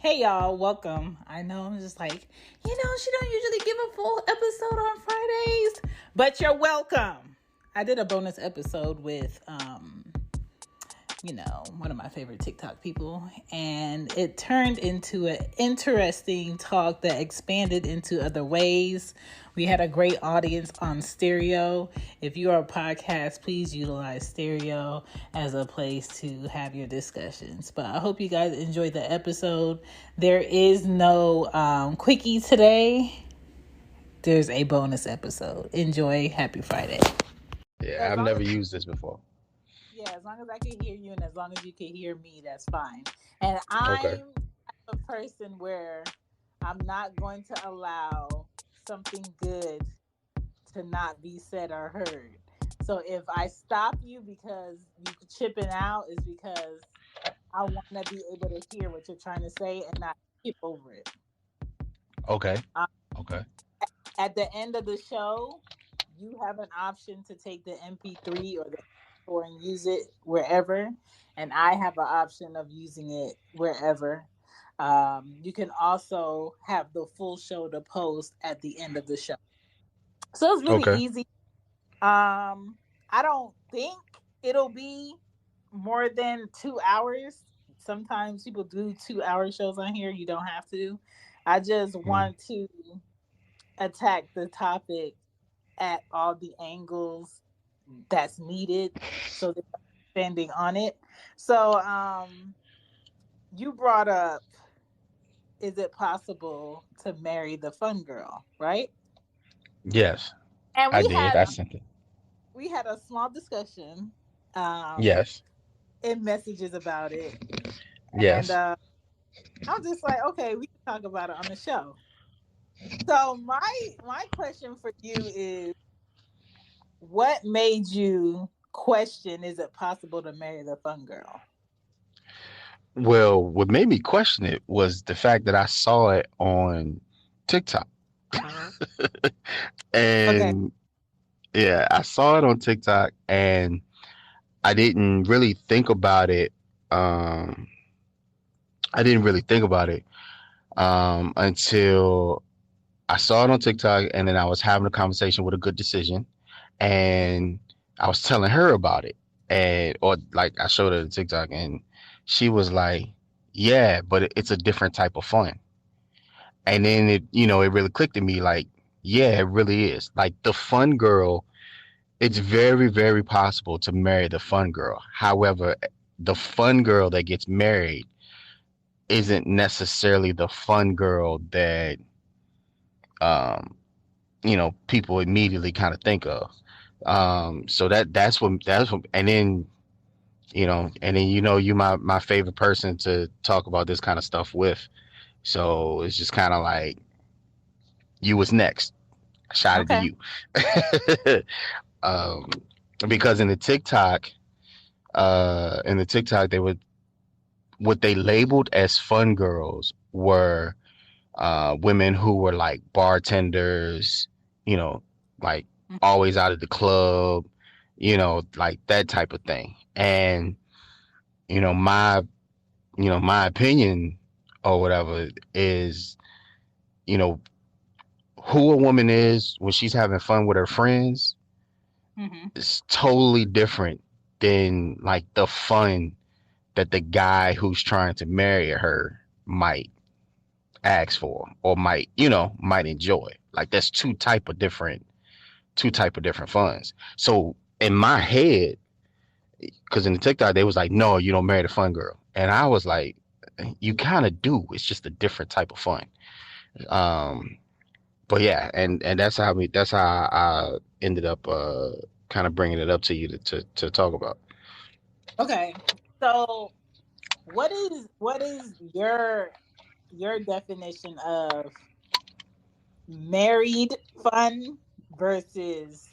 Hey y'all, welcome. I know I'm just like, she don't usually give a full episode on Fridays, but you're welcome. I did a bonus episode with one of my favorite TikTok people, and it turned into an interesting talk that expanded into other ways. We had a great audience on stereo. If you are a podcast, please utilize stereo as a place to have your discussions. But I hope you guys enjoyed the episode. There is no quickie today. There's a bonus episode. Enjoy. Happy Friday. Yeah, I've never used this before. Yeah, as long as I can hear you and as long as you can hear me, that's fine. And Okay. I'm a person where I'm not going to allow something good to not be said or heard. So if I stop you because you chipping out, is because I want to be able to hear what you're trying to say and not skip over it. Okay. Um, Okay. at the end of the show, you have an option to take the MP3 or the or and use it wherever, and I have an option of using it wherever. You can also have the full show to post at the end of the show, so it's really Okay. easy. I don't think it'll be more than 2 hours. Sometimes people do 2 hour shows on here. You don't have to. I just Mm. want to attack the topic at all the angles that's needed so they're spending on it. So you brought up, is it possible to marry the fun girl, right? Yes, And I did. I sent it. we had a small discussion um Yes. in messages about it. And Yes. I'm just like, okay, we can talk about it on the show. So my question for you is, what made you question, is it possible to marry the fun girl? Well, what made me question it was the fact that I saw it on TikTok. Okay. And yeah, I saw it on TikTok and I didn't really think about it. Um, I didn't really think about it until I saw it on TikTok, and then I was having a conversation with a good decision, and I was telling her about it, and or like I showed her the TikTok, and she was like, "Yeah, but it's a different type of fun." And then it really clicked to me, like, yeah, it really is. Like the fun girl, it's very, very possible to marry the fun girl. However, the fun girl that gets married isn't necessarily the fun girl that um people immediately kind of think of. So that's what, and then you my favorite person to talk about this kind of stuff with. So it's just kind of like you was next. I shot it to Okay. you. um, because in the TikTok, they would what they labeled as fun girls were women who were like bartenders, you know, like always out of the club, like that type of thing. And you know, my my opinion or whatever is, you know, who a woman is when she's having fun with her friends Mm-hmm. is totally different than like the fun that the guy who's trying to marry her might ask for or might enjoy. Like that's two type of different funds. So in my head, because in the TikTok they was like, no, you don't marry the fun girl, and I was like, you kind of do. It's just a different type of fun. Um, but yeah, and that's how I ended up kind of bringing it up to you to talk about. Okay. So what is your definition of married fun versus,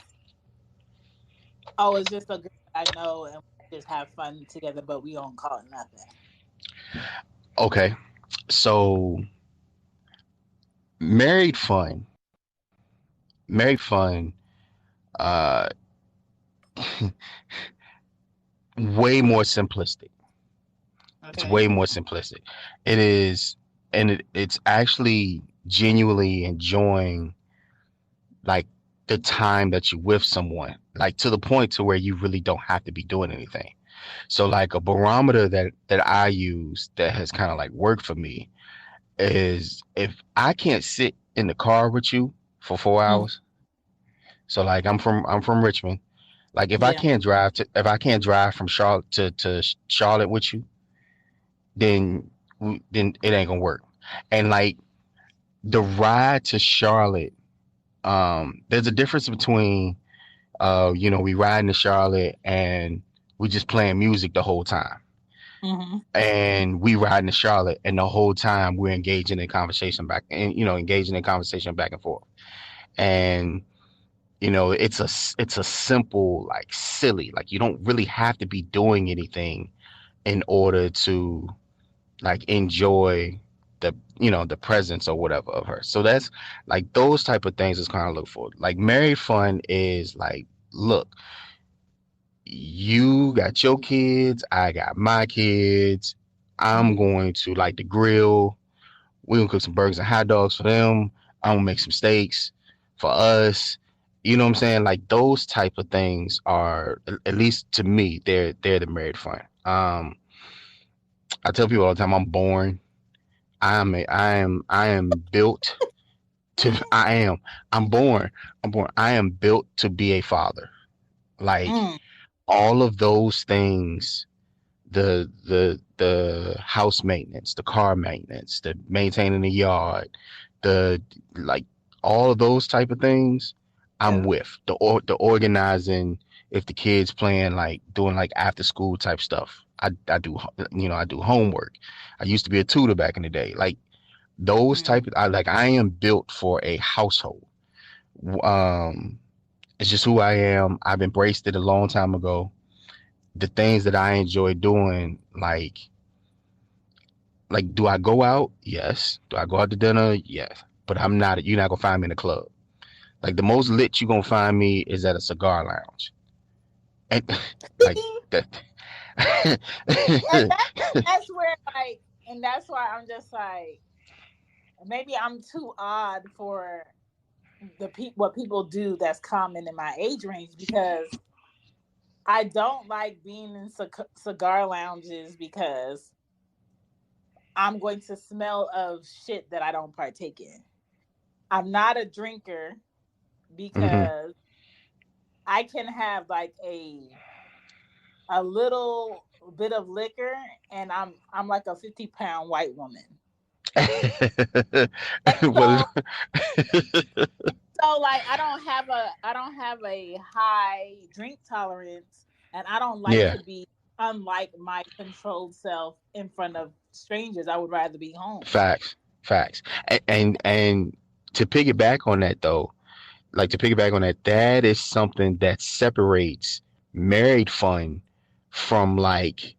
oh, it's just a girl I know and we just have fun together but we don't call it nothing. Okay, so married fun, married fun, uh, way more simplistic. It's Okay. way more simplistic. It is and it's actually genuinely enjoying like the time that you with someone, like to the point to where you really don't have to be doing anything. So like a barometer that I use that has kind of like worked for me is if I can't sit in the car with you for four Mm, hours. So like I'm from Richmond. Like yeah. if I can't drive from Charlotte to Charlotte with you, then then it ain't gonna work. And like the ride to Charlotte, there's a difference between we riding to Charlotte and we just playing music the whole time. Hmm. And we riding to Charlotte and the whole time we're engaging in conversation back and engaging in conversation back and forth. And it's a simple, like silly, like you don't really have to be doing anything in order to like enjoy the presence or whatever of her. So that's like those type of things is kind of look for. Like married fun is like, look, you got your kids, I got my kids. I'm Hmm. going to like the grill. We're gonna cook some burgers and hot dogs for them. I'm gonna make some steaks for us. You know what I'm saying? Like those type of things are, at least to me, they're the married fun. I tell people all the time, I'm born. I am built to. I am. I'm born. I'm born. I am built to be a father. Like Mm, all of those things, the house maintenance, the car maintenance, the maintaining the yard, the like all of those type of things, I'm yeah. with the organizing. If the kids playing like doing like after school type stuff, I do I do homework. I used to be a tutor back in the day. Like those Mm. type of I am built for a household. Um, it's just who I am. I've embraced it a long time ago. The things that I enjoy doing, like do I go out? Yes. Do I go out to dinner? Yes. But you're not gonna find me in a club. Like the most lit you're gonna find me is at a cigar lounge. And like that. And that's where like, and that's why I'm just like, maybe I'm too odd for what people do that's common in my age range, because I don't like being in cigar lounges because I'm going to smell of shit that I don't partake in. I'm not a drinker hmm because I can have like a little bit of liquor and I'm like a 50-pound white woman. And well, so like I don't have a high drink tolerance, and I don't like yeah, to be unlike my controlled self in front of strangers. I would rather be home. facts, facts. And to piggyback on that though, that is something that separates married fun from like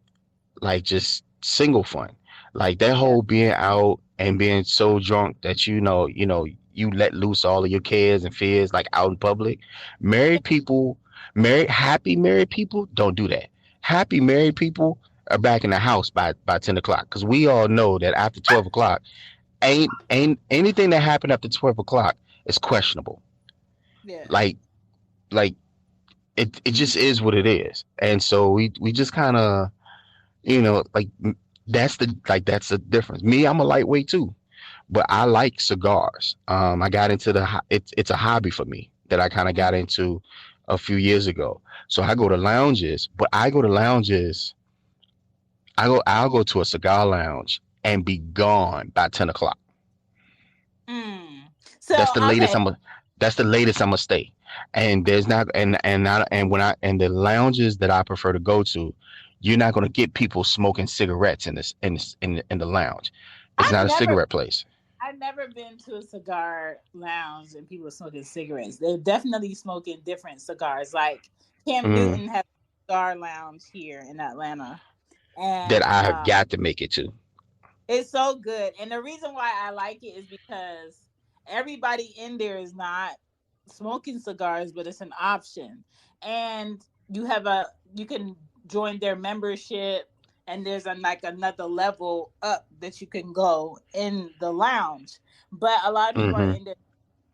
just single fun. Like that Yeah. whole being out and being so drunk that you let loose all of your cares and fears like out in public. Married people, happy married people don't do that. Happy married people are back in the house by 10 o'clock, because we all know that after 12 o'clock, ain't anything that happened after 12 o'clock is questionable. Yeah. Like like it just is what it is, and so we just kind of like that's the difference. Me, I'm a lightweight too, but I like cigars. I got into it's a hobby for me that I kind of got Mm. into a few years ago. So I go to lounges, but I go to lounges. I'll go to a cigar lounge and be gone by 10 o'clock. Mm. So That's the latest okay, I'm a, that's the latest I'm gonna stay. And there's not and not and when I and the lounges that I prefer to go to, you're not gonna get people smoking cigarettes in the lounge. It's I've not a never cigarette place. I've never been to a cigar lounge and people smoking cigarettes. They're definitely smoking different cigars. Like Cam Mm, Newton has a cigar lounge here in Atlanta, that and I have got to make it to. it's so good. And the reason why I like it is because everybody in there is not smoking cigars, but it's an option. And you can join their membership, and there's like another level up that you can go in the lounge. But a lot of people are Mm-hmm. in there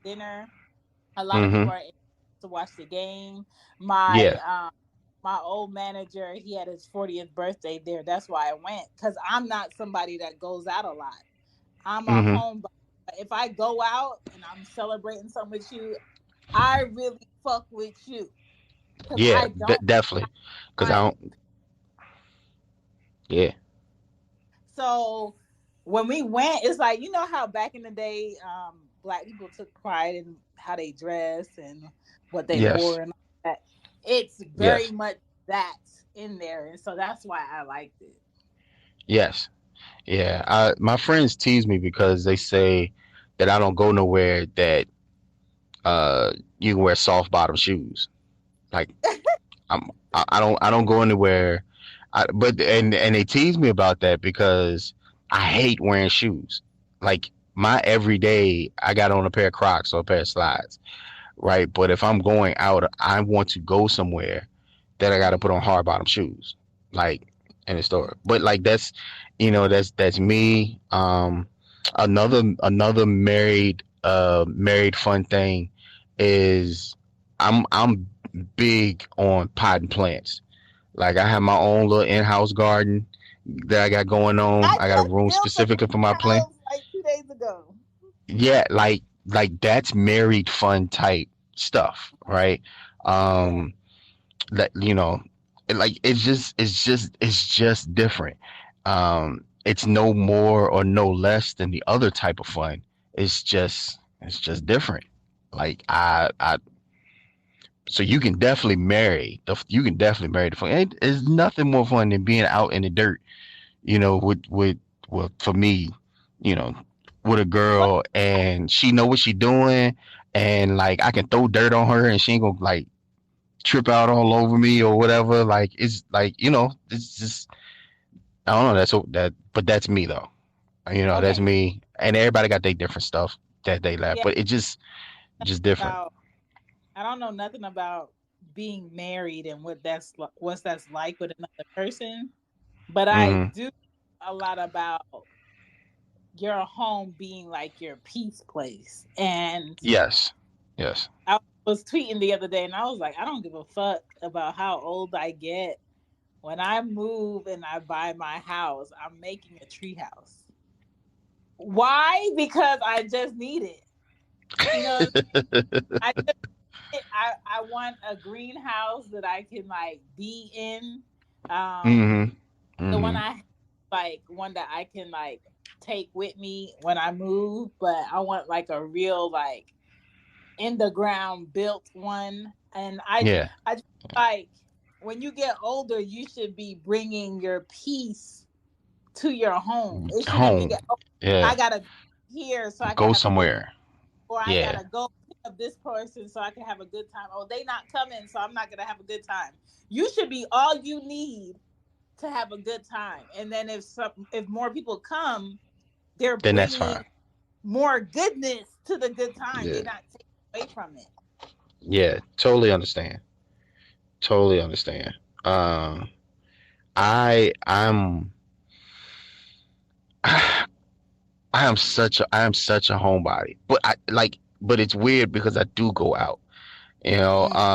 dinner. A lot of people Mm-hmm. are in to watch the game. My Yeah. my old manager, he had his 40th birthday there. That's why I went, because I'm not somebody that goes out a lot. I'm a Mm-hmm. homebody. If I go out and I'm celebrating something with you, I really fuck with you, because Yeah. I don't Definitely. Cause I like. don't. Yeah. So when we went, it's like, you know how back in the day, black people took pride in how they dress and what they Yes. wore and all that. It's very Yes. much that in there, and so that's why I liked it. Yes. Yeah. My friends tease me because they say that I don't go nowhere that you can wear soft bottom shoes. Like I don't go anywhere. But and they tease me about that because I hate wearing shoes. Like my everyday, I got on a pair of Crocs or a pair of slides, right? But if I'm going out, I want to go somewhere that I got to put on hard bottom shoes, like in the store. But like that's me. Another married fun thing is I'm big on potting plants. Like I have my own little in-house garden that I got going on. I I got a just room built a specifically for my plant. house like 2 days ago. Yeah, like that's married fun type stuff, right? Yeah. Um, that like it's just different. It's no more or no less than the other type of fun. It's just different. Like I so you can definitely marry the fun. It's nothing more fun than being out in the dirt, with well, for me, you know, with a What? girl and she know what she doing, and like I can throw dirt on her and she ain't gonna like trip out all over me or whatever. Like it's like, it's just I don't know. But that's me though. That's Okay. me. And everybody got their different stuff that they laugh, Yeah. but it just different. About I don't know nothing about being married and what that's like with another person, but I Hmm. do a lot about your home being like your peace place. And Yes. Yes. I was tweeting the other day and I was like, I don't give a fuck about how old I get. When I move and I buy my house, I'm making a tree house. Why? Because I just need it. You know, I just I want a greenhouse that I can like be in. Hmm. The one Hmm. one that I can like take with me when I move, but I want like a real like in the ground built one. And Yeah. I just like, when you get older, you should be bringing your peace to your home. It shouldn't be Home. that, oh, I Yeah. gotta go here so I can Go have a good, somewhere. or I Yeah. gotta go pick up this person so I can have a good time. Oh, they not coming, so I'm not gonna have a good time. You should be all you need to have a good time. And then if more people come, they're Then that's bringing fine. more goodness to the good time. They're Yeah. not taking away from it. Yeah. Totally understand. Totally understand. Um, I'm I am such a homebody, but it's weird because I do go out. You know, Mm,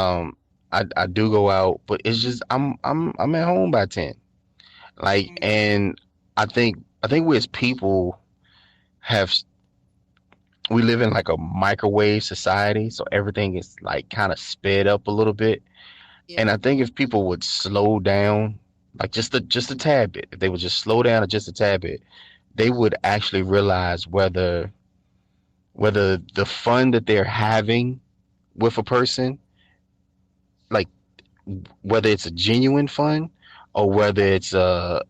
I do go out, but it's just I'm at home by 10. Like, mm, and I think we as people have we live in like a microwave society, so everything is like kind of sped up a little bit. And yeah. I think if people would slow down, like just a tad bit, if they would just slow down just a tad bit, they would actually realize whether the fun that they're having with a person, like whether it's a genuine fun or whether it's or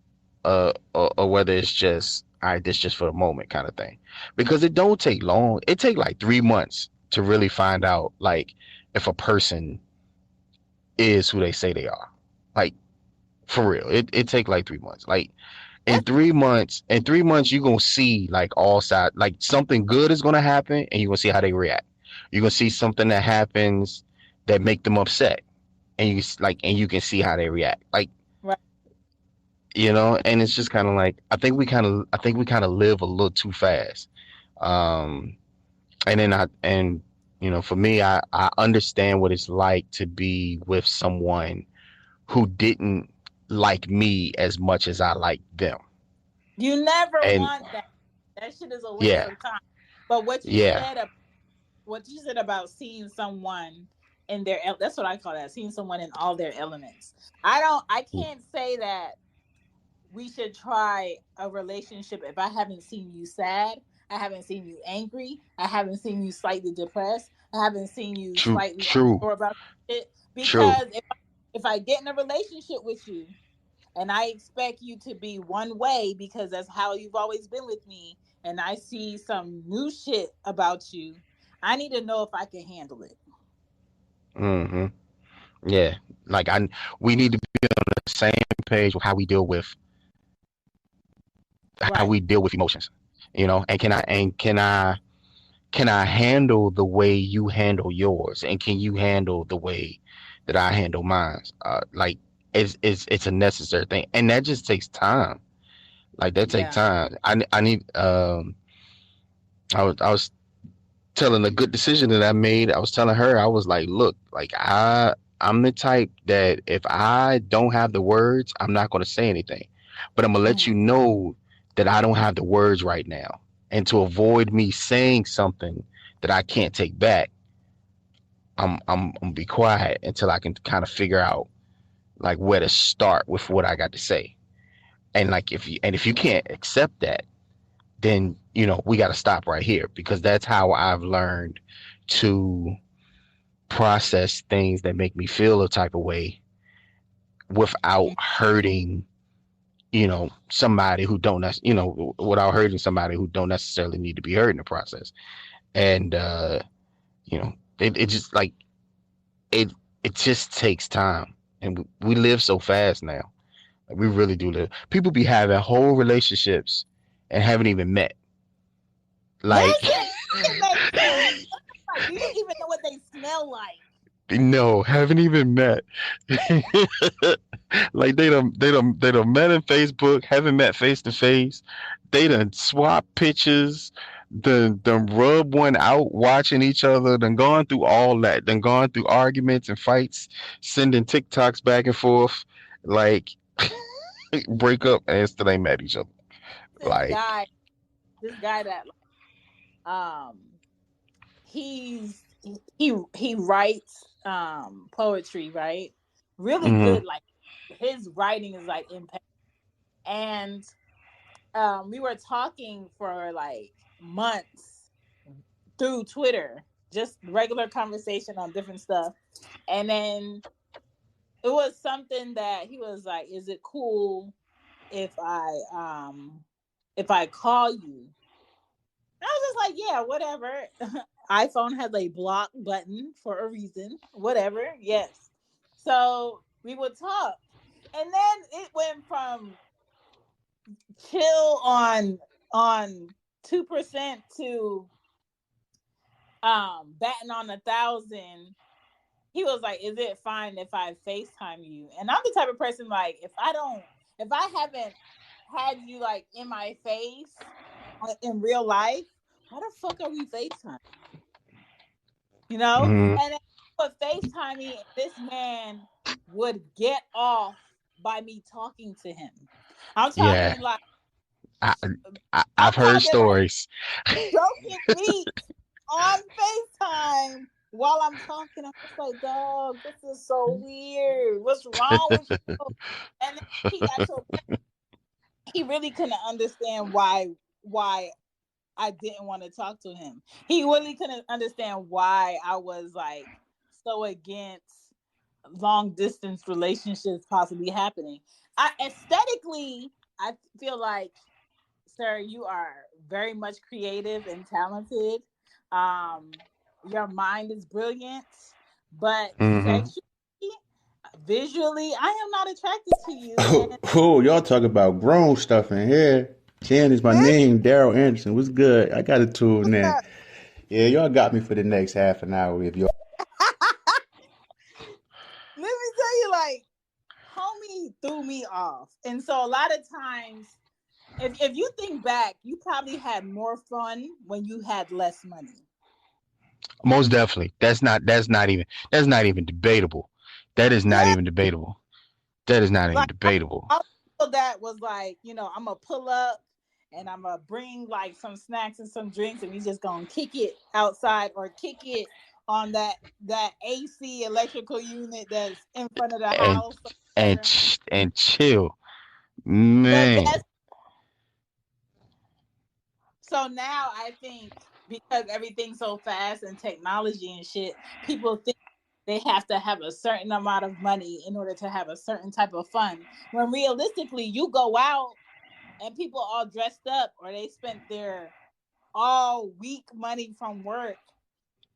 whether it's just all right, this just for the moment kind of thing. Because it don't take long. It take like 3 months to really find out like if a person is who they say they are. Like for real. It take like 3 months. Like That's in 3 months you're gonna see like all sides, like something good is gonna happen and you're gonna see how they react. You're gonna see something that happens that make them upset and you can see how they react. Like right. and it's just kind of like I think we kind of live a little too fast. Um, and then for me, I understand what it's like to be with someone who didn't like me as much as I like them. You never And want that. That shit is a waste yeah, of time. But yeah, what you said about seeing someone in their that's what I call that, seeing someone in all their elements. I can't say that we should try a relationship if I haven't seen you sad, I haven't seen you angry, I haven't seen you slightly depressed, I haven't seen you true, slightly true, unsure about it. true. Because if I get in a relationship with you and I expect you to be one way because that's how you've always been with me, and I see some new shit about you, I need to know if I can handle it. hmm Yeah, like we need to be on the same page with how Right. we deal with emotions, and can I handle the way you handle yours, and can you handle the way that I handle mine? Like it's a necessary thing, and that just takes time. Like that takes Yeah. time. I need I was telling a good decision that I made. I was telling her, I was like, look, like I'm the type that if I don't have the words, I'm not going to say anything. But I'm gonna let Mhm. you know that I don't have the words right now. And to avoid me saying something that I can't take back, I'm gonna be quiet until I can kind of figure out like where to start with what I got to say. And like if you can't accept that, then we got to stop right here, because that's how I've learned to process things that make me feel a type of way without hurting somebody who don't without hurting somebody who don't necessarily need to be hurt in the process. And it just like it it just takes time, and we live so fast now. Like, we really do live. People be having whole relationships and haven't even met. Like, Yes, it makes too. Like, do you even know what they smell like? no, haven't even met. Like they done met in Facebook, haven't met face to face. They done swap pictures, done rub one out watching each other, done gone through all that, done gone through arguments and fights, sending TikToks back and forth, like break up and still ain't met each other. This Like, guy, this guy that um he's he writes poetry, right? Really mm-hmm, good. Like his writing is like impact. And we were talking for like months through Twitter, just regular conversation on different stuff. And then it was something that he was like, "Is it cool if I call you?" I was just like, "Yeah, whatever." iPhone has a block button for a reason. Whatever. Yes. So we would talk. And then it went from chill on 2% to batting on 1,000. He was like, "Is it fine if I FaceTime you?" And I'm the type of person, like, if I haven't had you like in my face in real life, why the fuck are we FaceTime? You know? mm-hmm, And then he would FaceTime me, and this man would get off by me talking to him. I'm yeah. talking like I, I've I'm heard talking like stories. stroking me on FaceTime while I'm talking. I'm just like, dog, this is so weird. What's wrong with you? And then he got to a point he really couldn't understand why I didn't want to talk to him. He really couldn't understand why I was like so against long distance relationships possibly happening. I aesthetically, I feel like, sir, you are very much creative and talented. Um, your mind is brilliant, but Mm-hmm. sexually, visually, I am not attracted to you. Oh, And cool. Y'all talk about grown stuff in here. Jen is my name, Darrell Anderson. What's good? I got a tool what's now. up? Yeah, y'all got me for the next half an hour if y'all. Let me tell you, like, homie threw me off. And so a lot of times, if you think back, you probably had more fun when you had less money. Most definitely. That's not even debatable. That is not Yeah, even debatable. That is not even like debatable. all of that was like, I'm gonna pull up and I'm gonna bring like some snacks and some drinks, and we just gonna kick it outside or kick it on that AC electrical unit that's in front of the And house and somewhere. and chill, But man. guess so now I think because everything's so fast and technology and shit, people think they have to have a certain amount of money in order to have a certain type of fun. When realistically, you go out and people all dressed up or they spent their all week money from work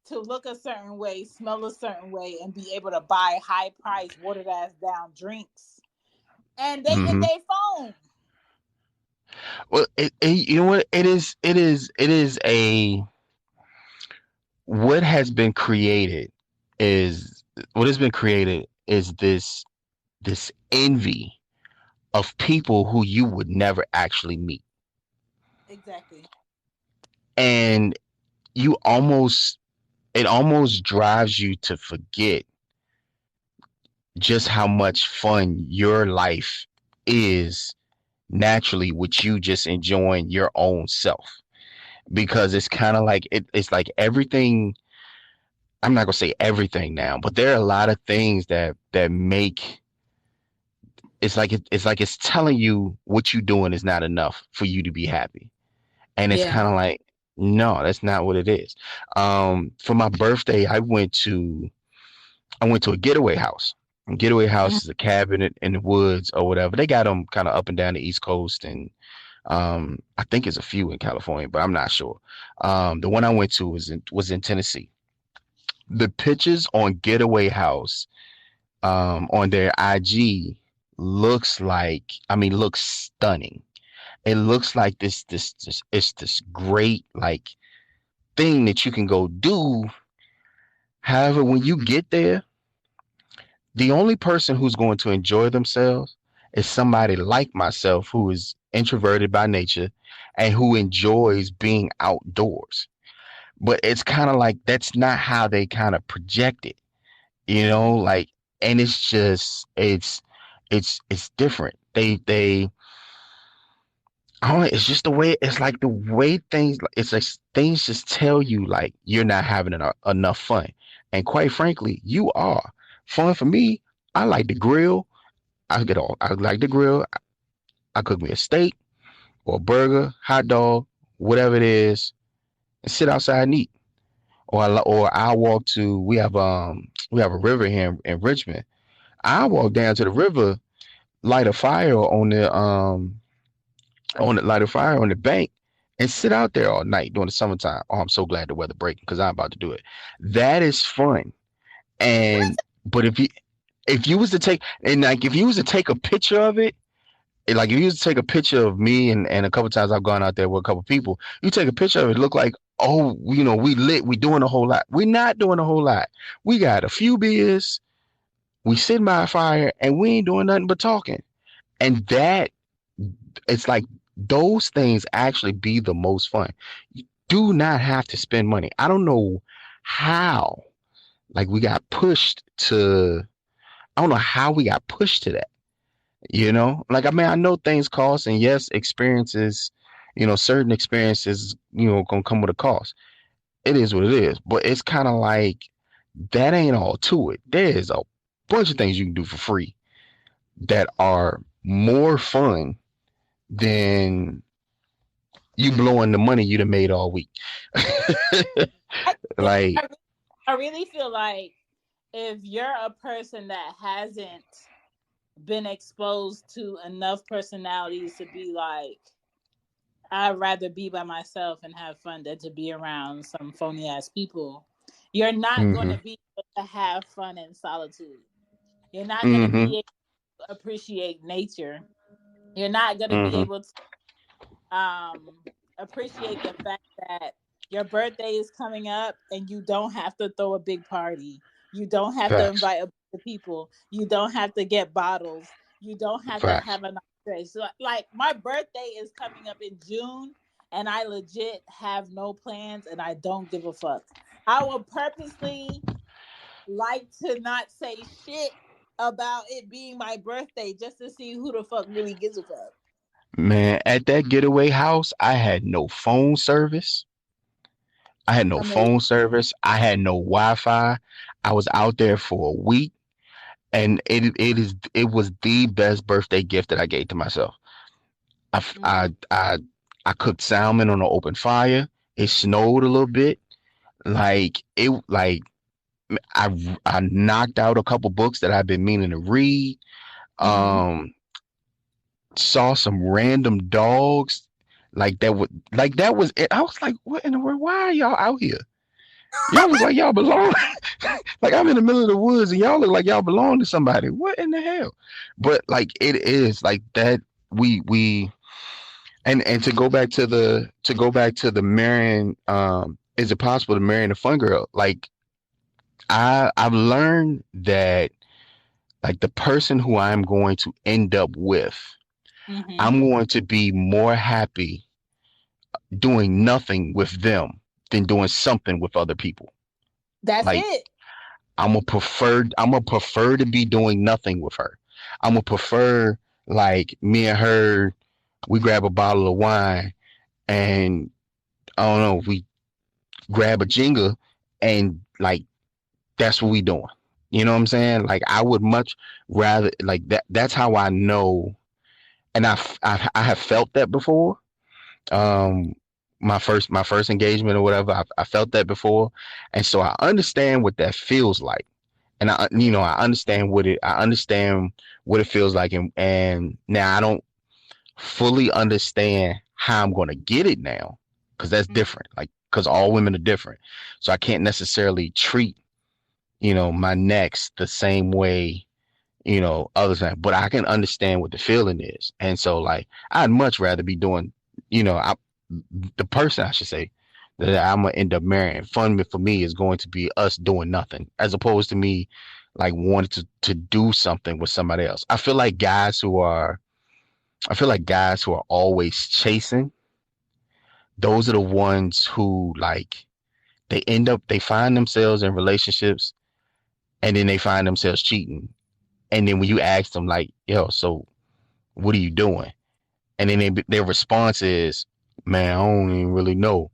to look a certain way, smell a certain way, and be able to buy high price watered ass down drinks. And they in Hmm. their phone. Well, you know what? It is a what has been created is what has been created is this envy of people who you would never actually meet, Exactly. and you almost it almost drives you to forget just how much fun your life is naturally with you just enjoying your own self, because it's kind of like it's like everything. I'm not gonna say everything now, but there are a lot of things that make it's like it's telling you what you're doing is not enough for you to be happy, and it's Yeah. kind of like, no, that's not what it is. For my birthday, I went to a getaway house. A getaway house is a cabin in the woods or whatever. They got them kind of up and down the East Coast, and I think it's a few in California, but I'm not sure. The one I went to was in Tennessee. The pictures on Getaway House, on their IG, looks stunning. It looks like this great like thing that you can go do. However, when you get there, the only person who's going to enjoy themselves is somebody like myself who is introverted by nature and who enjoys being outdoors. But it's kind of like that's not how they kind of project it, Mm-hmm. like, and it's just it's different. They I don't know, it's just the way it's like the way things it's like things just tell you like you're not having enough fun. And quite frankly, you are. Fun for me, I like to grill. I like to grill. I cook me a steak or a burger, hot dog, whatever it is, and sit outside and eat. Or I walk to we have a river here in Richmond. I walk down to the river, light a fire light a fire on the bank, and sit out there all night during the summertime. Oh, I'm so glad the weather breaking because I'm about to do it. That is fun. And but if you was to take and like if you was to take a picture of it, like if you was to take a picture of me and a couple times I've gone out there with a couple people, you take a picture of it, look like, oh, we lit, we doing a whole lot. We're not doing a whole lot. We got a few beers, we sitting by a fire, and we ain't doing nothing but talking. And that it's like those things actually be the most fun. You do not have to spend money. I don't know how, like we got pushed to. I don't know how we got pushed to that. Like I mean, I know things cost, and yes, experiences. Certain experiences, gonna come with a cost. It is what it is. But it's kind of like that ain't all to it. There's a bunch of things you can do for free that are more fun than you blowing the money you'd have made all week. I, Like, I I really feel like if you're a person that hasn't been exposed to enough personalities to be like, I'd rather be by myself and have fun than to be around some phony ass people, you're not going mm-hmm, to be able to have fun in solitude. You're not going to mm-hmm, be able to appreciate nature. You're not going to be mm-hmm. able to appreciate the fact that your birthday is coming up and you don't have to throw a big party. You don't have to Facts. invite a bunch of people. You don't have to get bottles. You don't have to Facts. have a nice day. So, like, my birthday is coming up in June, and I legit have no plans, and I don't give a fuck. I will purposely like to not say shit about it being my birthday just to see who the fuck really gives a fuck. Man, at that getaway house, I had no phone service. I had no Amazing. phone service. I had no Wi-Fi. I was out there for a week, and it was the best birthday gift that I gave to myself. I f- I cooked salmon on an open fire. It snowed a little bit. Like I knocked out a couple books that I've been meaning to read. Mm-hmm. Um, saw some random dogs. That was it. I was like, what in the world? Why are y'all out here? Y'all look like y'all belong. Like I'm in the middle of the woods and y'all look like y'all belong to somebody. What in the hell? But like it is like that. We and to go back to the marrying. Is it possible to marry a fun girl? Like I've learned that like the person who I'm going to end up with, Mm-hmm. I'm going to be more happy doing nothing with them than doing something with other people. That's Like it. I'm gonna prefer to be doing nothing with her. I'm gonna prefer like me and her, we grab a bottle of wine and I don't know, we grab a Jenga and like that's what we doing. You know what I'm saying? Like I would much rather like that. That's how I know, and I have felt that before. Um, my first engagement or whatever, I felt that before, and so I understand what that feels like, and I understand what it feels like, and now I don't fully understand how I'm gonna get it now, because that's different. Like because all women are different, so I can't necessarily treat my next the same way others have, but I can understand what the feeling is. And so like I'd much rather be doing the person I should say that I'm gonna end up marrying, fun for me is going to be us doing nothing as opposed to me like wanting to do something with somebody else. I feel like guys who are always chasing, those are the ones who like they find themselves in relationships and then they find themselves cheating. And then when you ask them like, yo, so what are you doing? And then their response is, man, I don't even really know.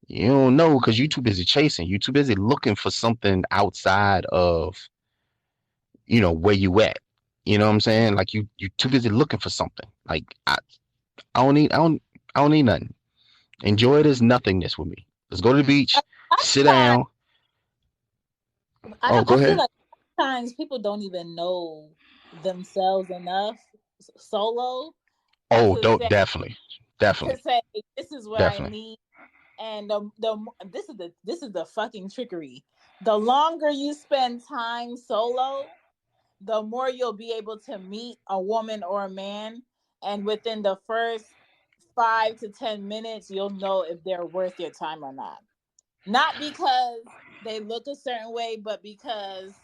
You don't know because you're too busy chasing. You're too busy looking for something outside of, where you at. You know what I'm saying? Like you're too busy looking for something. Like I don't need nothing. Enjoy this nothingness with me. Let's go to the beach, sit I, down. Oh, go I feel ahead. like sometimes people don't even know themselves enough solo Oh, to don't say definitely, to definitely, say this is what I definitely. need. And this is the fucking trickery. The longer you spend time solo, the more you'll be able to meet a woman or a man, and within the first 5 to 10 minutes, you'll know if they're worth your time or not. Not because they look a certain way, but because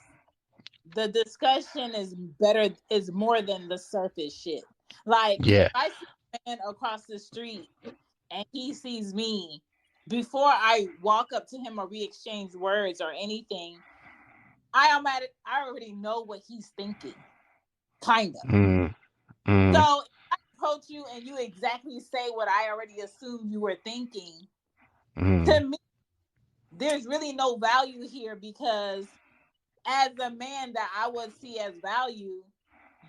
the discussion is more than the surface shit. Like if Yeah, I see a man across the street and he sees me, before I walk up to him or we exchange words or anything, I already know what he's thinking, kind of. mm, mm, So if I approach you and you exactly say what I already assumed you were thinking, to mm. me, there's really no value here because as a man that I would see as value,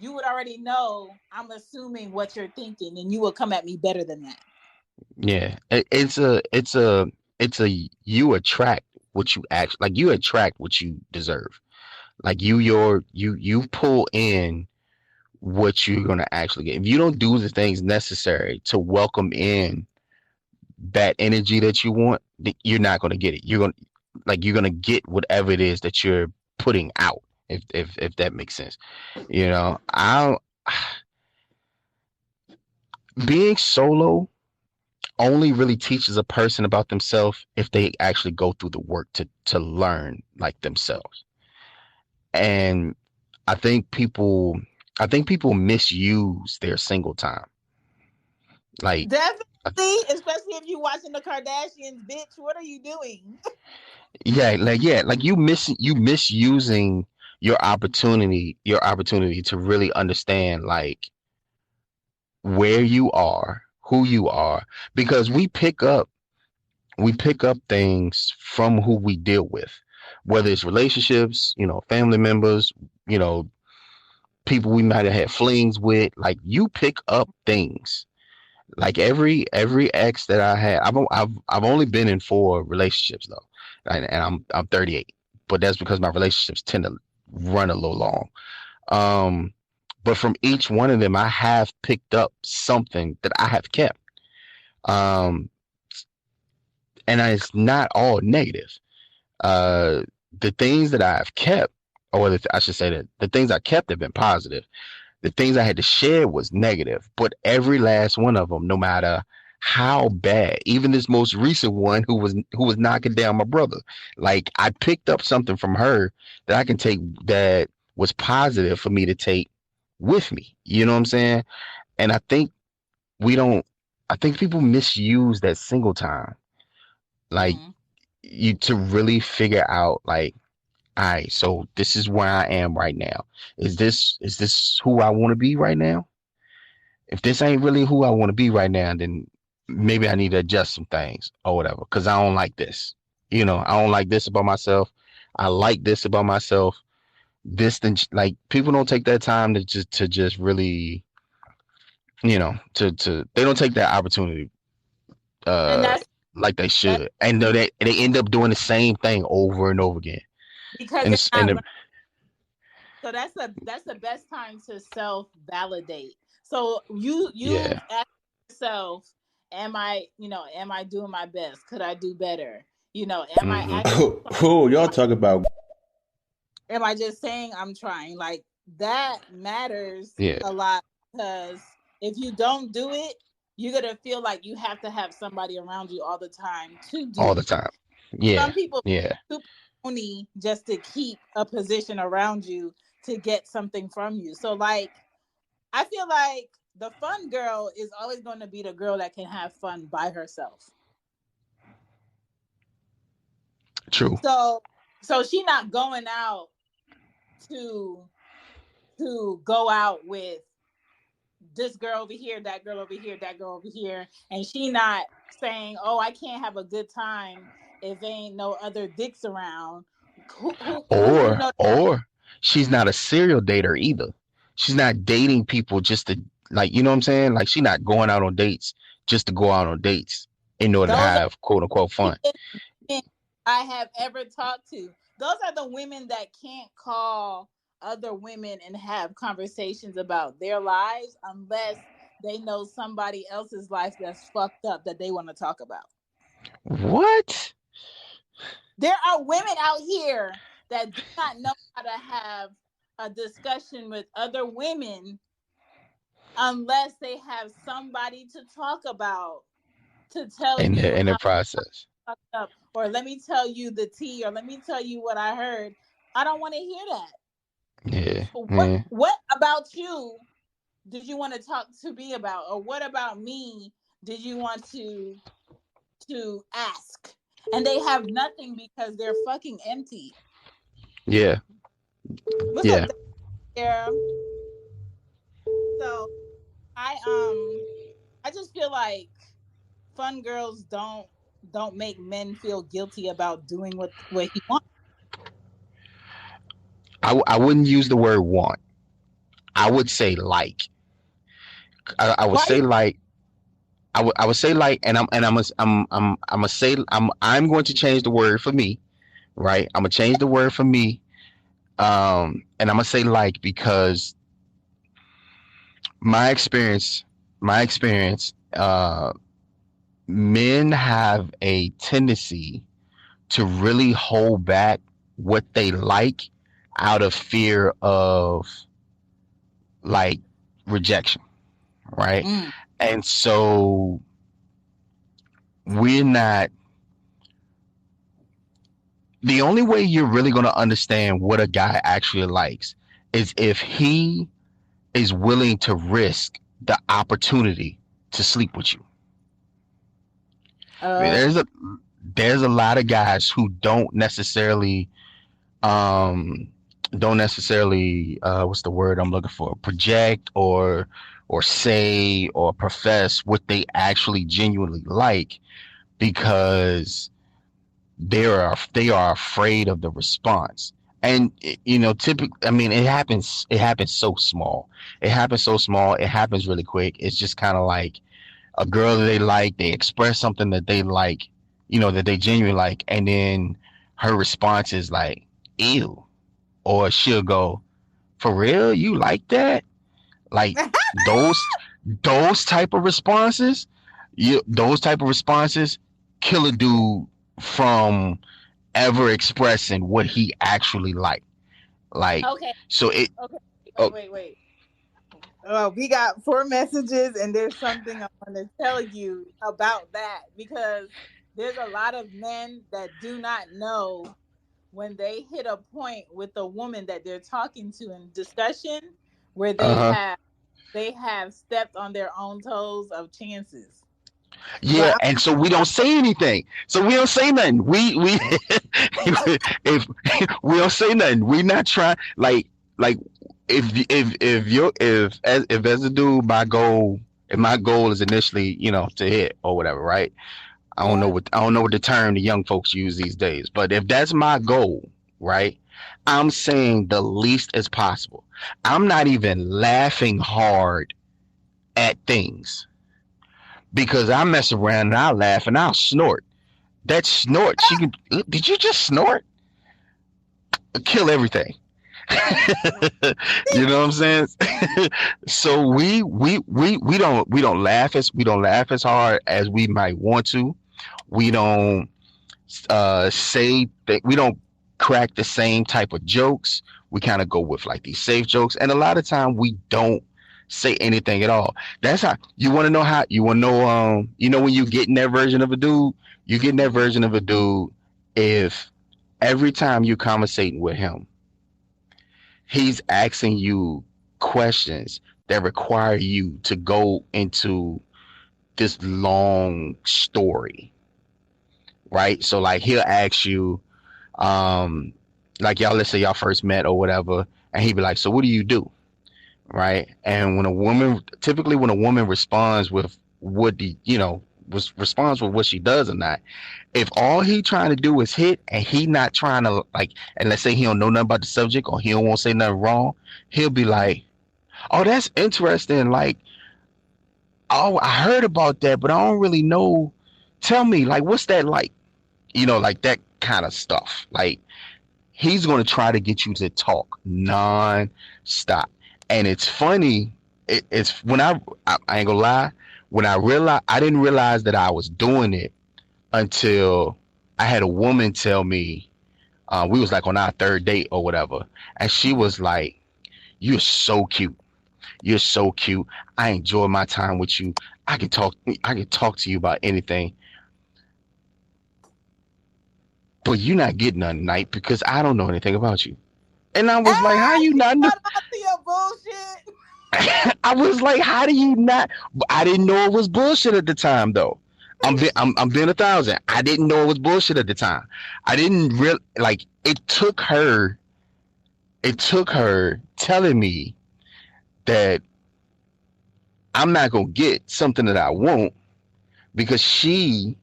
you would already know I'm assuming what you're thinking and you will come at me better than that. Yeah, it's a you attract what you attract what you deserve. Like you pull in what you're gonna actually get. If you don't do the things necessary to welcome in that energy that you want, you're not gonna get it. You're gonna get whatever it is that you're putting out. If that makes sense, I being solo only really teaches a person about themselves if they actually go through the work to learn like themselves. And I think people I think people misuse their single time. Like, Definitely, especially if you're watching the Kardashians, bitch. What are you doing? like you misusing your opportunity to really understand like where you are, who you are, because we pick up things from who we deal with, whether it's relationships, family members, you know, people we might have had flings with. Like you pick up things. Like every ex that I had, I've only been in 4 relationships though, and I'm 38, but that's because my relationships tend to run a little long. Um, but from each one of them, I have picked up something that I have kept. Um, and it's not all negative. Uh, the things that I've kept, or I should say that the things I kept have been positive. The things I had to share was negative, but every last one of them, no matter how bad, even this most recent one who was knocking down my brother, like I picked up something from her that I can take that was positive for me to take with me. You know what I'm saying? And we don't, I think people misuse that single time, like Mm-hmm. you to really figure out like, all right, so this is where I am right now. Is this who I want to be right now? If this ain't really who I want to be right now, then maybe I need to adjust some things or whatever. Cause I don't like this. I don't like this about myself. I like this about myself. This then like people don't take that time to just really, to they don't take that opportunity And uh like they that's should. And they end up doing the same thing over and over again. because And they're it's and not it, learning. So that's the best time to self validate. So you yeah. ask yourself, am I doing my best? Could I do better? Am I Hmm. actually Oh, y'all talk about am I just saying I'm trying? Like that matters Yeah. a lot because if you don't do it, you're gonna feel like you have to have somebody around you all the time to All do the it. time. Yeah. Some people Yeah. super phony just to keep a position around you to get something from you. So like I feel like the fun girl is always going to be the girl that can have fun by herself. True. So she not going out to go out with this girl over here, that girl over here, that girl over here, and she not saying, "Oh, I can't have a good time if ain't no other dicks around." Who Or knows? or she's not a serial dater either. She's not dating people just to like, you know what I'm saying? Like she's not going out on dates just to go out on dates in order to Those are have quote unquote fun. the women I have ever talked to. Those are the women that can't call other women and have conversations about their lives unless they know somebody else's life that's fucked up that they want to talk about. What? There are women out here that do not know how to have a discussion with other women unless they have somebody to talk about to tell In the you in the how process. fucked up, or let me tell you the tea, or let me tell you what I heard. I don't want to hear that. Yeah. Yeah. What about you did you want to talk to me about, or what about me did you want to ask? And they have nothing because they're fucking empty. Yeah. What's up Yeah. there? So I just feel like fun girls don't make men feel guilty about doing what he wants. I wouldn't use the word want. I would say like. I would Why you say like I would say like, and I'm gonna say I'm going to change the word for me, right? I'm gonna change the word for me, and I'm gonna say like because my experience, my experience, men have a tendency to really hold back what they like out of fear of like rejection, right? mm, And so we're not the only way you're really going to understand what a guy actually likes is if he is willing to risk the opportunity to sleep with you. I mean, Uh, there's a lot of guys who um don't necessarily what's the word I'm looking for, project or say or profess what they actually genuinely like, because they are afraid of the response. And typically, I mean, it happens so small. It happens really quick. It's just kind of like a girl that they like, they express something that they like, that they genuinely like, and then her response is like, ew. Or she'll go, for real, you like that? Like those those type of responses, those type of responses kill a dude from ever expressing what he actually like. Like, okay, so it okay. oh, Wait. We got 4 messages, and there's something I want to tell you about that because there's a lot of men that do not know when they hit a point with a woman that they're talking to in discussion where uh-huh. they have stepped on their own toes of chances. Yeah, But and so we don't say anything. So we don't say nothing. We if we don't say nothing, we not trying like if as a dude, my goal is initially, to hit or whatever, right? yeah, I don't know what the term the young folks use these days, but if that's my goal, right? I'm saying the least as possible. I'm not even laughing hard at things, because I mess around and I laugh and I'll snort. That snort, she can. Did you just snort? Kill everything. You know what I'm saying? So we don't laugh as hard as we might want to. We don't say that we don't crack the same type of jokes. We kind of go with like these safe jokes, and a lot of time we don't say anything at all. That's how you want to know how you want to know. When you get in that version of a dude, you get in that version of a dude if every time you conversating with him, he's asking you questions that require you to go into this long story, right? So like he'll ask you, um, like y'all, let's say y'all first met or whatever, and he'd be like, "So what do you do?" Right? And typically when a woman responds with responds with what she does or not, if all he trying to do is hit and he not trying to like, and let's say he don't know nothing about the subject or he don't want to say nothing wrong, he'll be like, "Oh, that's interesting. Like, oh, I heard about that, but I don't really know. Tell me, like, what's that like?" Like that kind of stuff. Like, he's going to try to get you to talk non-stop. And it's funny. It's when I ain't gonna lie. When I didn't realize that I was doing it until I had a woman tell me, we was like on our third date or whatever. And she was like, "You're so cute. You're so cute. I enjoy my time with you. I can talk to you about anything, but you're not getting none tonight because I don't know anything about you." And I was like, "How ah, you you not know?" caught on to your bullshit. I was like, "How do you not?" I didn't know it was bullshit at the time, though. I'm being 1,000. I didn't know it was bullshit at the time. I didn't real like it took her. It took her telling me that I'm not gonna get something that I want because she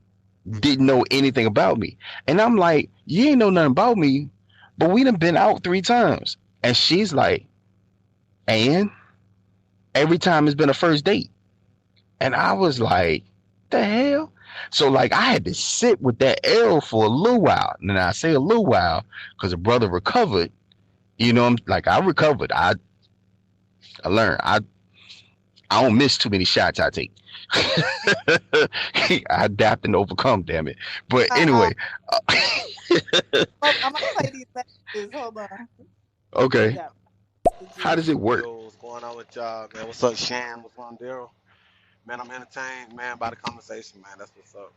didn't know anything about me. And I'm like, "You ain't know nothing about me, but we done been out 3 times." And she's like, "And every time it's been a first date." And I was like, "The hell?" So like I had to sit with that L for a little while. And I say a little while because the brother recovered. I'm like, I recovered. I learned. I don't miss too many shots I take. I adapt and overcome, damn it. But Uh, anyway, uh, I'm gonna play these messages. Hold on. We okay. got How does messages. it work? Yo, what's going on with y'all, man? What's up, Shan? What's going on, Darrell? Man, I'm entertained, man, by the conversation, man. That's what's up.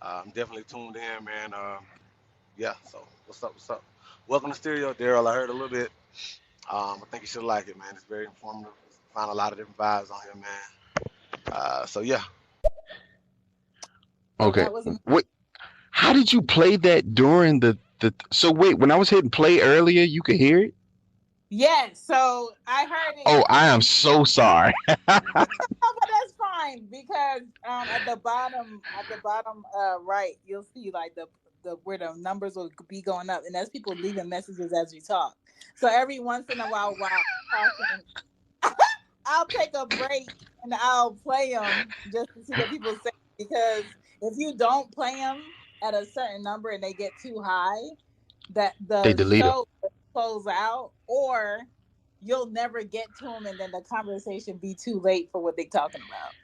I'm definitely tuned in, man. Yeah, so what's up, what's up? Welcome to Stereo, Darrell. I heard a little bit. I think you should like it, man. It's very informative. find a lot of different vibes on here, man. So yeah. So Okay. that was Wait, how did you play that during the? So wait, when I was hitting play earlier, you could hear it. So I heard it. Oh, I am so sorry. Oh, but that's fine because at the bottom right, you'll see like the where the numbers will be going up, and that's people leaving messages as we talk. So every once in a while I'm talking, I'll take a break and I'll play them just to see what people say. Because if you don't play them at a certain number and they get too high, that They the delete her. show will close out, or you'll never get to them, and then the conversation be too late for what they're talking about.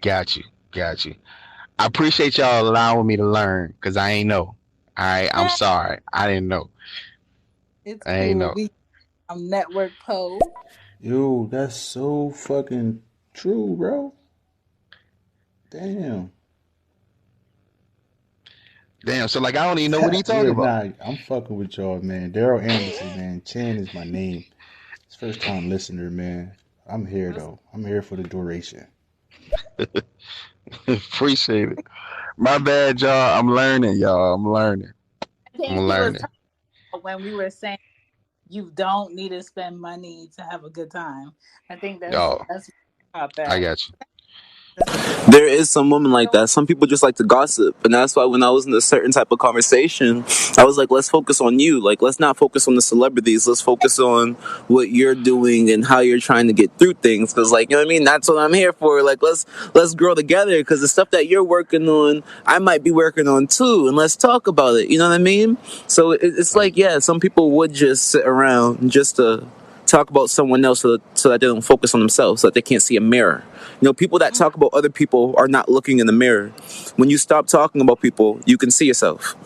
Got you. Got you. I appreciate y'all allowing me to learn because I ain't know. I'm Yeah, sorry. I didn't know. it's I ain't cool. know. We network post. Yo, that's so fucking true, bro. Damn. Damn. So like I don't even know what he talking Yeah, about. nah, I'm fucking with y'all, man. Darrell Anderson, man. Chan is my name. It's first time listener, man. I'm here though. I'm here for the duration. Appreciate it. My bad, y'all. I'm learning, y'all. I'm learning. I I'm think he was learning. talking about when we were saying you don't need to spend money to have a good time. I think Y'all, that's about I that. got you. There is some women like that. Some people just like to gossip, and that's why when I was in a certain type of conversation, I was like, let's focus on you. Like, let's not focus on the celebrities. Let's focus on what you're doing and how you're trying to get through things. Because, like, you know what I mean? That's what I'm here for. Like, let's grow together. Because the stuff that you're working on, I might be working on too, and let's talk about it. You know what I mean? So it's Right. like, yeah, some people would just sit around just to talk about someone else so that they don't focus on themselves, so that they can't see a mirror. You know, people that talk about other people are not looking in the mirror. When you stop talking about people, you can see yourself.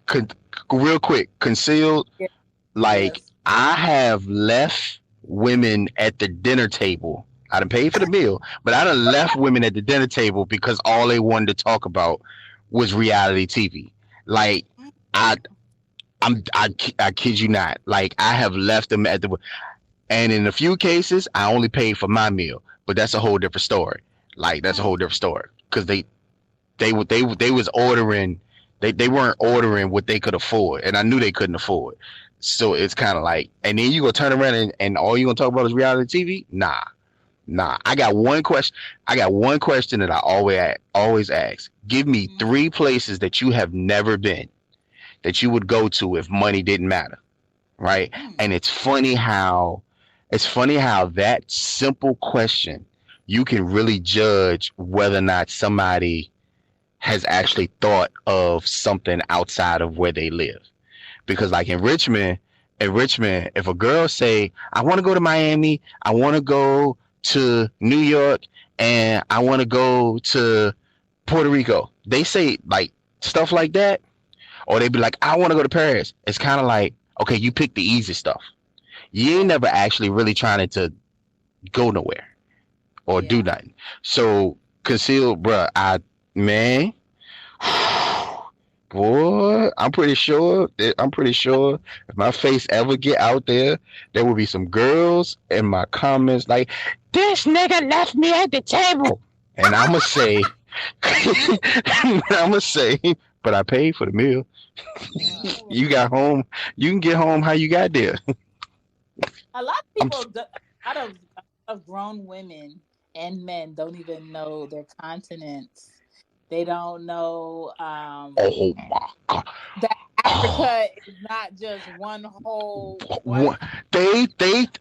Con- Real quick, concealed. Yeah, Like yes. I have left women at the dinner table. I done paid for the meal, but I done left women at the dinner table because all they wanted to talk about was reality TV. Like I, I kid you not. Like I have left them at the, and in a few cases, I only paid for my meal, but that's a whole different story. Like that's a whole different story because they was ordering, they weren't ordering what they could afford, and I knew they couldn't afford. So it's kind of like, and then you gonna turn around and all you gonna talk about is reality TV? Nah, nah. I got one question. I got one question that I always ask. Give me three places that you have never been that you would go to if money didn't matter, right? And it's funny how that simple question you can really judge whether or not somebody has actually thought of something outside of where they live. Because like in Richmond, if a girl say, I want to go to Miami, I want to go to New York, and I want to go to Puerto Rico, they say like stuff like that, or they be like, I want to go to Paris. It's kind of like, okay, you pick the easy stuff. You ain't Yeah. never actually really trying to go nowhere or do Yeah. nothing. So concealed, bruh, man, boy, I'm pretty sure if my face ever get out there, there will be some girls in my comments like, this nigga left me at the table. And I'ma say, I'ma say, but I paid for the meal. Oh. You got home, you can get home how you got there. A lot of I'm, people, a lot of grown women and men don't even know their continents. They don't know oh my God. that Oh, Africa is not just one whole what? what they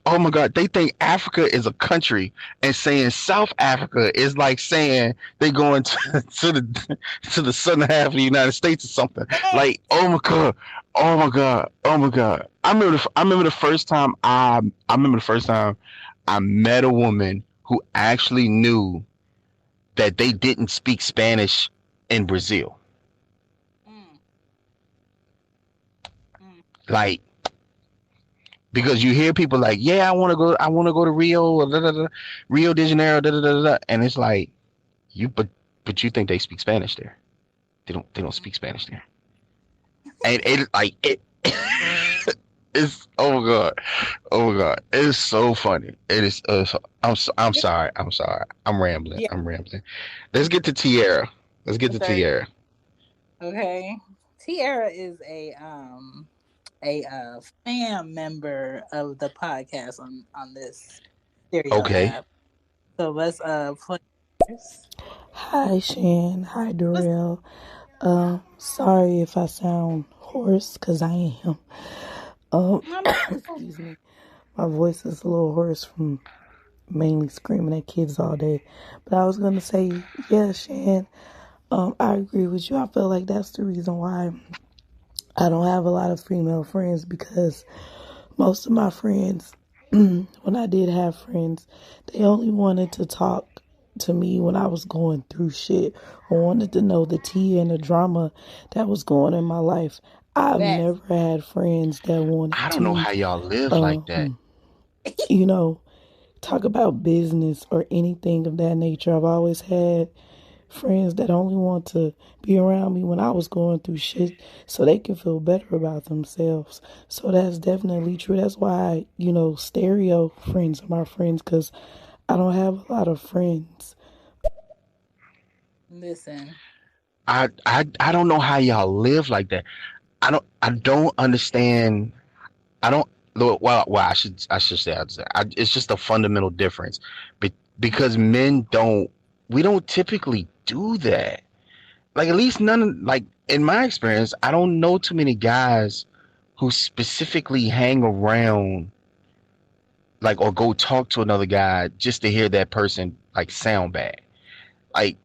oh my God, they think Africa is a country, and saying South Africa is like saying they going to to the southern half of the United States or something. Like, oh my God, oh my God, oh my God. I remember the first time I met a woman who actually knew that they didn't speak Spanish in Brazil. Mm, mm. Like, because you hear people like, yeah, I want to go to Rio or Rio de Janeiro, and it's like, but you think they speak Spanish there? They don't speak Spanish there, and it like it. It's oh my god, oh my god, it's so funny. It is. I'm sorry. I'm sorry. I'm rambling. Yeah. I'm rambling. Let's get to Tierra. Let's get to Okay. Tierra. Okay. Tiara is a fan member of the podcast on this stereo Okay. app. So let's play this. Hi, Shan. Hi, Darrell. Sorry if I sound hoarse, because I am. Excuse me. My voice is a little hoarse from mainly screaming at kids all day. But I was going to say, yeah, Shan, I agree with you. I feel like that's the reason why I don't have a lot of female friends, because most of my friends, when I did have friends, they only wanted to talk to me when I was going through shit, or wanted to know the tea and the drama that was going on in my life. I've That never had friends that wanted I don't know to, how y'all live like that. you know, talk about business or anything of that nature. I've always had friends that only want to be around me when I was going through shit so they can feel better about themselves. So that's definitely true. That's why, stereo friends are my friends, because I don't have a lot of friends. listen. I don't know how y'all live like that. I don't understand. I don't. Well, I should say it's just a fundamental difference, because men don't. We don't typically do that. Like, at least like in my experience, I don't know too many guys who specifically hang around, like, or go talk to another guy just to hear that person like sound bad. Like,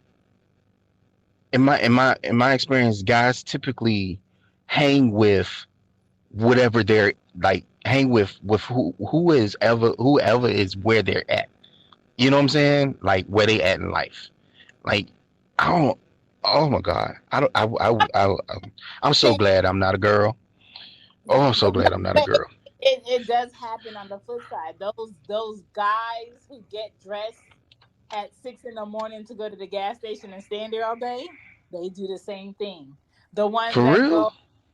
in my experience, guys typically hang with whatever they're like, hang with whoever is where they're at. You know what I'm saying? Like, where they at in life. Like, I don't. Oh my god. I don't. I'm so glad I'm not a girl. Oh, I'm so glad I'm not a But girl. it does happen on the flip side. Those guys who get dressed at 6 a.m. to go to the gas station and stand there all day, they do the same thing. The ones For that real? go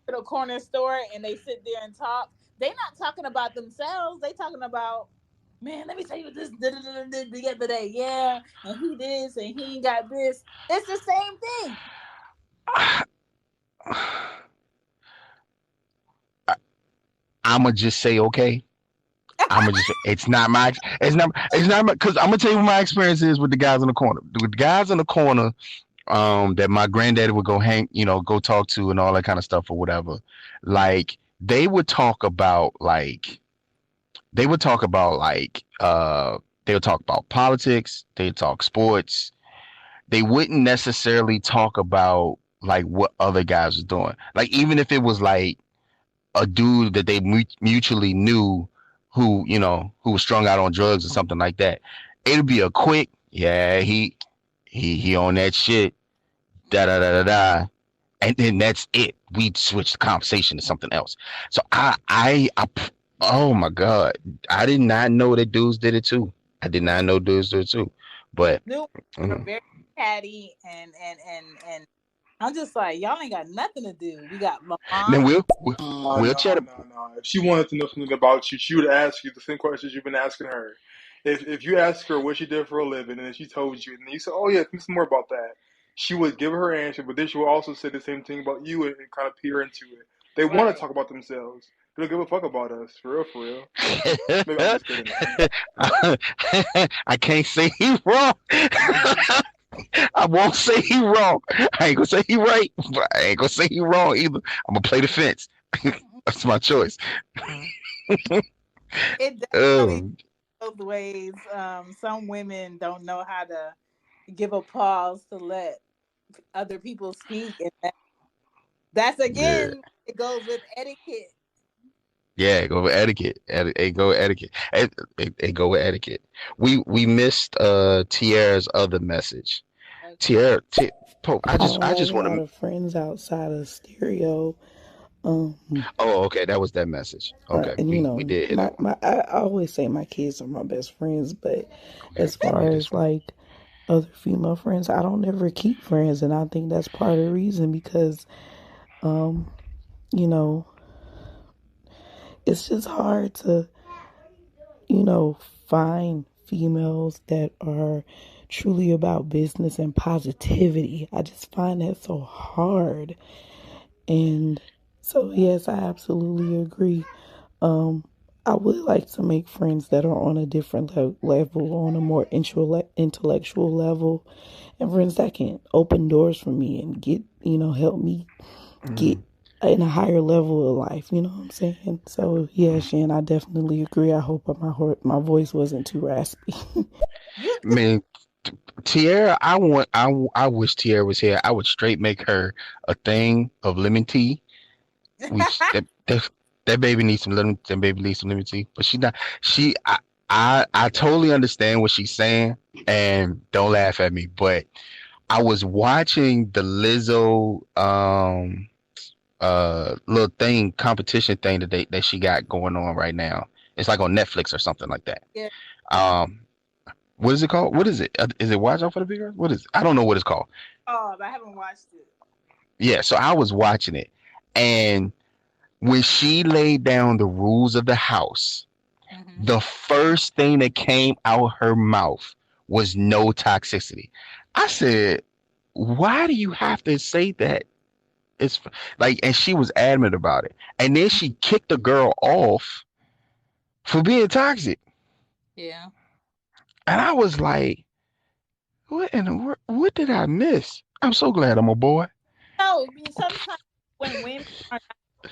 to the corner store and they sit there and talk, they not talking about themselves. They talking about, man, let me tell you what this did the other day. Yeah, and he this and he got this. It's the same thing. I'ma just say okay. I'ma just. It's not because I'm gonna tell you what my experience is with the guys in the corner. With the guys in the corner, that my granddaddy would go go talk to and all that kind of stuff or whatever. Like, they would talk about they would talk about politics, they'd talk sports. They wouldn't necessarily talk about like what other guys was doing. Like, even if it was like a dude that they mutually knew, who was strung out on drugs or something like that, it'd be a quick, yeah, he on that shit, da da da da da, and then that's it. We'd switch the conversation to something else. So oh my god, I did not know that dudes did it too. I did not know dudes did it too. But New are very catty and I'm just like, y'all ain't got nothing to do. We got then Lamont. we'll chat. No. If she wanted to know something about you, she would ask you the same questions you've been asking her. If you ask her what she did for a living, and then she told you, and then you said, "Oh yeah, tell me some more about that," she would give her answer, but then she would also say the same thing about you and kind of peer into it. They want to talk about themselves. They don't give a fuck about us, for real. Maybe I'm just kidding. I can't say he wrong. I won't say he wrong. I ain't gonna say he right, but I ain't gonna say he wrong either. I'm gonna play the fence. That's my choice. It definitely Um, both ways. Some women don't know how to give a pause to let other people speak, and that's yeah, again, it goes with etiquette. yeah. Go with etiquette. Go with etiquette. Go with etiquette. We missed Tierra's other message. Okay. Tierra, Pope. I I just don't I have just a want lot to. of friends outside of stereo. Um, Oh, okay. That was that message. right, Okay, and we did hit that one. I always say my kids are my best friends, but Okay, as we far hit as this one. like other female friends, I don't ever keep friends, and I think that's part of the reason, because, um, you know, it's just hard to, find females that are truly about business and positivity. I just find that so hard. And so, yes, I absolutely agree. Um, I would like to make friends that are on a different level, on a more intellectual level, and friends that can open doors for me and help me get in a higher level of life. You know what I'm saying? So, yeah, Shan, I definitely agree. I hope my voice wasn't too raspy. Man, Tiara, I wish Tiara was here. I would straight make her a thing of lemon tea. We that baby needs some lemon. That baby needs some lemon tea. But she not. She I totally understand what she's saying, and don't laugh at me. But I was watching the Lizzo little thing competition thing that she got going on right now. It's like on Netflix or something like that. Yeah. Um, what is it called? What is it? Is it Watch Out for the Big Girls? What is it? I don't know what it's called. Oh, but I haven't watched it. Yeah, so I was watching it, and when she laid down the rules of the house, the first thing that came out her mouth was no toxicity. I said, "Why do you have to say that?" It's like, and she was adamant about it, and then she kicked the girl off for being toxic, Yeah. and I was like, "What in the world? What did I miss?" I'm so glad I'm a boy. No, I mean, sometimes when women are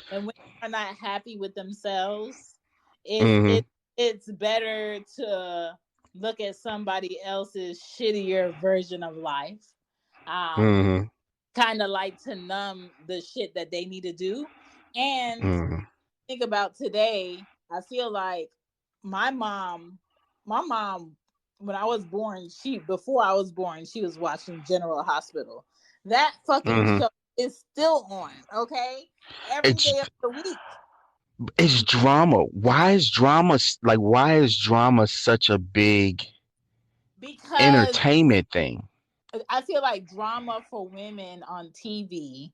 when women are not happy with themselves, it's Mm-hmm. it's better to look at somebody else's shittier version of life. Um, Mm-hmm. Kind of like to numb the shit that they need to do. And Mm-hmm. think about today, I feel like my mom, my mom, when I was born, before I was born, she was watching General Hospital. That fucking Mm-hmm. show is still on, okay? Every It's day of the week. it's drama. Why is drama such a big Because entertainment thing? I feel like drama for women on TV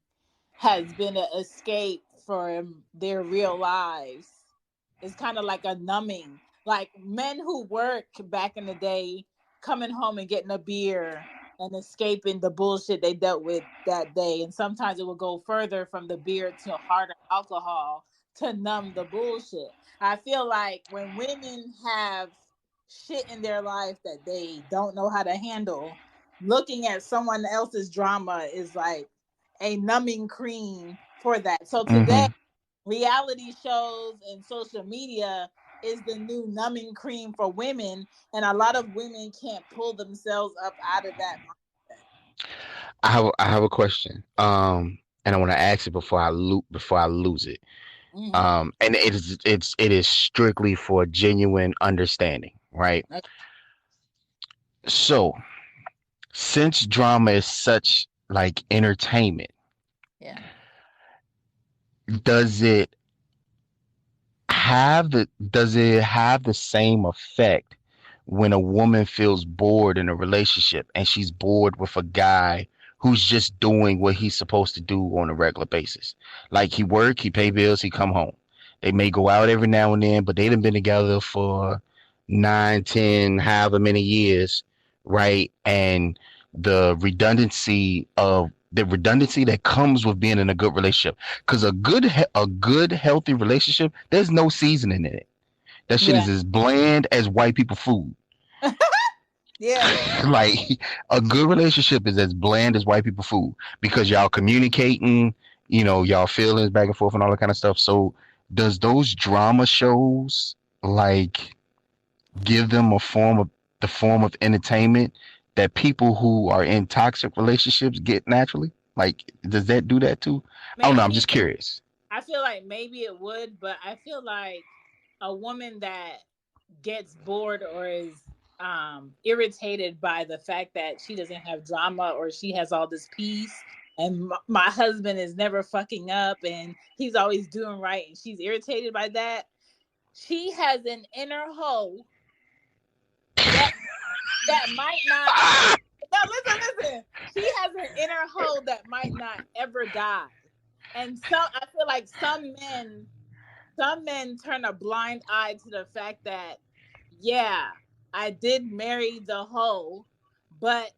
has been an escape from their real lives. It's kind of like a numbing. Like men who work back in the day, coming home and getting a beer and escaping the bullshit they dealt with that day. And sometimes it will go further from the beer to harder alcohol to numb the bullshit. I feel like when women have shit in their life that they don't know how to handle, looking at someone else's drama is like a numbing cream for that. So today, Mm-hmm. reality shows and social media is the new numbing cream for women, and a lot of women can't pull themselves up out of that mindset. I have a question. And I want to ask it before I lose it. Mm-hmm. And it is strictly for genuine understanding, right? Okay. So since drama is such like entertainment, Yeah. does it does it have the same effect when a woman feels bored in a relationship and she's bored with a guy who's just doing what he's supposed to do on a regular basis? Like he work, he pay bills, he come home. They may go out every now and then, but they done been together for 9, 10, however many years, right? And the redundancy that comes with being in a good relationship, because a good healthy relationship, there's no seasoning in it. That shit Yeah. is as bland as white people food. Yeah. Like a good relationship is as bland as white people food because y'all communicating, y'all feelings back and forth and all that kind of stuff. So does those drama shows like give them the form of entertainment that people who are in toxic relationships get naturally? Like, does that do that too? I don't know. I'm Maybe just curious. I feel like maybe it would, but I feel like a woman that gets bored or is irritated by the fact that she doesn't have drama or she has all this peace and my husband is never fucking up and he's always doing right and she's irritated by that, she has an inner hoe that might not, no, listen, she has an inner hoe that might not ever die. And so I feel like some men some men turn a blind eye to the fact that, yeah, I did marry the hoe, but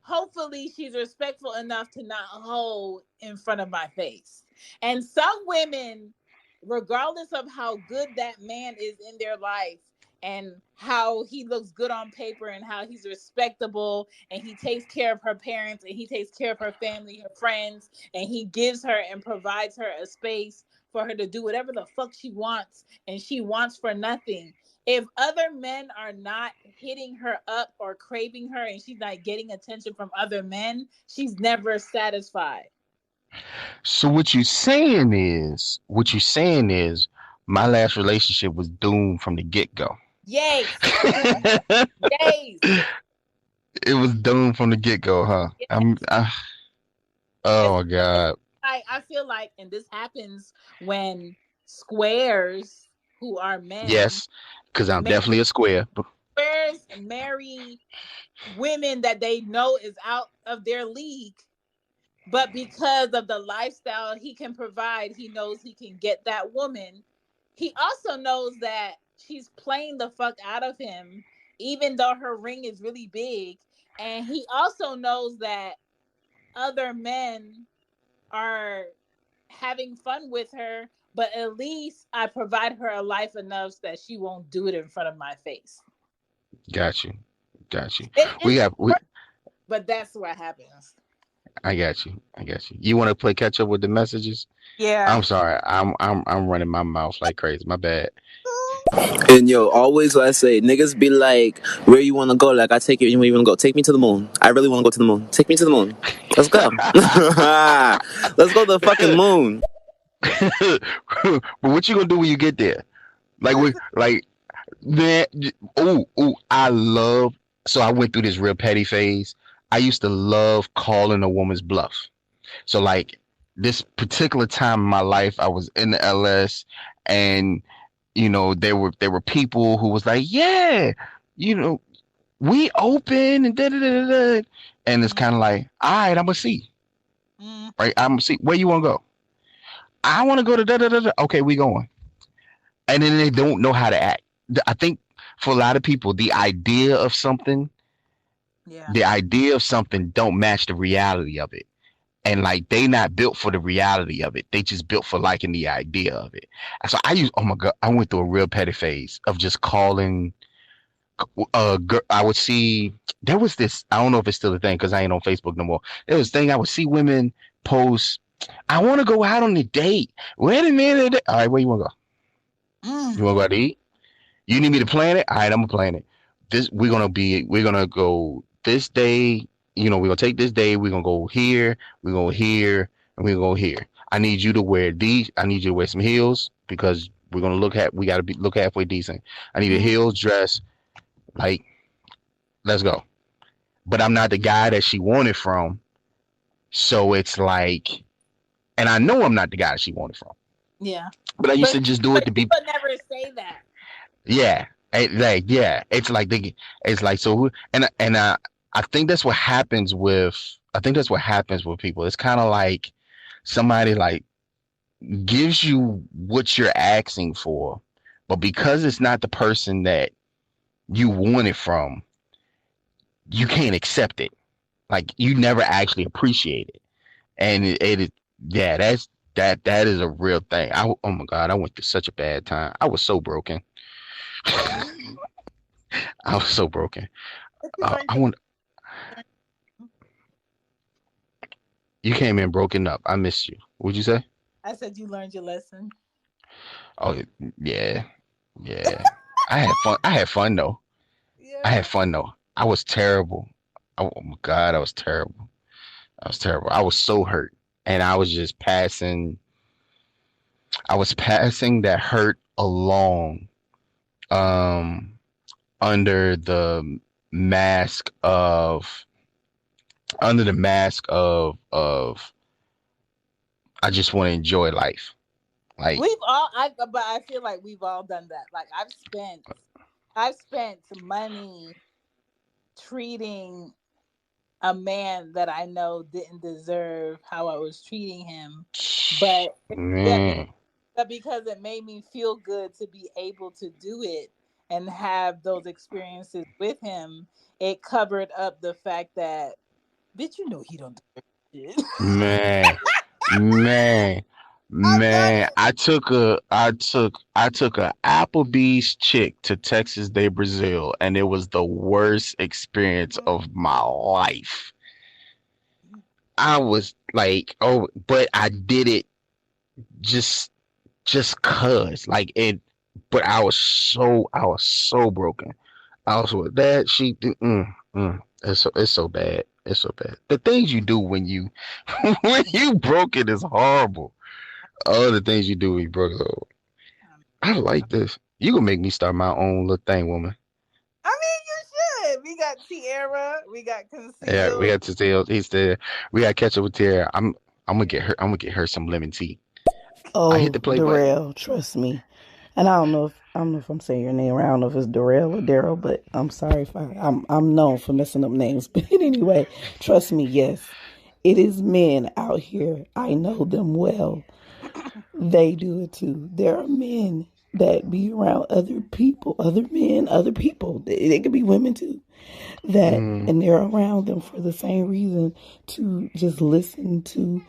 hopefully she's respectful enough to not hold in front of my face. And some women, regardless of how good that man is in their life and how he looks good on paper and how he's respectable and he takes care of her parents and he takes care of her family, her friends, and he gives her and provides her a space for her to do whatever the fuck she wants and she wants for nothing. If other men are not hitting her up or craving her and she's not getting attention from other men, she's never satisfied. So what you're saying is, my last relationship was doomed from the get go. Yes. Yes. It was doomed from the get go, huh? Yes. Oh my Especially, god. I feel like, and this happens when squares who are men Yes, because I'm marry definitely a square. squares marry women that they know is out of their league. But because of the lifestyle he can provide, he knows he can get that woman. He also knows that she's playing the fuck out of him, even though her ring is really big. And he also knows that other men are having fun with her, but at least I provide her a life enough that she won't do it in front of my face. Got you. Got you. It's We got we work, but that's what happens. I got you. I got you. You want to play catch up with the messages? Yeah. I'm sorry. I'm running my mouth like crazy. My bad. And yo, always what I say, niggas be like, where you wanna go? Like I take you, where you wanna go? Take me to the moon. I really wanna go to the moon. Take me to the moon. Let's go. Let's go to the fucking moon. But what you gonna do when you get there? Like we like man. I love. So I went through this real petty phase. I used to love calling a woman's bluff. So like this particular time in my life, I was in the LS, and there were people who was like, yeah, you know, we open and da da da da, and it's kind of like, all right, I'm gonna see, Mm, right? I'm gonna see where you want to go. I want to go to da da da da. Okay, we going, and then they don't know how to act. I think for a lot of people, yeah. the idea of something don't match the reality of it. And like they not built for the reality of it. They just built for liking the idea of it. So oh my god, I went through a real petty phase of just calling. I would see there was this. I don't know if it's still a thing because I ain't on Facebook no more. There was a thing I would see women post. I want to go out on a date. Wait a minute. All right, where you want to go? Mm, You want to go out to eat? You need me to plan it? All right, I'm gonna plan it. We're gonna go this day. We're gonna take this day. We're gonna go here. We're gonna go here, and we're gonna go here. I need you to wear these. I need you to wear some heels because we gotta look halfway decent. I need a mm, heels dress. Like, let's go. But I'm not the guy that she wanted from. So it's like, and I know I'm not the guy that she wanted from. yeah. But I used But to just do it but to you be. would never say that. Yeah. Yeah, it's like so, I think that's what happens with people. It's kind of like somebody like gives you what you're asking for, but because it's not the person that you want it from, you can't accept it. Like you never actually appreciate it, and it is yeah, that is a real thing. Oh my god, I went through such a bad time. I was so broken. I was so broken. But you learned I your want You came in broken up. I missed you. What'd you say? I said you learned your lesson. Oh yeah, yeah. I had fun. I had fun though. I Yeah. had fun though. I was terrible. Oh my god, I was terrible. I was terrible. I was so hurt, and I was just passing. I was passing that hurt along, um, under mask of the mask of I just want to enjoy life. Like, But I feel like we've all done that. Like I've spent money treating a man that I know didn't deserve how I was treating him. But yeah, man. but because it made me feel good to be able to do it and have those experiences with him, it covered up the fact that, bitch, you know he don't do shit. Man, man, I'm not. man. I took a Applebee's chick to Texas de Brazil, and it was the worst experience of my life. I was like, oh, but I did it just cause it. But I was so broken. I was with that she. It's so bad. It's so bad. The things you do when you when you broken is horrible. All the things you do when you broke is horrible. I like this. You gonna make me start my own little thing, woman. I mean, you should. We got Tierra. We got Yeah, we Concealed. got to tell. He's there. We got to catch up with Tara. I'm gonna get her. I'm gonna get her some lemon tea. I hit Oh, the play button. Darrell, trust me. And I don't know if I'm saying your name right. I don't know if it's Darrell or Darrell, but I'm sorry if I'm known for messing up names. But anyway, trust me, yes. It is men out here. I know them well. They do it too. There are men that be around other people, other men, other people. They could be women too. Mm, And they're around them for the same reason, to just listen to,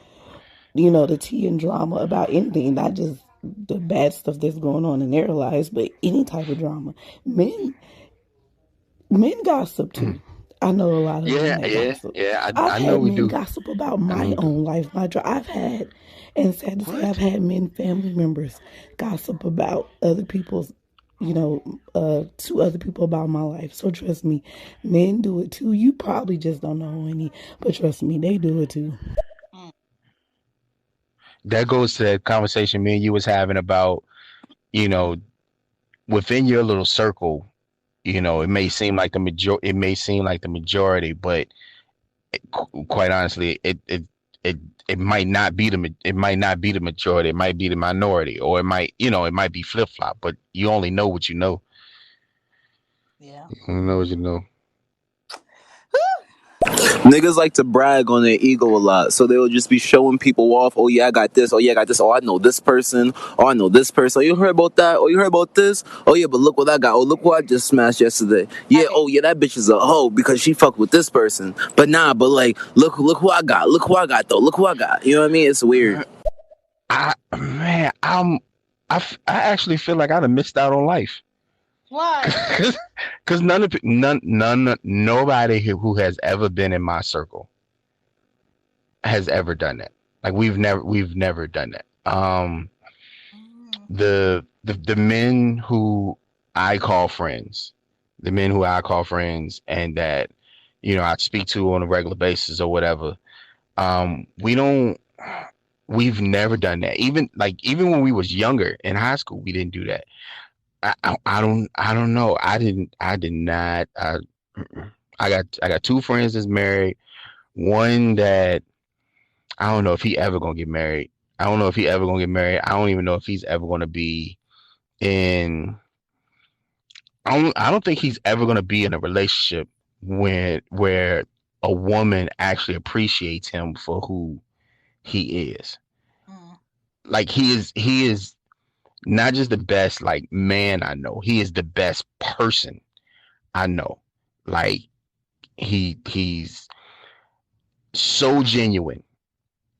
the tea and drama about anything, not just the bad stuff that's going on in their lives, but any type of drama. Men Men gossip mm. too. I know a lot of men Yeah, that yeah, gossip. yeah. I've I know had we men do. gossip about I know my we do. own life, I've had, and sad to say, I've What? had men, family members, gossip about other people's, to other people about my life. So trust me, men do it too. You probably just don't know any, but trust me, they do it too. Mm. That goes to that conversation me and you was having about you know within your little circle. Mm. It may seem like the majority, but quite honestly, it it might not be it might not be the majority. It might be the minority, or it might be flip flop. But you only know what you know. Yeah. You only know what you know. Niggas like to brag on their ego a lot, so they'll just be showing people off. Oh yeah, I got this. Oh yeah, I got this. Oh, I know this person. Oh, I know this person. Oh, you heard about that? Oh, you heard about this? Oh yeah, but look what I got. Oh, look what I just smashed yesterday. Yeah. Right. Oh yeah, that bitch is a hoe because she fucked with this person. But nah, but like, look who I got. Look who I got though. Look who I got. You know what I mean? It's weird. Man, I actually feel like I'd have missed out on life. Why? Because nobody who has ever been in my circle has ever done that. Like we've never done that. Mm. The men who I call friends, the men who I call friends, and that I speak to on a regular basis or whatever. We don't. We've never done that. Even when we was younger in high school, we didn't do that. I don't know. I did not. I got two friends that's married. One that I don't know if he ever gonna get married. I don't know if he ever gonna get married. I don't even know if he's ever gonna be in. I don't think he's ever gonna be in a relationship where a woman actually appreciates him for who he is. Mm. Like he is not just the best like man I know. He is the best person I know. Like he's so genuine,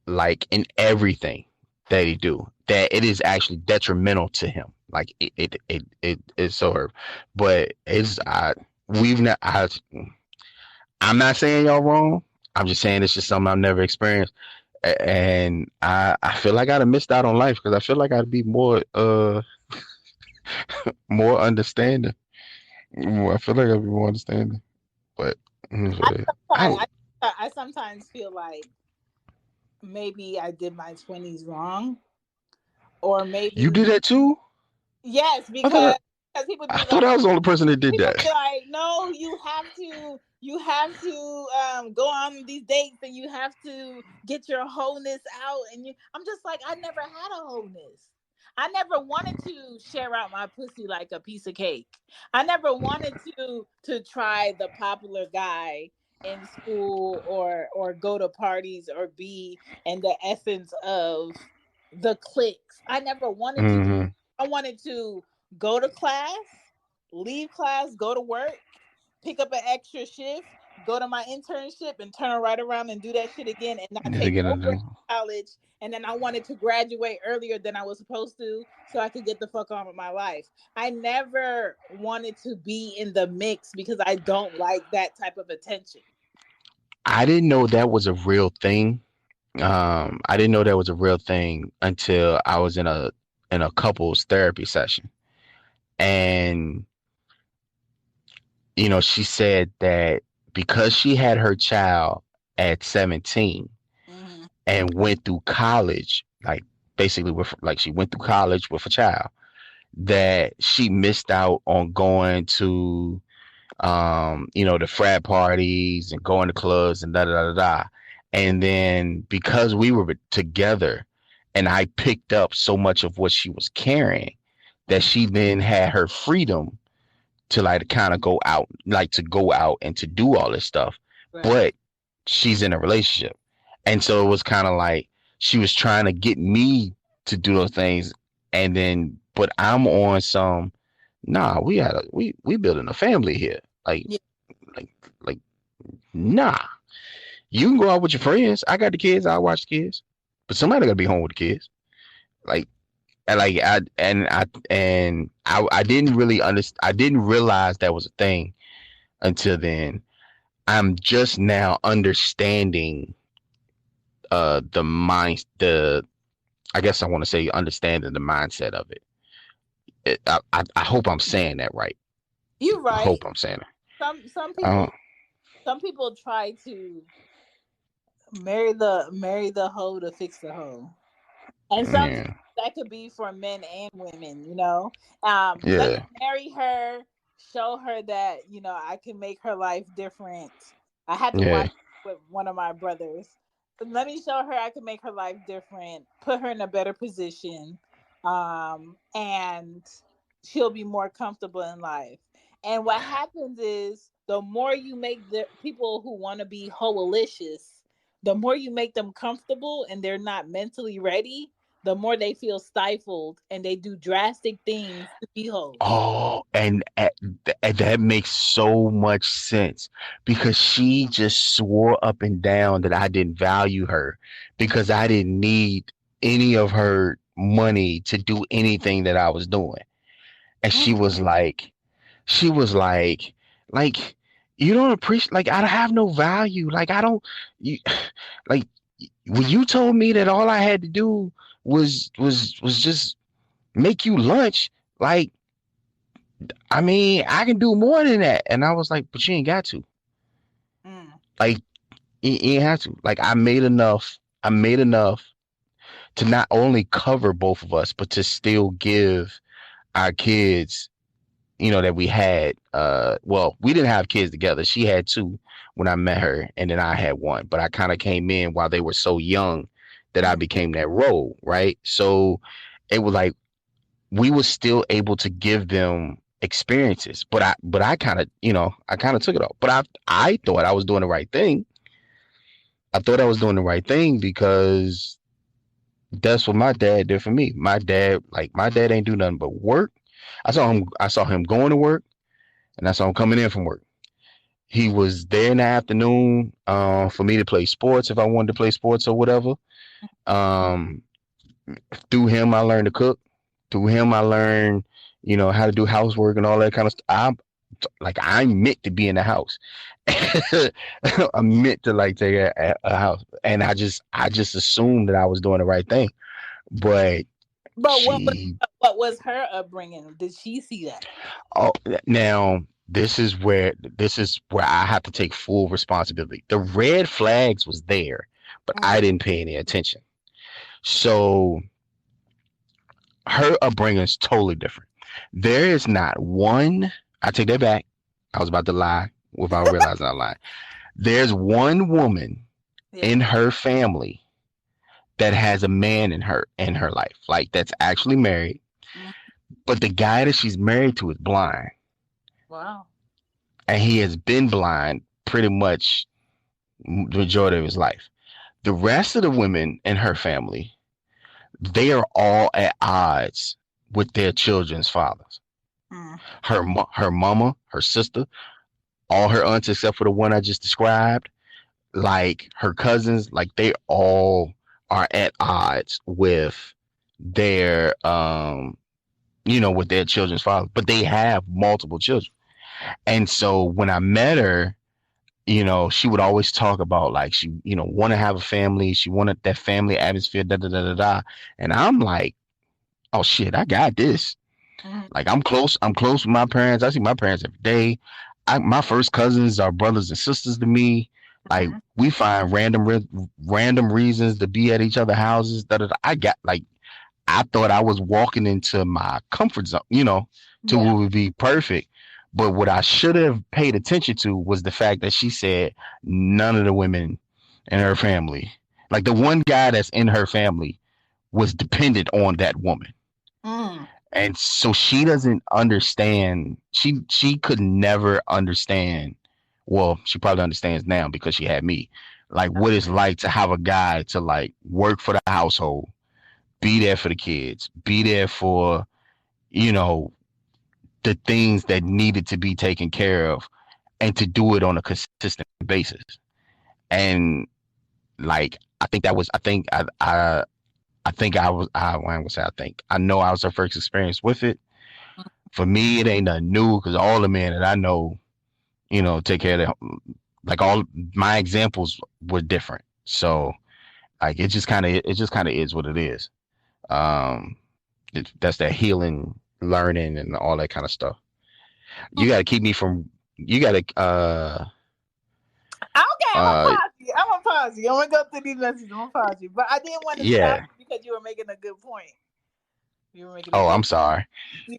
like in everything that he do, that it is actually detrimental to him. Like it's so hurt. But we've not I'm not saying y'all wrong. I'm just saying it's just something I've never experienced. And I feel like I'd have missed out on life because I feel like I'd be more understanding. I feel like I'd be more understanding. But I I sometimes, I sometimes feel like maybe I did my 20s wrong, or you maybe did that too? yes, I thought because people I be thought like, I was the only person that did that. no, you have to go on these dates and you have to get your wholeness out, and I'm just like, I never had a wholeness. I never wanted to share out my pussy like a piece of cake. I never wanted to try the popular guy in school, or go to parties, or be in the essence of the cliques. I never wanted to do. Hmm. I wanted to go to class, leave class, go to work, pick up an extra shift, go to my internship, and turn right around and do that shit again, and not take no break in college. And then I wanted to graduate earlier than I was supposed to, so I could get the fuck on with my life. I never wanted to be in the mix because I don't like that type of attention. I didn't know that was a real thing. I didn't know that was a real thing until I was in a couples therapy session, and she said that because she had her child at 17 Mm-hmm. and went through college, like basically with like she went through college with a child, that she missed out on going to the frat parties and going to clubs and da da da da. And then because we were together and I picked up so much of what she was carrying, that she then had her freedom to like kind of go out, like to go out and to do all this stuff. Right. But she's in a relationship. And so it was kind of like she was trying to get me to do those things. And then, but I'm on some, nah, we building a family here. Yeah. Like, nah, you can go out with your friends. I got the kids. I'll watch the kids, but somebody got to be home with the kids. Like, I didn't really understand. I didn't realize that was a thing until then. I'm just now understanding I guess I want to say understanding the mindset of it. I hope I'm saying that right. You're I right. hope I'm saying it. Some people try to marry the hoe to fix the hoe. And sometimes that could be for men and women, Let me marry her, show her that, I can make her life different. I had to watch with one of my brothers. Let me show her I can make her life different, put her in a better position, and she'll be more comfortable in life. And what happens is the more you make the people who want to be hoalicious, the more you make them comfortable and they're not mentally ready, the more they feel stifled and they do drastic things to be hoes. Oh, and that makes so much sense because she just swore up and down that I didn't value her because I didn't need any of her money to do anything that I was doing. And she was like, like, you don't appreciate, like, I have no value. Like, I don't, you, like, when you told me that all I had to do was just make you lunch, like, I mean, I can do more than that. And I was like, but you ain't got to. Like, you ain't have to. Like, I made enough to not only cover both of us, but to still give our kids, that we had. Well, we didn't have kids together. She had two when I met her, and then I had one. But I kind of came in while they were so young that I became that role, right? So it was like we were still able to give them experiences, but I kind of took it off. But I thought I was doing the right thing. I thought I was doing the right thing because that's what my dad did for me. My dad ain't do nothing but work. I saw him going to work, and I saw him coming in from work. He was there in the afternoon for me to play sports if I wanted to play sports or whatever. Through him, I learned to cook. Through him, I learned, how to do housework and all that kind of stuff. I'm meant to be in the house. I'm meant to like take a house, and I just assumed that I was doing the right thing. But what was her upbringing? Did she see that? Oh, now this is where I have to take full responsibility. The red flags was there, but I didn't pay any attention. So her upbringing is totally different. There is not one. I take that back. I was about to lie without realizing I lied. There's one woman in her family that has a man in her life, like that's actually married, but the guy that she's married to is blind. Wow. And he has been blind pretty much the majority of his life. The rest of the women in her family, they are all at odds with their children's fathers. Her mama, her sister, all her aunts except for the one I just described, like her cousins, like they all are at odds with their with their children's father, but they have multiple children. And so when I met her, she would always talk about like she, want to have a family. She wanted that family atmosphere, da da da da da. And I'm like, oh shit, I got this. Like I'm close with my parents. I see my parents every day. My first cousins are brothers and sisters to me. Like we find random reasons to be at each other's houses. Da da da. I thought I was walking into my comfort zone, to what would be perfect. But what I should have paid attention to was the fact that she said none of the women in her family, like the one guy that's in her family, was dependent on that woman. And so she doesn't understand. She could never understand. Well, she probably understands now because she had me. Like what it's like to have a guy to like work for the household, be there for the kids, be there for, the things that needed to be taken care of, and to do it on a consistent basis. And like I think that was I know I was her first experience with it. For me, it ain't nothing new because all the men that I know, take care of them. Like all my examples were different. So like it just kind of is what it is. That's that healing, learning, and all that kind of stuff. You got to keep me from. You got to. Okay, I'm gonna pause you. I'm gonna go through these messages. I'm gonna pause you, but I didn't want to stop because you were making a good point. I'm sorry. You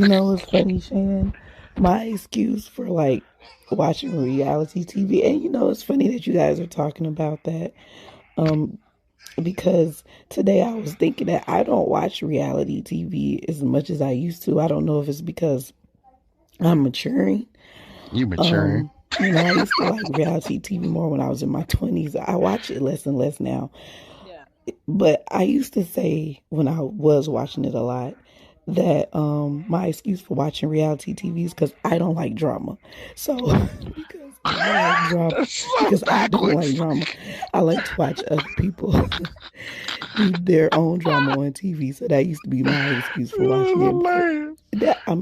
know what's funny, Shannon? My excuse for like watching reality TV, and it's funny that you guys are talking about that. Because today I was thinking that I don't watch reality TV as much as I used to. I don't know if it's because I'm maturing. You maturing. I used to like reality TV more when I was in my 20s. I watch it less and less now. Yeah. But I used to say when I was watching it a lot that my excuse for watching reality TV is because I don't like drama. So because I don't like drama, I like to watch other people do their own drama on TV. So that used to be my excuse for watching it. That's a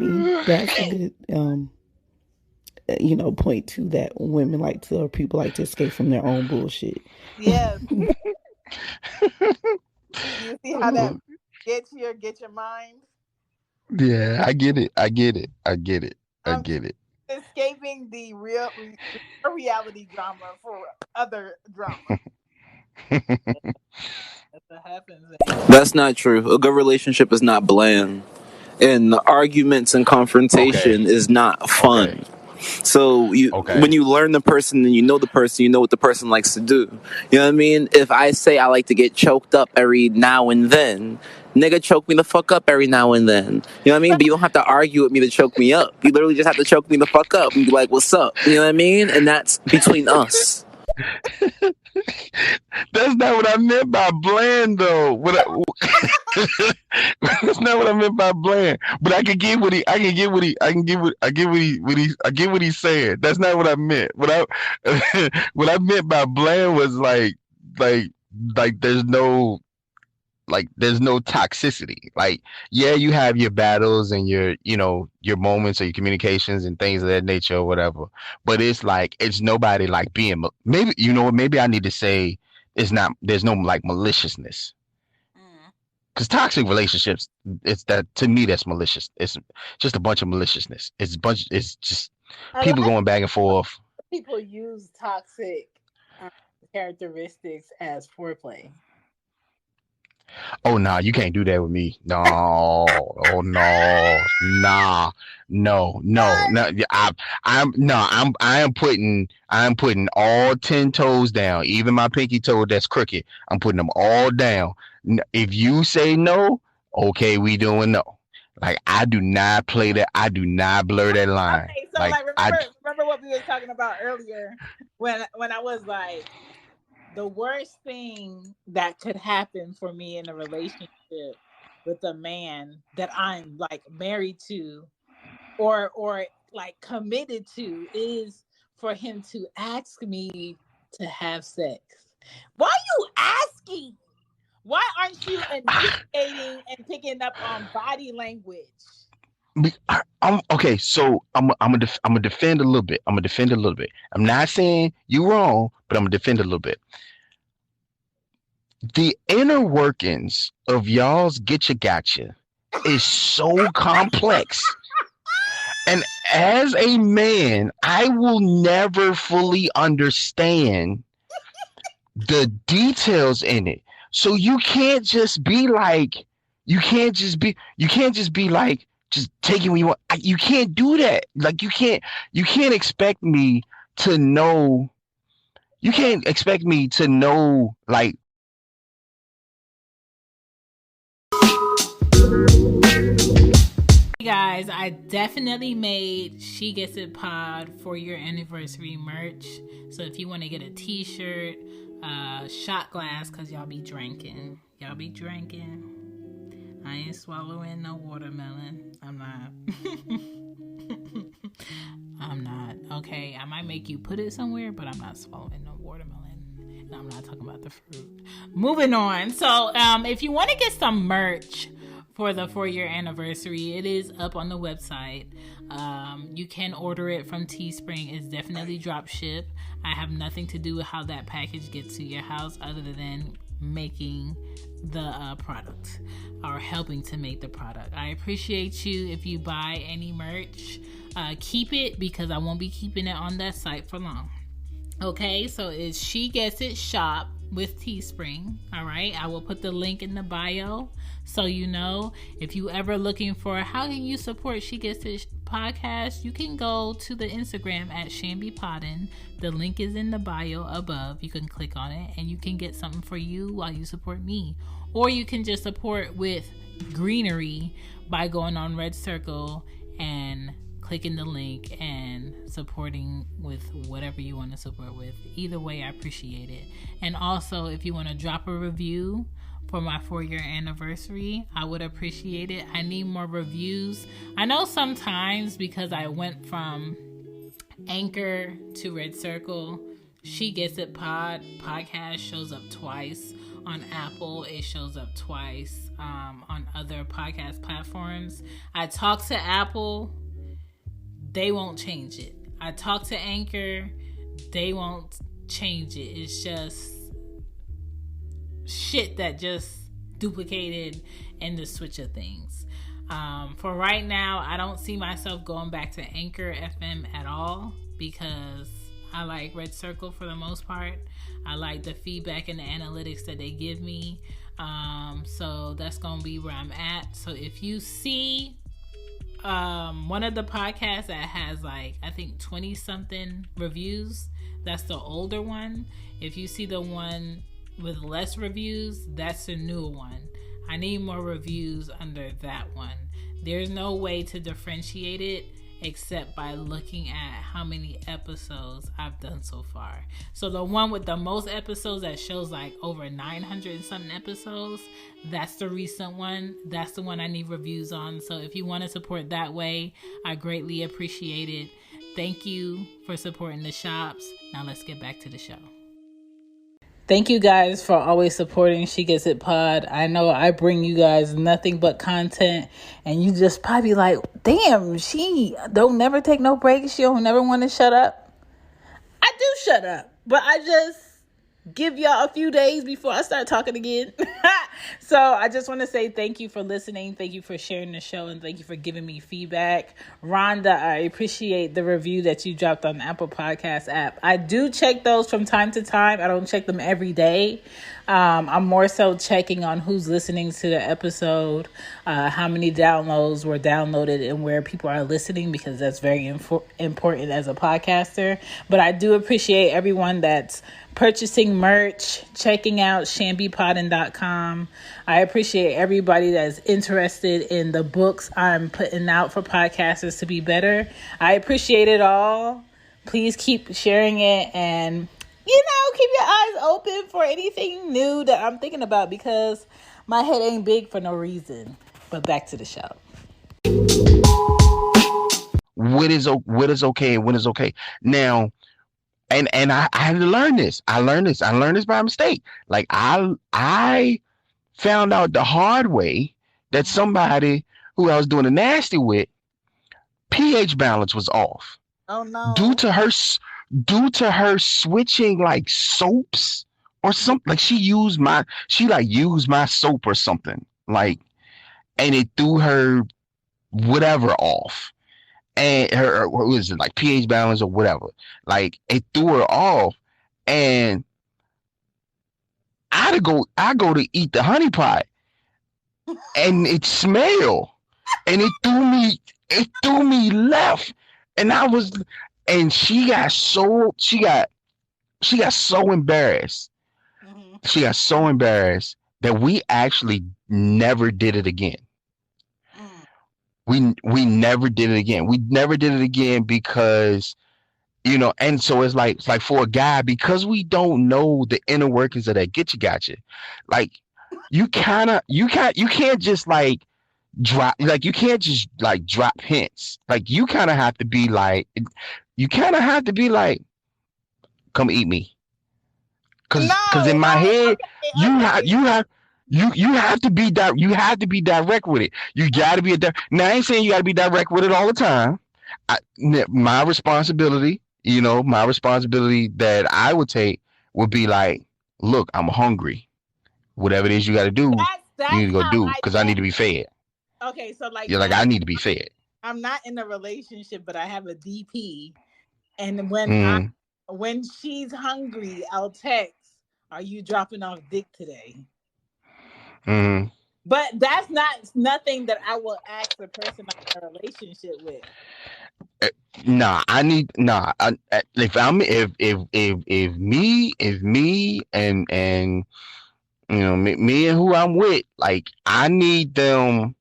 good point too, that women like to, or people like to escape from their own bullshit. Yes. You see how that gets your mind? Yeah, I get it. Escaping the real reality drama for other drama. That's what happens. That's not true. A good relationship is not bland, and the arguments and confrontation is not fun. So when you learn the person and you know the person, you know what the person likes to do. You know what I mean? If I say I like to get choked up every now and then, nigga, choke me the fuck up every now and then. You know what I mean? But you don't have to argue with me to choke me up. You literally just have to choke me the fuck up and be like, what's up? You know what I mean? And that's between us. That's not what I meant by bland, though. That's not what I meant by bland. But I get what he's saying. That's not what I meant. What I meant by bland was like there's no toxicity. Like, yeah, you have your battles and your moments or your communications and things of that nature or whatever. But it's like, it's nobody like being, maybe I need to say there's no like maliciousness. Because toxic relationships, to me, that's malicious. It's just a bunch of maliciousness. It's just people going back and forth. People use toxic characteristics as foreplay. Oh no, you can't do that with me. No, oh no, nah, no. I am putting all 10 toes down, even my pinky toe that's crooked. I'm putting them all down. If you say no, okay, we doing no. Like, I do not play that. I do not blur that line. Okay, so remember what we were talking about earlier when I was like, the worst thing that could happen for me in a relationship with a man that I'm like married to or like committed to is for him to ask me to have sex. Why are you asking? Why aren't you initiating and picking up on body language? Okay, so I'm gonna defend a little bit. I'm gonna defend a little bit. I'm not saying you wrong, but I'm gonna defend a little bit. The inner workings of y'all's getcha gotcha is so complex. And as a man, I will never fully understand the details in it. So you can't just be like, you can't just be like, just taking what you want. You can't do that. Like you can't expect me to know. You can't expect me to know like. Hey guys, I definitely made She Gets It Pod for your anniversary merch. So if you want to get a t-shirt, shot glass, because y'all be drinking. I ain't swallowing no watermelon. I'm not. Okay, I might make you put it somewhere, but I'm not swallowing no watermelon. I'm not talking about the fruit. Moving on. So if you want to get some merch for the 4-year anniversary, it is up on the website. You can order it from Teespring. It's definitely drop ship. I have nothing to do with how that package gets to your house other than making the product or helping to make the product. I appreciate you if you buy any merch. Keep it because I won't be keeping it on that site for long. Okay, so it's She Gets It Shop with Teespring. All right, I will put the link in the bio so you know. If you ever looking for how can you support She Gets It podcast, you can go to the Instagram at Shegetsitpod. The link is in the bio above. You can click on it and you can get something for you while you support me, or you can just support with greenery by going on Red Circle and clicking the link and supporting with whatever you want to support with. Either way, I appreciate it. And also, if you want to drop a review for my 4-year anniversary, I would appreciate it. I need more reviews. I know sometimes because I went from Anchor to Red Circle, She Gets It podcast shows up twice. On Apple, it shows up twice. On other podcast platforms, I talk to Apple, they won't change it. I talk to Anchor, they won't change it. It's just shit that just duplicated in the switch of things. For right now, I don't see myself going back to Anchor FM at all because I like Red Circle for the most part. I like the feedback and the analytics that they give me. So that's going to be where I'm at. So if you see one of the podcasts that has like I think 20 something reviews, that's the older one. If you see the one with less reviews, that's the newer one. I need more reviews under that one. There's no way to differentiate it except by looking at how many episodes I've done so far. So the one with the most episodes that shows like over 900 and something episodes, that's the recent one. That's the one I need reviews on. So if you want to support that way, I greatly appreciate it. Thank you for supporting the shops. Now let's get back to the show. Thank you guys for always supporting She Gets It Pod. I know I bring you guys nothing but content, and you just probably like, damn, she don't never take no breaks. She don't never want to shut up. I do shut up, but I just give y'all a few days before I start talking again. So I just want to say thank you for listening. Thank you for sharing the show, and thank you for giving me feedback. Rhonda, I appreciate the review that you dropped on the Apple Podcast app. I do check those from time to time. I don't check them every day. I'm more so checking on who's listening to the episode, how many downloads were downloaded, and where people are listening, because that's very important as a podcaster. But I do appreciate everyone that's purchasing merch, checking out shambipodden.com. I appreciate everybody that's interested in the books I'm putting out for podcasters to be better. I appreciate it all. Please keep sharing it and keep your eyes open for anything new that I'm thinking about because my head ain't big for no reason. But back to the show. What is okay and what is okay now? And I had to learn this. I learned this by mistake. Like I found out the hard way that somebody who I was doing a nasty with, pH balance was off. Oh no! Due to her switching like soaps or something. Like she used my soap or something. Like, and it threw her whatever off. And her what was it, like pH balance or whatever, like it threw her off, and I go to eat the honey pot, and it smelled, and it threw me left, and she got so embarrassed, she got so embarrassed that we actually never did it again. We never did it again. We never did it again because, and so it's like for a guy, because we don't know the inner workings of that gotcha. Like you can't just like drop, like you can't just like drop hints. Like you kind of have to be like, come eat me. Cause in my head, you have to be direct with it. You got to be now. I ain't saying you got to be direct with it all the time. My responsibility that I would take would be like, look, I'm hungry. Whatever it is you got to do, you need to go do because I need to be fed. Okay, so like you're like, I need to be fed. I'm not in a relationship, but I have a DP, and when she's hungry, I'll text, "Are you dropping off dick today?" Mm-hmm. But that's nothing that I will ask the person I'm in a relationship with. If me and me and who I'm with, like I need them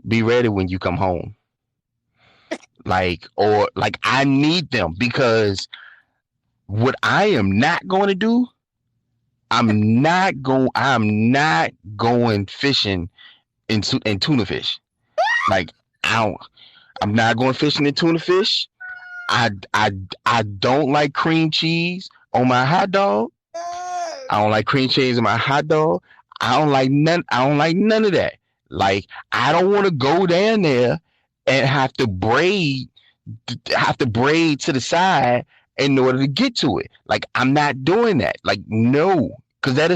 be ready when you come home. Or I need them, because what I am not going to do, I'm not going fishing in tuna fish. Like I'm not going fishing in tuna fish. I don't like cream cheese on my hot dog. I don't like cream cheese on my hot dog. I don't like none of that. Like I don't want to go down there and have to braid to the side in order to get to it. Like I'm not doing that. Like no, because that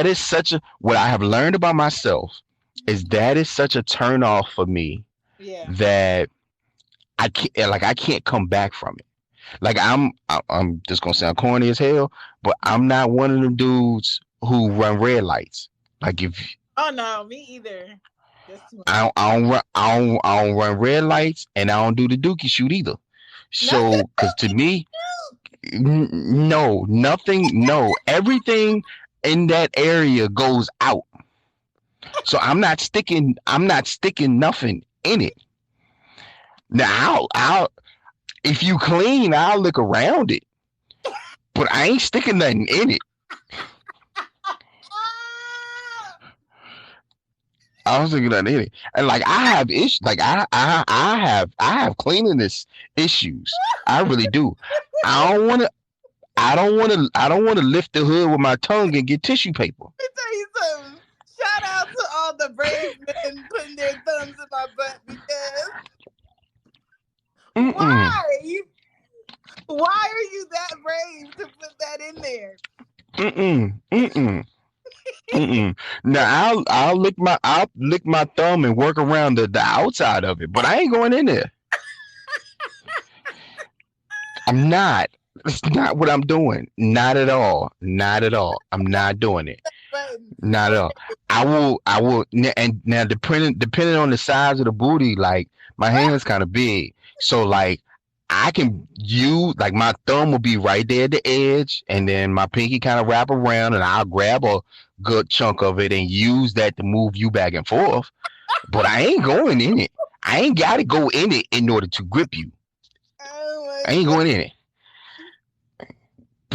is such a, what I have learned about myself is that is such a turn off for me. Yeah. That I can't come back from it. Like I'm just gonna sound corny as hell, but I'm not one of them dudes who run red lights. Like if oh no, me either. I don't run red lights, and I don't do the dookie shoot either. So, because to me, no, nothing, no, everything in that area goes out. So I'm not sticking nothing in it. Now I'll if you clean, I'll look around it, but I ain't sticking nothing in it. I was thinking that in it, and like I have issues. Like I have cleanliness issues. I really do. I don't want to lift the hood with my tongue and get tissue paper. Let me tell you something. Shout out to all the brave men putting their thumbs in my butt, because why are you that brave to put that in there? Now I'll lick my thumb and work around the outside of it, but I ain't going in there. I'm not. It's not what I'm doing. Not at all. Not at all. I'm not doing it. Not at all. I will. And now depending on the size of the booty, like my hand's kind of big, so like I can use, like my thumb will be right there at the edge, and then my pinky kind of wrap around, and I'll grab a good chunk of it and use that to move you back and forth. But I ain't going in it. I ain't got to go in it in order to grip you. I ain't going in it.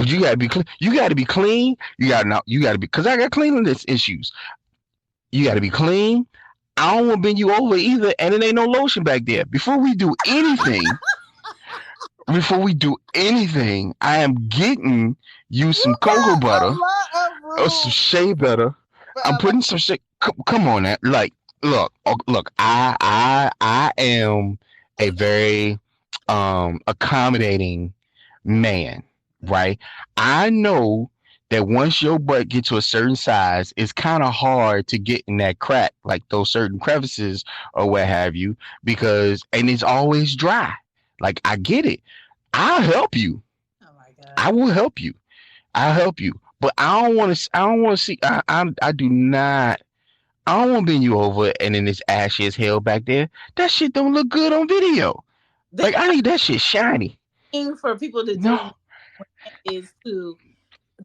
But you gotta be clean. You gotta be clean. You gotta be, because I got cleanliness issues. You gotta be clean. I don't want to bend you over either, and it ain't no lotion back there. Before we do anything, I am getting you some cocoa butter or some shea butter. I'm putting some shea. Come on, now. Like, look. I am a very accommodating man, right? I know that once your butt gets to a certain size, it's kind of hard to get in that crack, like those certain crevices or what have you, and it's always dry. Like, I get it. I'll help you. Oh my God. I will help you. I'll help you. But I don't want to see, I do not, I don't want to bend you over and then this ashy as hell back there. That shit don't look good on video. Like, I need that shit shiny. Thing for people to do is to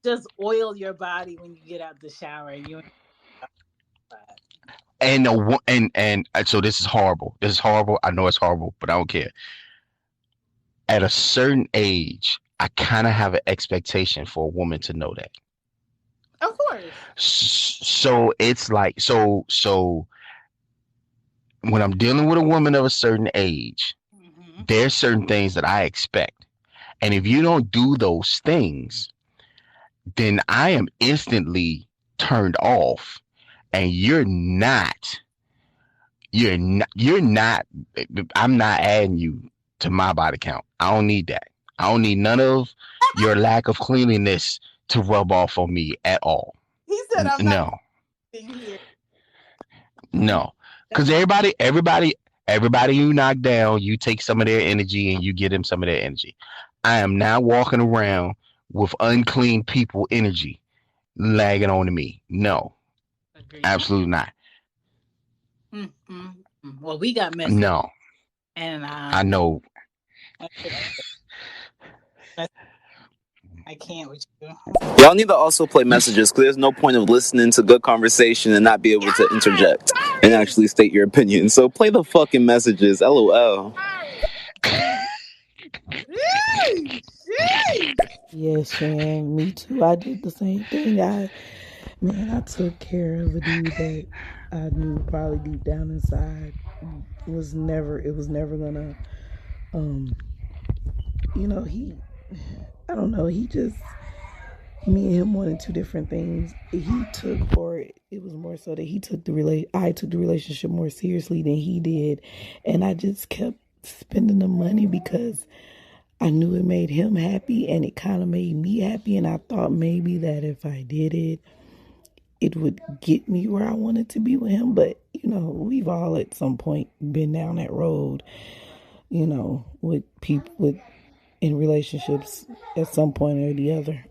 just oil your body when you get out the shower. And so this is horrible. I know it's horrible, but I don't care. At a certain age, I kind of have an expectation for a woman to know that. Of course. So it's like, so when I'm dealing with a woman of a certain age, there's certain things that I expect. And if you don't do those things, then I am instantly turned off. And I'm not adding you to my body count. I don't need that. I don't need none of your lack of cleanliness to rub off on me at all. He said, I'm not here. No. Because everybody you knock down, you take some of their energy and you give them some of their energy. I am not walking around with unclean people energy lagging on to me. No. Agreed. Absolutely not. Well, we got messed No. And I know. I can't with you. Y'all need to also play messages, because there's no point of listening to good conversation and not be able to interject and actually state your opinion. So play the fucking messages. LOL. Yes, Shan, me too. I did the same thing. I took care of a dude that I knew probably deep down inside was never gonna, I don't know, me and him wanted two different things. It was more so that I took the relationship more seriously than he did, and I just kept spending the money because I knew it made him happy and it kind of made me happy, and I thought maybe that if I did it, it would get me where I wanted to be with him. But, we've all at some point been down that road, with people in relationships at some point or the other.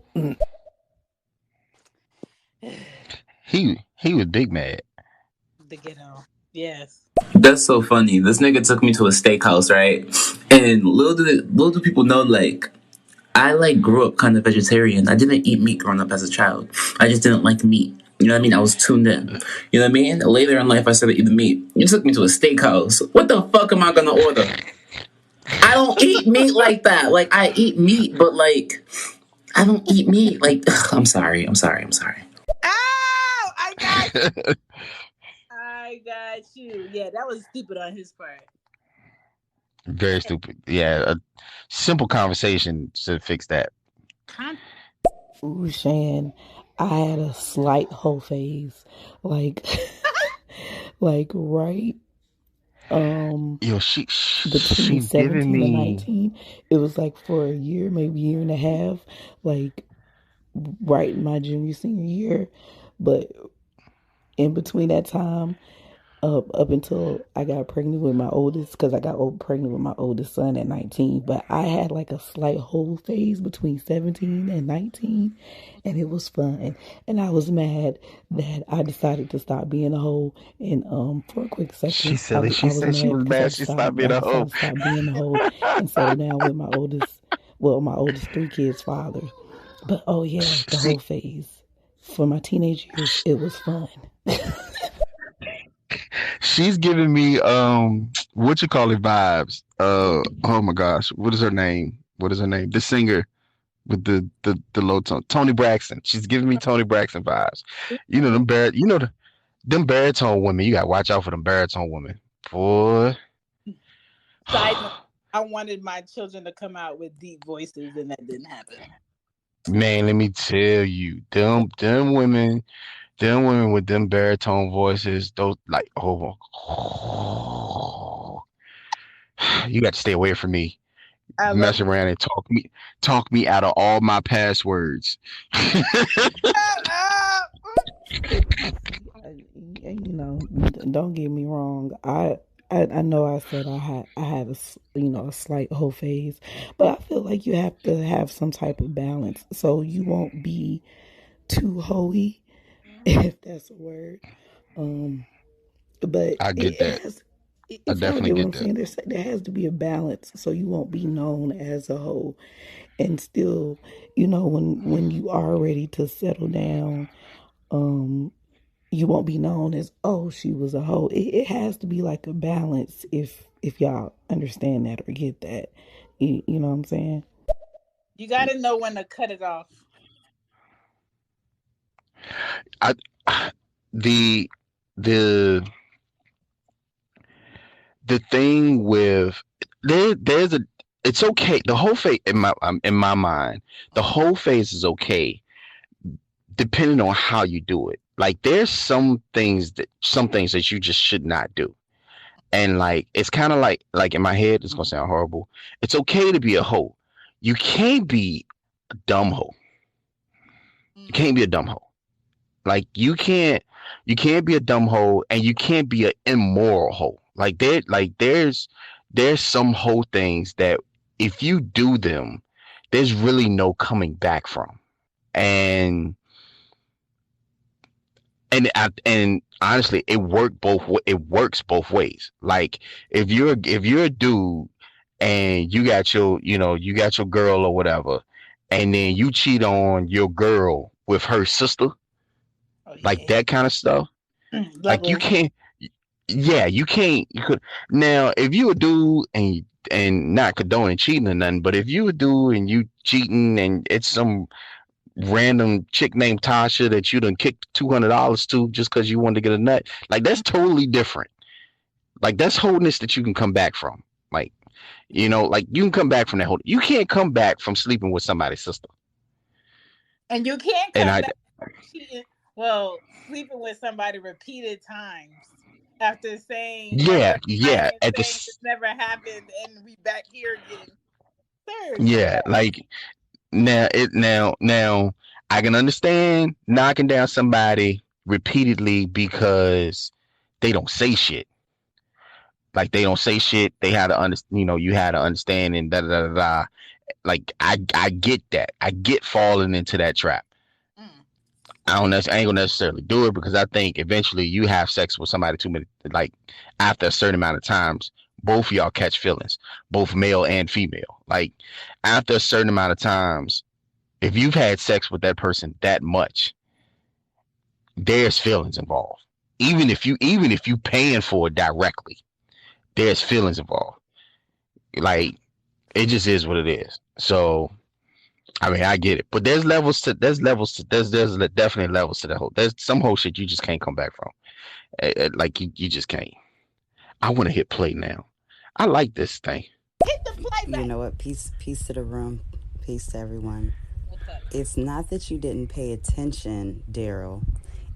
He was big mad. The ghetto. Yes. That's so funny. This nigga took me to a steakhouse, right? And little do people know, like, I grew up kind of vegetarian. I didn't eat meat growing up as a child. I just didn't like meat. You know what I mean? I was tuned in. You know what I mean? Later in life, I started eating meat. You took me to a steakhouse. What the fuck am I gonna order? I don't eat meat like that. Like, I eat meat, but I don't eat meat. Like, I'm sorry. Oh, I got you. I got you. Yeah, that was stupid on his part. Very stupid. Yeah, a simple conversation should fix that. Ooh, Shan, I had a slight whole phase, right. Yo, she between 17 and 19, it was for a year, maybe a year and a half, right in my senior year, but in between that time, up until I got pregnant with my oldest, because I got pregnant with my oldest son at 19. But I had a slight whole phase between 17 and 19, and it was fun. And I was mad that I decided to stop being a hoe. And for a quick second, she said she was mad. She stopped being a hoe. Stopped being a hoe and settled down with my oldest 3 kids' father. But the whole phase for my teenage years, it was fun. She's giving me what you call it vibes. Oh my gosh, what is her name? The singer with the low tone. Tony Braxton. She's giving me Tony Braxton vibes. You know them baritone women. You gotta watch out for them baritone women, boy. Side note, I wanted my children to come out with deep voices, and that didn't happen. Man, let me tell you, them women with them baritone voices, those like you got to stay away from me. Mess around and talk me out of all my passwords. You know, don't get me wrong. I know I said I had a slight hoe phase, but I feel like you have to have some type of balance so you won't be too hoey, if that's a word. But I get that. I definitely get what I'm saying. There has to be a balance so you won't be known as a hoe, and still, when you are ready to settle down, you won't be known as, oh, she was a hoe. It has to be like a balance, if y'all understand that or get that. You know what I'm saying? You got to know when to cut it off. The thing with it's okay. The whole phase in my mind, the whole phase is okay, depending on how you do it. Like there's some things that you just should not do. And like it's kind of like in my head, it's gonna sound horrible. It's okay to be a hoe. You can't be a dumb hoe. You can't be a dumb hoe. Like you can't be a dumb hoe, and you can't be an immoral hoe. Like there's some hoe things that if you do them, there's really no coming back from. And honestly, it works both ways. Like if you're a dude and you got your girl or whatever, and then you cheat on your girl with her sister, like that kind of stuff. Like you can't. Yeah, you can't. You could now if you a dude and not condoning cheating or nothing, but if you a dude and you cheating and it's some random chick named Tasha that you done kicked $200 to just because you wanted to get a nut, like that's totally different. Like that's wholeness that you can come back from. Like like you can come back from that whole. You can't come back from sleeping with somebody's sister. And you can't come back from cheating. Well, sleeping with somebody repeated times after saying this never happened and we back here again. Third, yeah, like now I can understand knocking down somebody repeatedly because they don't say shit. Like they don't say shit. They had to understand. You had to understand and da da da da. Like I get that. I get falling into that trap. I ain't gonna necessarily do it because I think eventually you have sex with somebody too many. Like after a certain amount of times, both of y'all catch feelings, both male and female. Like after a certain amount of times, if you've had sex with that person that much, there's feelings involved. Even if you paying for it directly, there's feelings involved. Like it just is what it is. So. I mean, I get it, but there's definitely levels to the whole. There's some whole shit you just can't come back from. Like you just can't. I want to hit play now. I like this thing. Hit the play back. You know what? Peace to the room. Peace to everyone. It's not that you didn't pay attention, Darrell.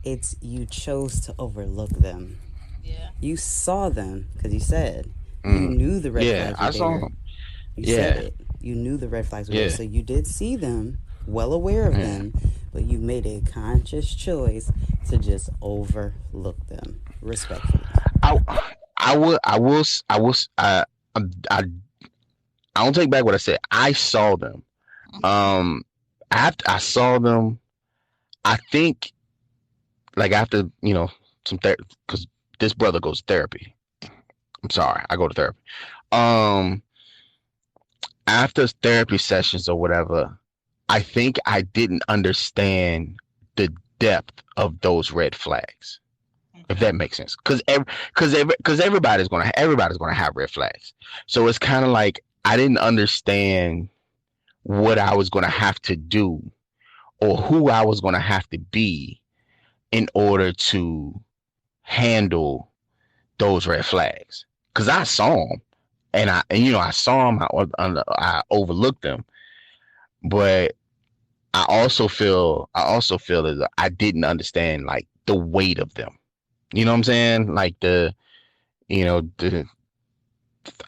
It's you chose to overlook them. Yeah. You saw them because you said you knew the red flags. I saw them. You said it. You knew the red flags were there, so you did see them, well aware of them, but you made a conscious choice to just overlook them respectfully. I don't take back what I said. I saw them. After I saw them, I think, like after some therapy, because this brother goes to therapy. I'm sorry, I go to therapy. After therapy sessions or whatever, I think I didn't understand the depth of those red flags, if that makes sense. Because everybody's gonna have red flags. So it's kind of like I didn't understand what I was going to have to do or who I was going to have to be in order to handle those red flags. Because I saw them, I saw them, I overlooked them, but I also feel that I didn't understand like the weight of them. You know what I'm saying? Like the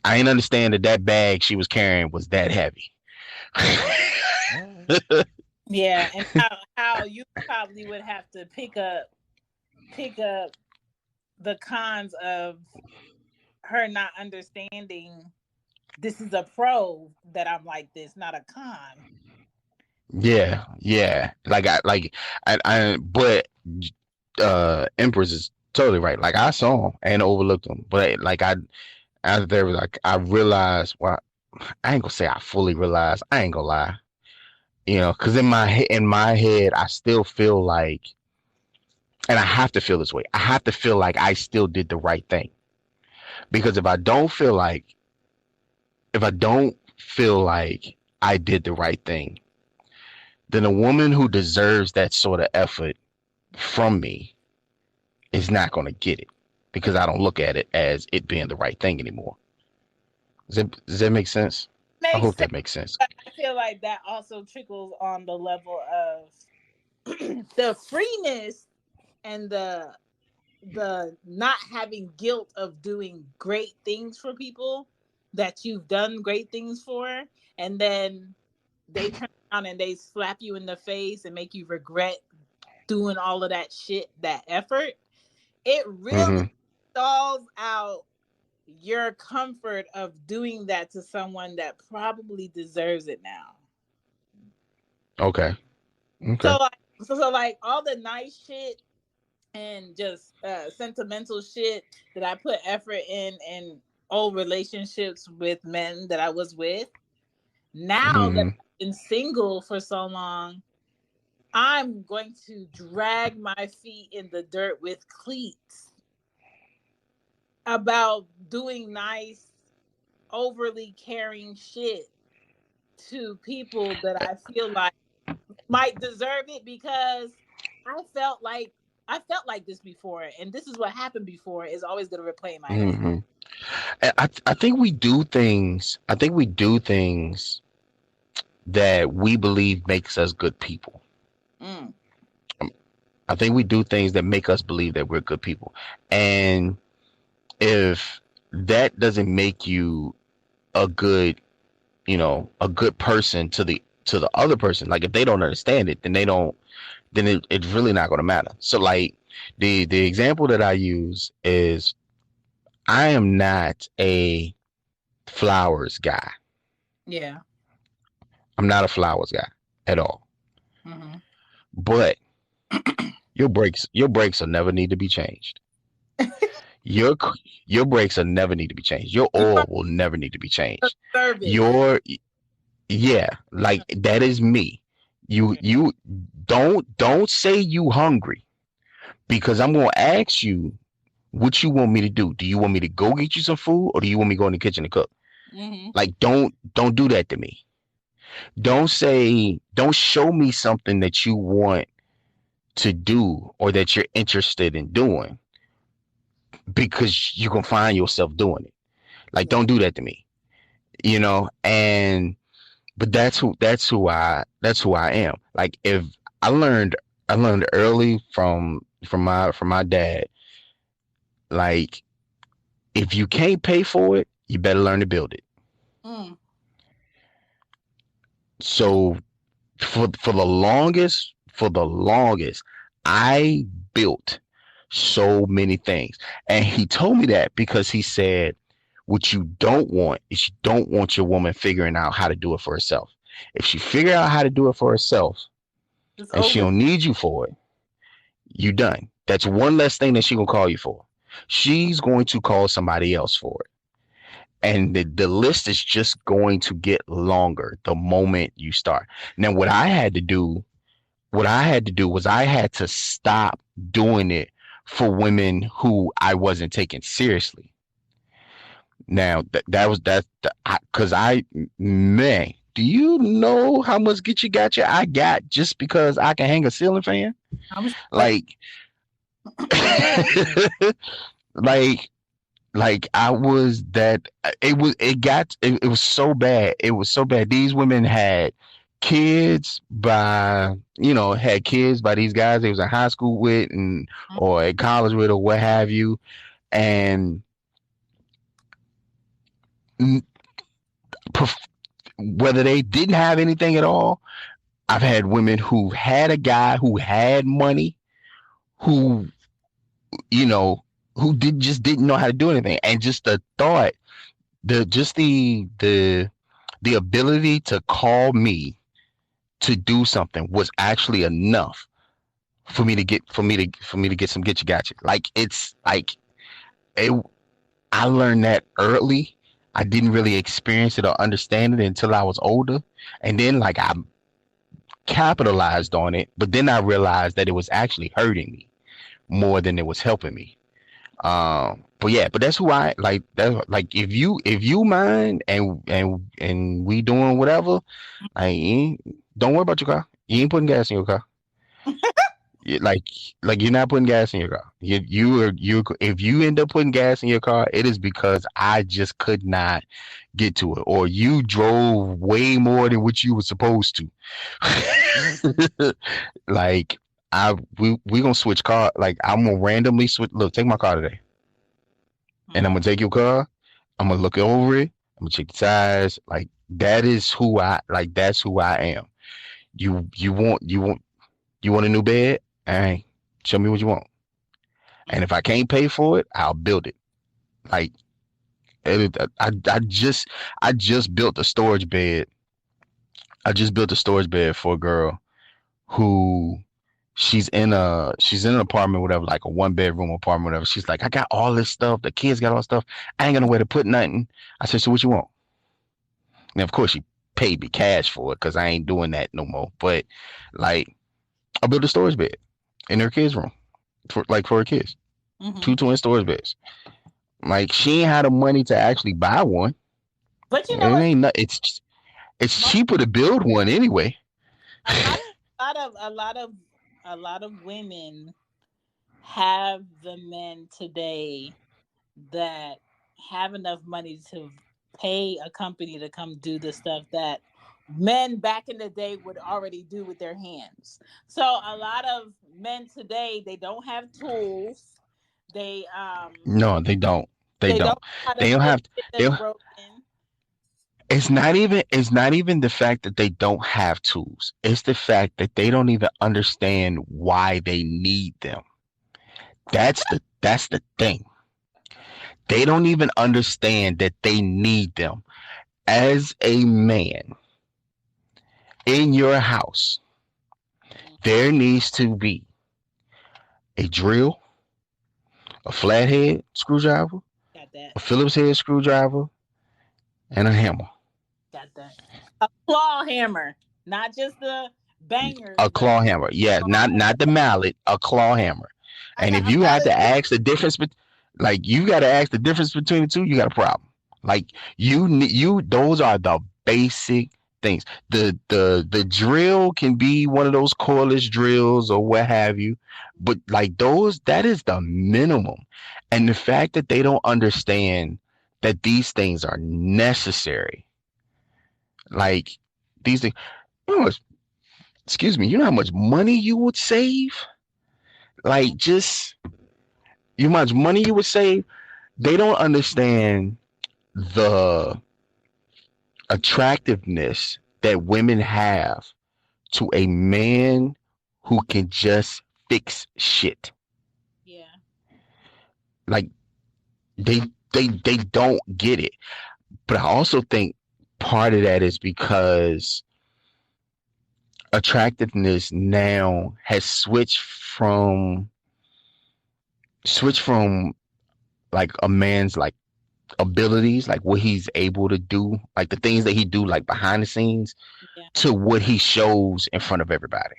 I didn't understand that bag she was carrying was that heavy. Yeah, and how you probably would have to pick up the cons of her not understanding this is a pro that I'm like this, not a con. Yeah. But Empress is totally right. Like I saw him and overlooked him, but like after there was like I realized. Well, I ain't gonna say I fully realized. I ain't gonna lie. Because in my head, I still feel like, and I have to feel this way. I have to feel like I still did the right thing. Because if I don't feel like I did the right thing, then a woman who deserves that sort of effort from me is not going to get it because I don't look at it as it being the right thing anymore. Does that make sense? I hope that makes sense. I feel like that also trickles on the level of the freeness and the not having guilt of doing great things for people that you've done great things for, and then they turn around and they slap you in the face and make you regret doing all of that shit, that effort. It really stalls out your comfort of doing that to someone that probably deserves it now. Okay. So like all the nice shit and just sentimental shit that I put effort in old relationships with men that I was with. Now that I've been single for so long, I'm going to drag my feet in the dirt with cleats about doing nice, overly caring shit to people that I feel like might deserve it because I felt like this before, and this is what happened before is always going to replay in my head. I think we do things. I think we do things that we believe makes us good people. I think we do things that make us believe that we're good people, and if that doesn't make you a good person to the other person, like if they don't understand it, then it's really not going to matter. So like the example that I use is I am not a flowers guy. Yeah. I'm not a flowers guy at all. But your brakes will never need to be changed. Your brakes will never need to be changed. Your oil will never need to be changed. Like that is me. You don't say you hungry because I'm gonna ask you what you want me to do. Do you want me to go get you some food or do you want me to go in the kitchen to cook? Like don't do that to me. Don't show me something that you want to do or that you're interested in doing because you can find yourself doing it. Like don't do that to me. But that's who I am. Like if I learned early from my dad, like if you can't pay for it, you better learn to build it. So for the longest, I built so many things. And he told me that because he said, what you don't want is you don't want your woman figuring out how to do it for herself. If she figure out how to do it for herself and she don't need you for it, you done. That's one less thing that she gonna call you for. She's going to call somebody else for it. And the list is just going to get longer the moment you start. Now, what I had to do was I had to stop doing it for women who I wasn't taking seriously. Now because do you know how much get you gotcha I got just because I can hang a ceiling fan? Like, like, I was that. It was so bad. It was so bad. These women had kids by, had kids by these guys they was in high school with and or at college with or what have you, and whether they didn't have anything at all. I've had women who had a guy who had money, who, who didn't know how to do anything, and just the thought, the ability to call me to do something was actually enough for me to get some get you gotcha. Like, it's like I learned that early. I didn't really experience it or understand it until I was older, and then like I capitalized on it, but then I realized that it was actually hurting me more than it was helping me. But that's who I like. That like if you mind and we doing whatever, don't worry about your car. You ain't putting gas in your car. like you're not putting gas in your car. You if you end up putting gas in your car, it is because I just could not get to it, or you drove way more than what you were supposed to. Like we gonna switch car. Like I'm gonna randomly switch. Look, take my car today, and I'm gonna take your car. I'm gonna look over it. I'm gonna check the tires. Like that's who I am. You want a new bed? All right, show me what you want. And if I can't pay for it, I'll build it. Like I just built a storage bed. I just built a storage bed for a girl who she's in an apartment, whatever, like a 1-bedroom apartment, whatever. She's like, I got all this stuff. The kids got all this stuff. I ain't got nowhere to put nothing. I said, so what you want? And of course she paid me cash for it because I ain't doing that no more. But like, I built a storage bed in her kids' room for her kids. 2 twin storage beds. Like, she ain't had the money to actually buy one. But you know, it's cheaper to build one anyway. A lot of women have the men today that have enough money to pay a company to come do the stuff that men back in the day would already do with their hands. So a lot of men today, they don't have tools. They no, they don't. They don't have. It's not even the fact that they don't have tools. It's the fact that they don't even understand why they need them. That's the thing. They don't even understand that they need them. As a man in your house, there needs to be a drill, a flathead screwdriver, a Phillips head screwdriver, and a hammer. Got that. A claw hammer, not just the banger. A claw hammer, yeah, not the mallet, a claw hammer. And if you have to ask the difference, you got to ask the difference between the two, you got a problem. Like those are the basic things. The drill can be one of those cordless drills or what have you, but like that is the minimum. And the fact that they don't understand that these things are necessary. Like these things, excuse me, you know how much money you would save? Like just how much money you would save? They don't understand the attractiveness that women have to a man who can just fix shit. Yeah. Like they don't get it. But I also think part of that is because attractiveness now has switched from like a man's like abilities, like what he's able to do, like the things that he do like behind the scenes, to what he shows in front of everybody,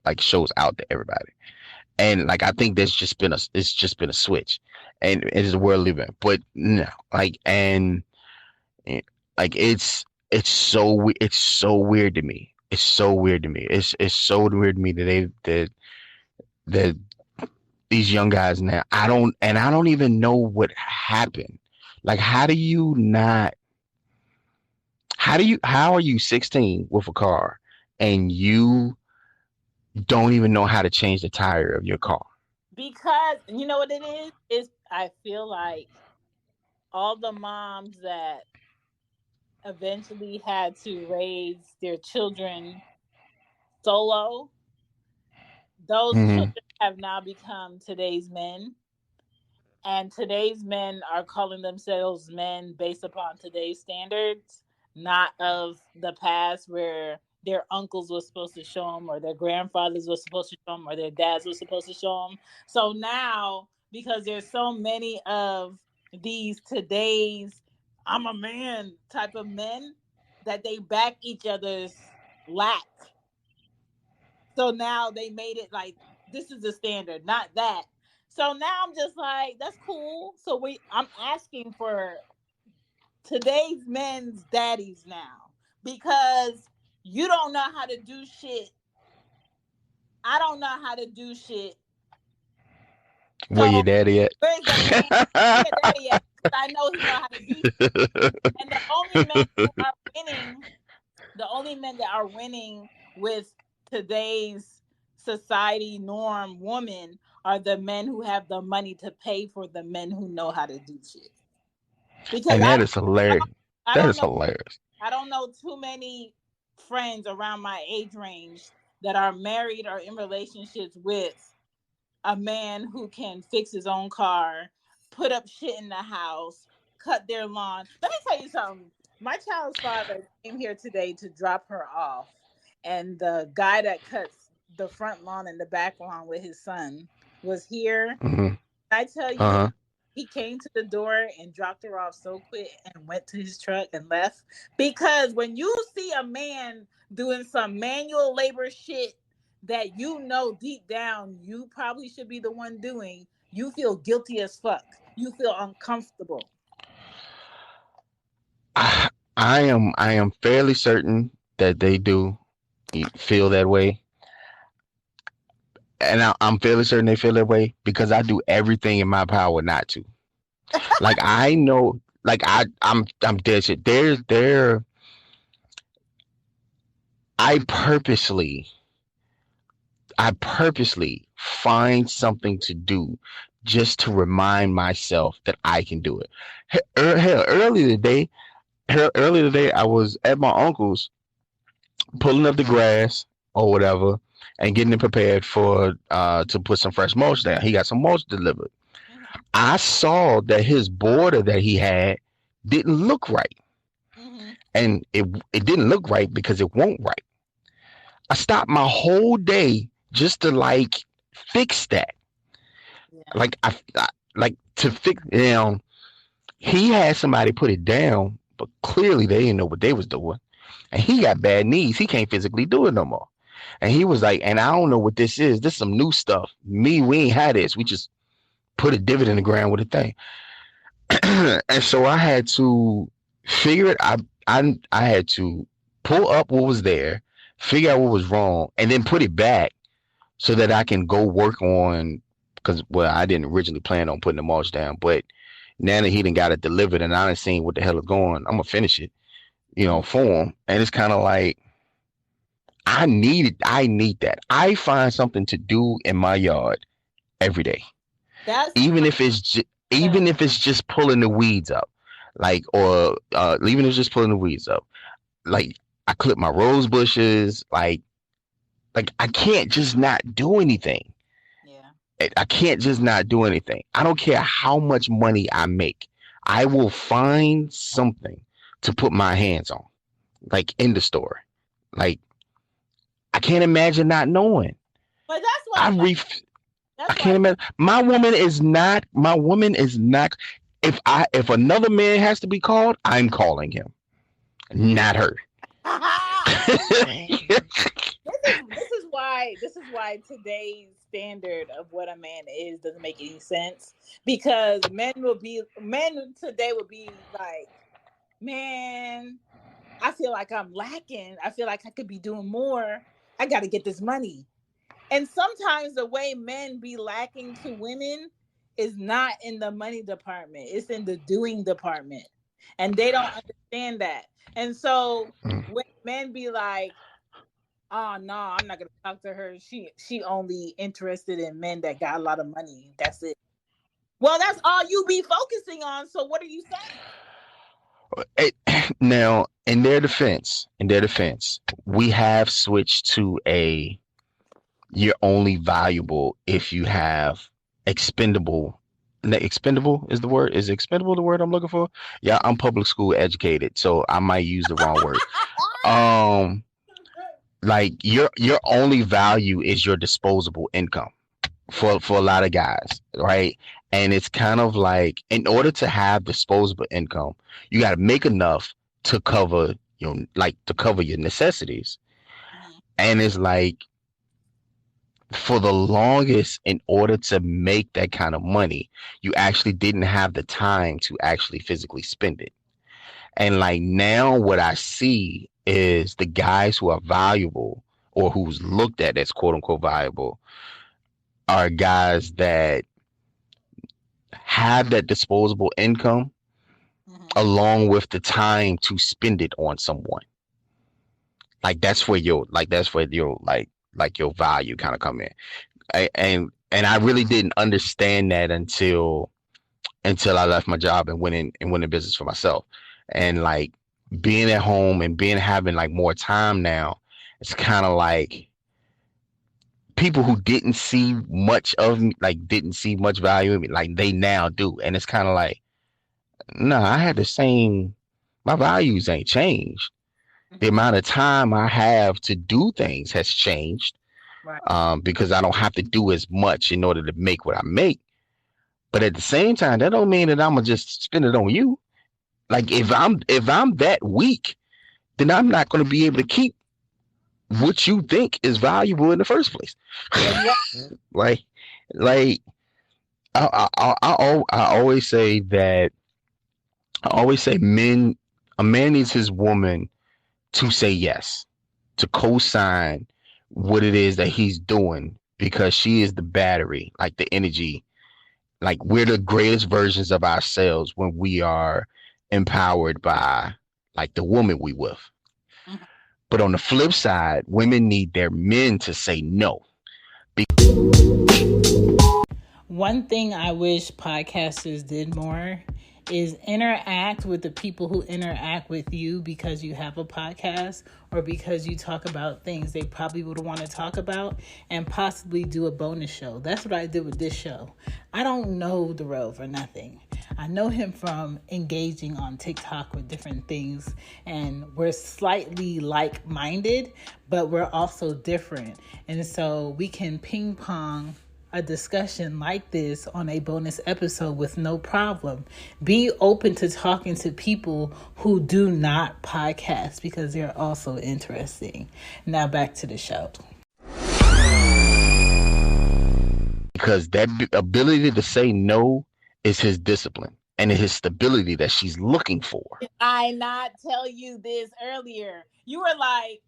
like shows out to everybody. And like I think it's just been a switch, and it is the world living. But no, like, and like it's it's so weird to me. It's so weird to me. It's so weird to me that these young guys now. I don't even know what happened. Like, how are you 16 with a car and you don't even know how to change the tire of your car? Because you know what it is I feel like all the moms that eventually had to raise their children solo, those Mm-hmm. children have now become today's men. And today's men are calling themselves men based upon today's standards, not of the past where their uncles were supposed to show them, or their grandfathers were supposed to show them, or their dads were supposed to show them. So now, because there's so many of these today's "I'm a man" type of men, that they back each other's lack. So now they made it like this is the standard, not that. So now I'm just like, that's cool. So I'm asking for today's men's daddies now, because you don't know how to do shit. I don't know how to do shit. Where your So daddy at? where's the man? Where your daddy at? Because I know he know how to do shit. And the only men that are winning with today's society norm woman are the men who have the money to pay for the men who know how to do shit. Because And that is hilarious. I That don't is know hilarious. I don't know too many friends around my age range that are married or in relationships with a man who can fix his own car, put up shit in the house, cut their lawn. Let me tell you something. My child's father came here today to drop her off, and the guy that cuts the front lawn and the back lawn with his son was here. Mm-hmm. I tell you, Uh-huh. he came to the door and dropped her off so quick and went to his truck and left. Because when you see a man doing some manual labor shit that you know deep down you probably should be the one doing, you feel guilty as fuck. You feel uncomfortable. I am fairly certain that they do feel that way. And I'm fairly certain they feel that way because I do everything in my power not to. Like, I know, like, I'm dead shit. I purposely I purposely find something to do just to remind myself that I can do it. Hell, earlier today, I was at my uncle's pulling up the grass or whatever and getting it prepared for to put some fresh mulch down. He got some mulch delivered. Mm-hmm. I saw that his border that he had didn't look right. Mm-hmm. And it didn't look right because it won't right. I stopped my whole day just to like fix that. Yeah. Like I like to fix down. He had somebody put it down, but clearly they didn't know what they was doing. And he got bad knees. He can't physically do it no more. And he was like, and I don't know what this is. This is some new stuff. We ain't had this. We just put a divot in the ground with a thing. And so I had to figure it. I had to pull up what was there, figure out what was wrong, and then put it back so that I can go work on. Because, well, I didn't originally plan on putting the mulch down, but now that he done got it delivered and I done seen what the hell is going, I'm gonna finish it, for him. And it's kind of like I need that. I find something to do in my yard every day, That's even if it's just pulling the weeds up, like, or even if it's just pulling the weeds up. Like, I clip my rose bushes. Like I can't just not do anything. yeah. I can't just not do anything. I don't care how much money I make. I will find something to put my hands on, like in the store. Like, I can't imagine not knowing. But that's I why I that's can't why imagine. My woman is not. My woman is not. If another man has to be called, I'm calling him, not her. this is why today's standard of what a man is doesn't make any sense, because men today will be like, man, I feel like I'm lacking. I feel like I could be doing more. I got to get this money. And sometimes the way men be lacking to women is not in the money department. It's in the doing department. And they don't understand that. And so when men be like, oh no, I'm not gonna talk to her. She only interested in men that got a lot of money. That's it. Well, that's all you be focusing on. So what are you saying? Now, in their defense, we have switched to a you're only valuable if you have expendable. Expendable is the word. Is expendable the word I'm looking for? Yeah, I'm public school educated, so I might use the wrong word. Like your only value is your disposable income for a lot of guys, right? And it's kind of like in order to have disposable income, you got to make enough to cover your necessities. And it's like for the longest, in order to make that kind of money, you actually didn't have the time to actually physically spend it. And like now what I see is the guys who are valuable or who's looked at as quote unquote valuable are guys that have that disposable income along with the time to spend it on someone. Like that's where your your value kind of come in. And I really didn't understand that until I left my job and went in business for myself. And like being at home and having like more time now, it's kind of like people who didn't see much of me, like didn't see much value in me, like they now do. And it's kind of like, no, I had the same, my values ain't changed. The amount of time I have to do things has changed. Right. Because I don't have to do as much in order to make what I make. But at the same time, that don't mean that I'm gonna just spend it on you. Like if I'm that weak, then I'm not gonna be able to keep what you think is valuable in the first place. like I always say that a man needs his woman to say yes, to co-sign what it is that he's doing, because she is the battery, like the energy. Like we're the greatest versions of ourselves when we are empowered by like the woman we with. But on the flip side, women need their men to say no. One thing I wish podcasters did more is interact with the people who interact with you because you have a podcast or because you talk about things they probably would want to talk about, and possibly do a bonus show. That's what I did with this show. I don't know Darrell for nothing. I know him from engaging on TikTok with different things, and we're slightly like-minded, but we're also different. And so we can ping pong a discussion like this on a bonus episode with no problem. Be open to talking to people who do not podcast because they're also interesting. Now back to the show. Because that ability to say no is his discipline and his stability that she's looking for. Did I not tell you this earlier? You were like,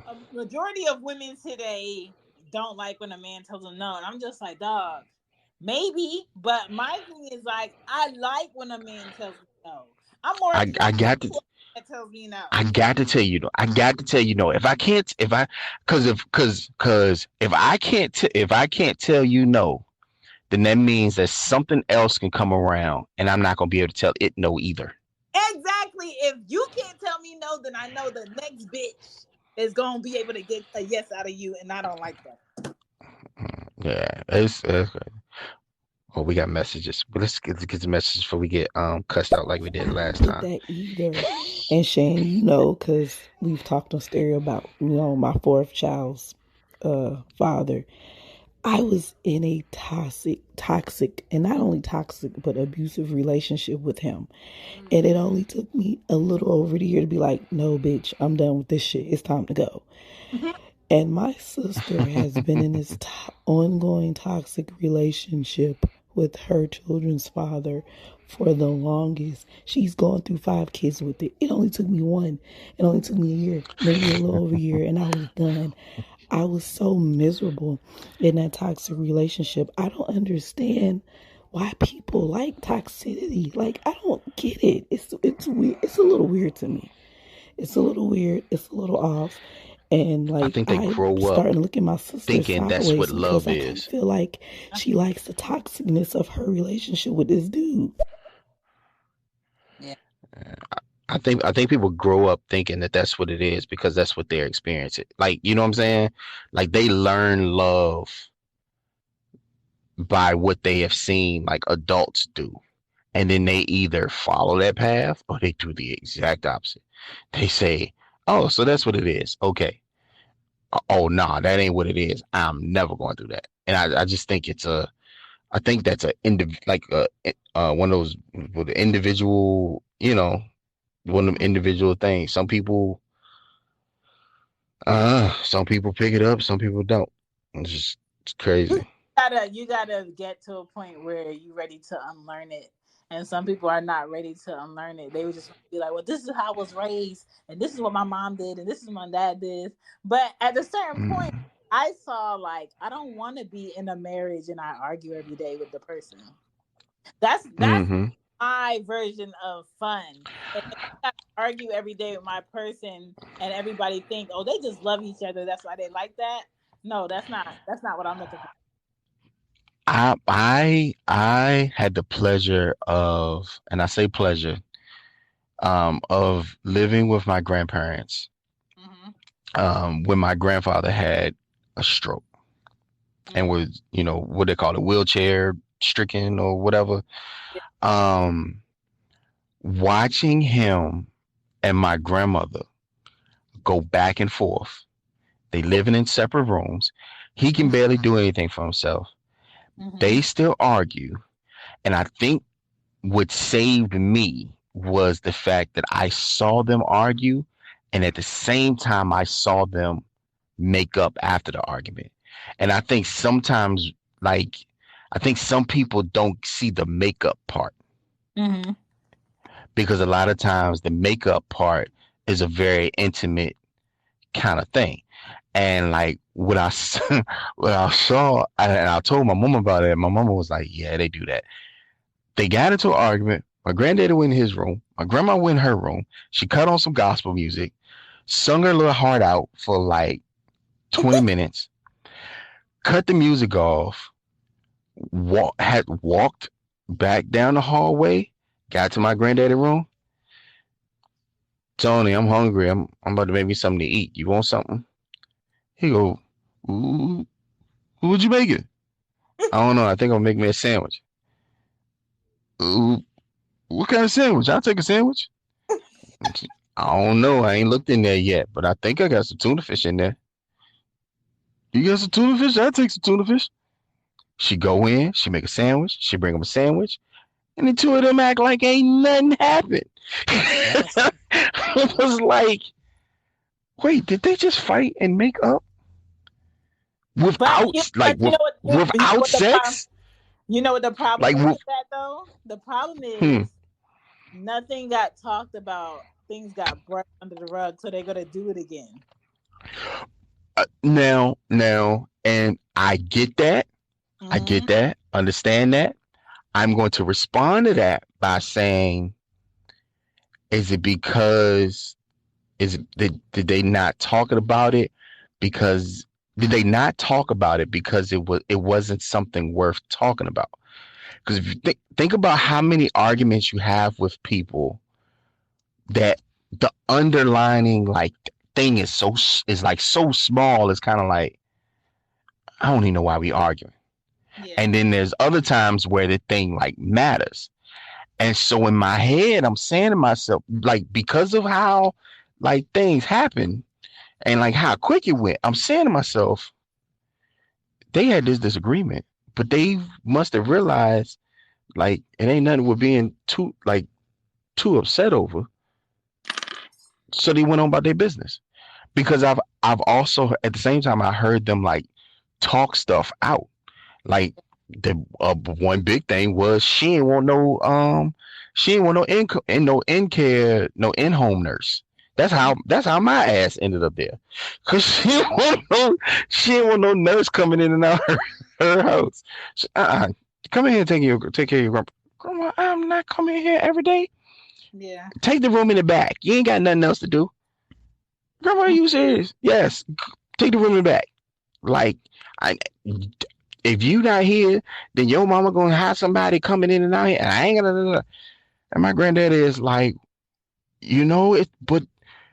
a majority of women today don't like when a man tells them no. And I'm just like, dog, maybe. But my thing is like, I like when a man tells me no. I'm more I got to that tells me no. I got to tell you no. If I can't tell you no, then that means that something else can come around and I'm not gonna be able to tell it no either. Exactly. If you can't tell me no, then I know the next bitch is gonna be able to get a yes out of you, and I don't like that. Yeah, it's well, we got messages, but let's get the messages before we get cussed out like we did last time. That either. And Shane, you know, because we've talked on stereo about, you know, my fourth child's father. I was in a toxic, and not only toxic, but abusive relationship with him. And it only took me a little over a year to be like, no, bitch, I'm done with this shit. It's time to go. And my sister has been in this ongoing toxic relationship with her children's father for the longest. She's gone through 5 kids with it. It only took me one. It only took me a year, maybe a little over a year, and I was done. I was so miserable in that toxic relationship. I don't understand why people like toxicity. Like, I don't get it. It's weird. It's a little weird to me. It's a little weird. It's a little off. And I like, think they I'm grow up starting to look at my sister thinking that's what sideways because love I kind of is. feel like she likes the toxicness of her relationship with this dude. Yeah. I think people grow up thinking that that's what it is because that's what they're experiencing. Like, you know what I'm saying? Like, they learn love by what they have seen like adults do. And then they either follow that path or they do the exact opposite. They say, "Oh, so that's what it is. Okay. Oh, nah, that ain't what it is. I'm never going through that." And I just think I think that's one of those with the individual, one of them individual things. Some people pick it up, some people don't. It's crazy. You gotta get to a point where you're ready to unlearn it. And some people are not ready to unlearn it. They would just be like, well, this is how I was raised, and this is what my mom did, and this is what my dad did. But at a certain point, I saw like, I don't want to be in a marriage and I argue every day with the person. That's my version of fun. If I argue every day with my person and everybody think, oh, they just love each other, that's why they like that. No, that's not what I'm looking for. I had the pleasure of, and I say pleasure, of living with my grandparents when my grandfather had a stroke and was, what they call it, wheelchair stricken or whatever. Watching him and my grandmother go back and forth. They living in separate rooms. He can barely do anything for himself. They still argue. And I think what saved me was the fact that I saw them argue. And at the same time, I saw them make up after the argument. And I think sometimes, I think some people don't see the makeup part. Because a lot of times the makeup part is a very intimate kind of thing. And like what I saw, and I told my mom about it. My mama was like, "Yeah, they do that." They got into an argument. My granddaddy went in his room. My grandma went in her room. She cut on some gospel music, sung her little heart out for like 20 minutes, cut the music off, had walked back down the hallway, got to my granddaddy room. "Tony, I'm hungry. I'm about to make me something to eat. You want something?" He go, "Ooh, who would you make it?" "I don't know. I think I'll make me a sandwich." "Ooh, what kind of sandwich?" "I'll take a sandwich." "I don't know. I ain't looked in there yet, but I think I got some tuna fish in there." "You got some tuna fish? I'll take some tuna fish." She go in, she make a sandwich, she bring him a sandwich, and the two of them act like ain't nothing happened. It was like, wait, did they just fight and make up? Without sex? You know what the problem is with that though? The problem is nothing got talked about. Things got brushed under the rug, so they're gonna do it again. Now, and I get that. I get that. Understand that. I'm going to respond to that by saying, did they not talk about it because did they not talk about it because it wasn't something worth talking about? Because if you think about how many arguments you have with people that the underlining thing is so small, it's kind of like, I don't even know why we arguing. Yeah. And then there's other times where the thing matters. And so in my head, I'm saying to myself, because of how things happen and how quick it went, I'm saying to myself, they had this disagreement, but they must have realized it ain't nothing we're being too upset over. So they went on about their business. Because I've also at the same time I heard them talk stuff out. the one big thing was she didn't want no in-home nurse. That's how my ass ended up there. Cause she didn't want no nurse coming in and out her house. So, come in here and take care of your grandpa. Grandma, I'm not coming here every day. Yeah. Take the room in the back. You ain't got nothing else to do. Grandma, are you serious? Yes. Take the room in the back. Like, if you not here, then your mama gonna have somebody coming in and out here, and I ain't gonna. And my granddad is like, but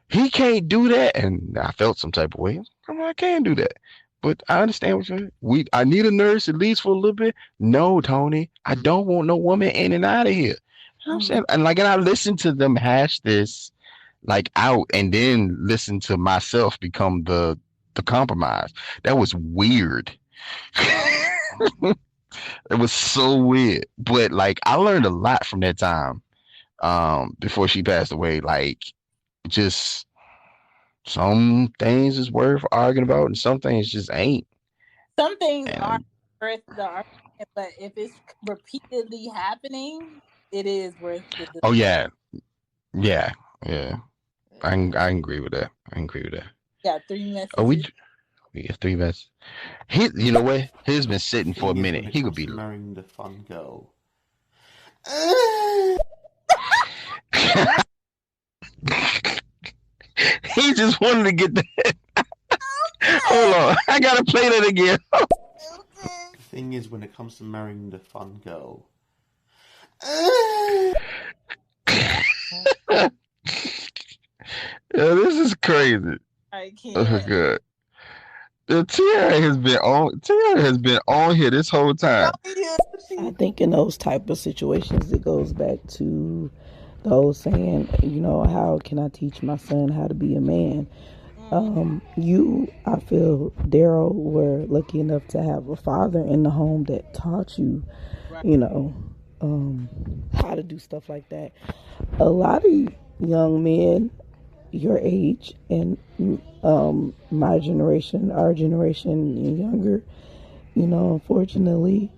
he can't do that. And I felt some type of way. I can't do that. But I understand what you're saying. I need a nurse at least for a little bit. No, Tony, I don't want no woman in and out of here. I'm saying, and I listened to them hash this like out, and then listen to myself become the compromise. That was weird. It was so weird. But like I learned a lot from that time. Before she passed away, like just some things is worth arguing about and some things just ain't. Some things are worth the argument, but if it's repeatedly happening, it is worth the discussion. Oh yeah. I agree with that. Got 3 messages. We got 3 messages. You know what? He's been sitting for a minute. He could be marrying the fun girl. He just wanted to get that. Hold on, I gotta play that again. The thing is, when it comes to marrying the fun girl, yeah, this is crazy. I can't. Oh, good. Tiara has been on here this whole time. I think in those type of situations, it goes back to the old saying, how can I teach my son how to be a man? I feel, Darrell, were lucky enough to have a father in the home that taught you, how to do stuff like that. A lot of young men your age and my generation, our generation and younger, unfortunately,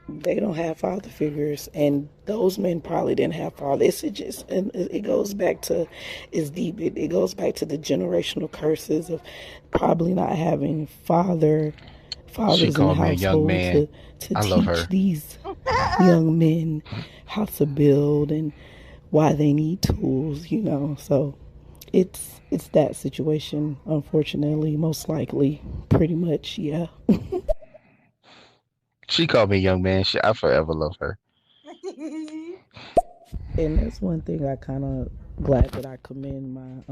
they don't have father figures, and those men probably didn't have fathers. It goes back to, it's deep. It goes back to the generational curses of probably not having fathers in the household to teach these young men how to build and why they need tools, So it's that situation, unfortunately, most likely, pretty much, yeah. She called me young man. I forever love her. And that's one thing I kind of glad that I commend my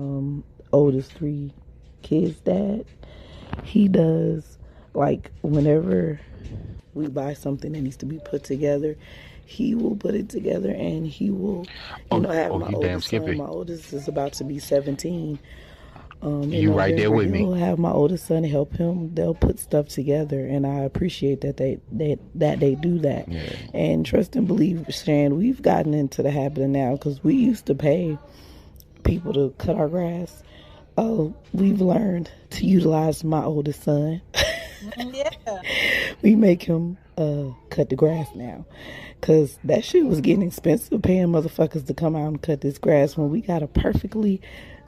oldest 3 kids' dad. He does, like, whenever we buy something that needs to be put together, he will put it together, and he will, have my oldest son. My oldest is about to be 17. You right there with me. He'll have my oldest son help him. They'll put stuff together, and I appreciate that they do that. Yeah. And trust and believe, Shan, we've gotten into the habit of now, because we used to pay people to cut our grass. We've learned to utilize my oldest son. Yeah. We make him cut the grass now, because that shit was getting expensive, paying motherfuckers to come out and cut this grass when we got a perfectly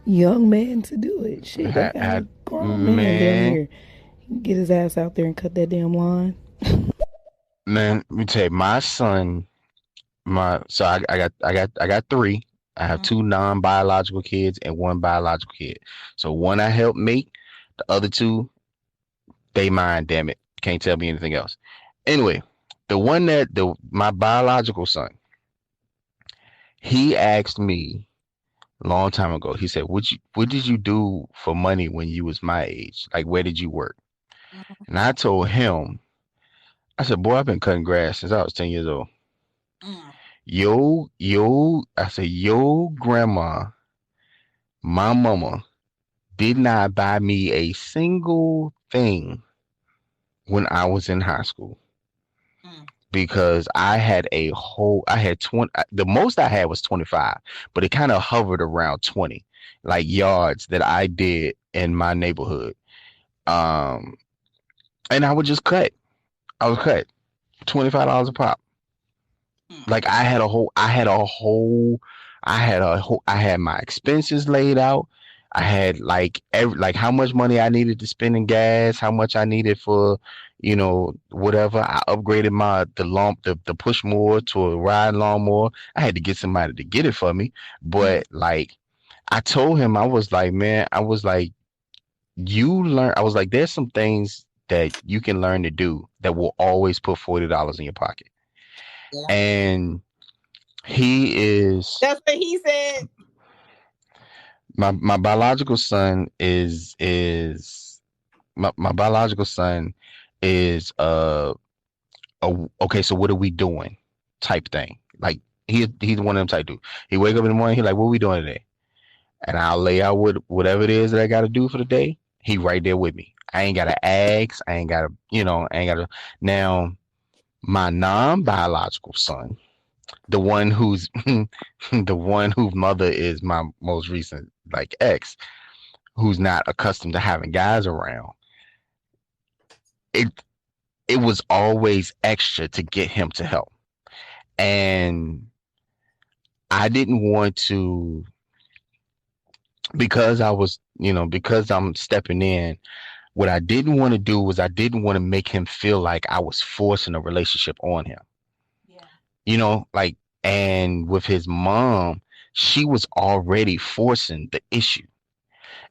young man to do it. Shit, I got a grown man down here. He can get his ass out there and cut that damn lawn. Man, let me tell you, my son, I got 3. I have 2 non-biological kids and 1 biological kid. So one I helped make, the other 2, they mine, damn it. Can't tell me anything else. Anyway, my biological son, he asked me a long time ago. He said, what did you do for money when you was my age? Like, where did you work? And I told him, I said, boy, I've been cutting grass since I was 10 years old. I said, your grandma, my mama, did not buy me a single thing when I was in high school. Because I had 20, the most I had was 25, but it kind of hovered around 20, like yards that I did in my neighborhood. And I would just cut. I was cut $25 a pop. Like I had my expenses laid out. I had like how much money I needed to spend in gas, how much I needed for, whatever. I upgraded the push mower to a ride lawnmower. I had to get somebody to get it for me. But like I told him, I was like, man, I was like, there's some things that you can learn to do that will always put $40 in your pocket. Yeah. And that's what he said. My biological son is my biological son is okay, so what are we doing type thing. Like he's one of them type dude. He wake up in the morning, he like, what are we doing today? And I'll lay out whatever it is that I gotta do for the day. He right there with me. I ain't gotta ask, I ain't gotta now my non-biological son, the one whose mother is my most recent like ex, who's not accustomed to having guys around. It was always extra to get him to help. And I didn't want to, because I'm stepping in, what I didn't want to do was I didn't want to make him feel like I was forcing a relationship on him. Yeah. And with his mom, she was already forcing the issue.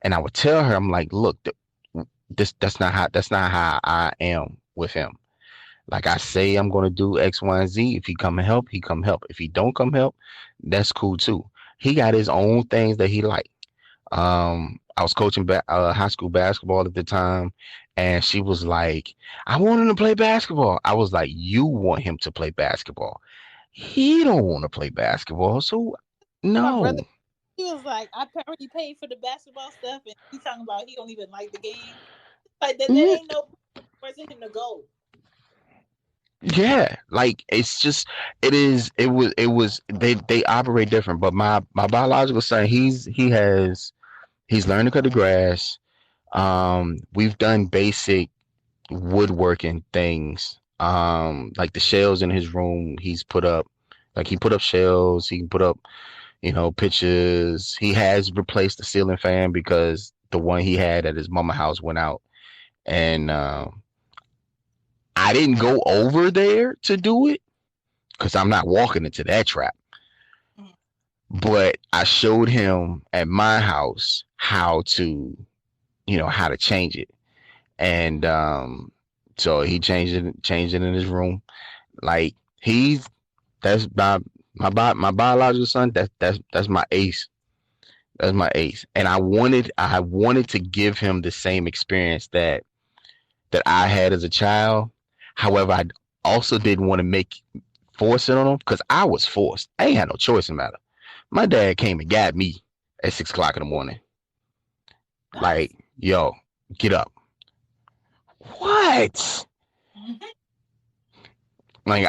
And I would tell her, I'm like, look, that's not how I am with him. Like I say, I'm going to do X, Y, and Z. If he come and help, he come help. If he don't come help, that's cool too. He got his own things that he like. I was coaching high school basketball at the time, and she was like, I want him to play basketball. I was like, you want him to play basketball. He don't want to play basketball, so no. My brother, he was like, I already paid for the basketball stuff, and he's talking about he don't even like the game. Like there ain't no person him to go. Yeah, like it's just they operate different. But my biological son, he's learned to cut the grass. We've done basic woodworking things. Like the shelves in his room, he put up shelves. He can put up, pictures. He has replaced the ceiling fan because the one he had at his mama house went out. And I didn't go over there to do it because I'm not walking into that trap. But I showed him at my house how to change it. And so he changed it in his room. Like that's my biological son. That's my ace. That's my ace. And I wanted to give him the same experience that I had as a child. However, I also didn't want to force it on him because I was forced. I ain't had no choice in the matter. My dad came and got me at 6 o'clock in the morning. Like, yo, get up. What? Like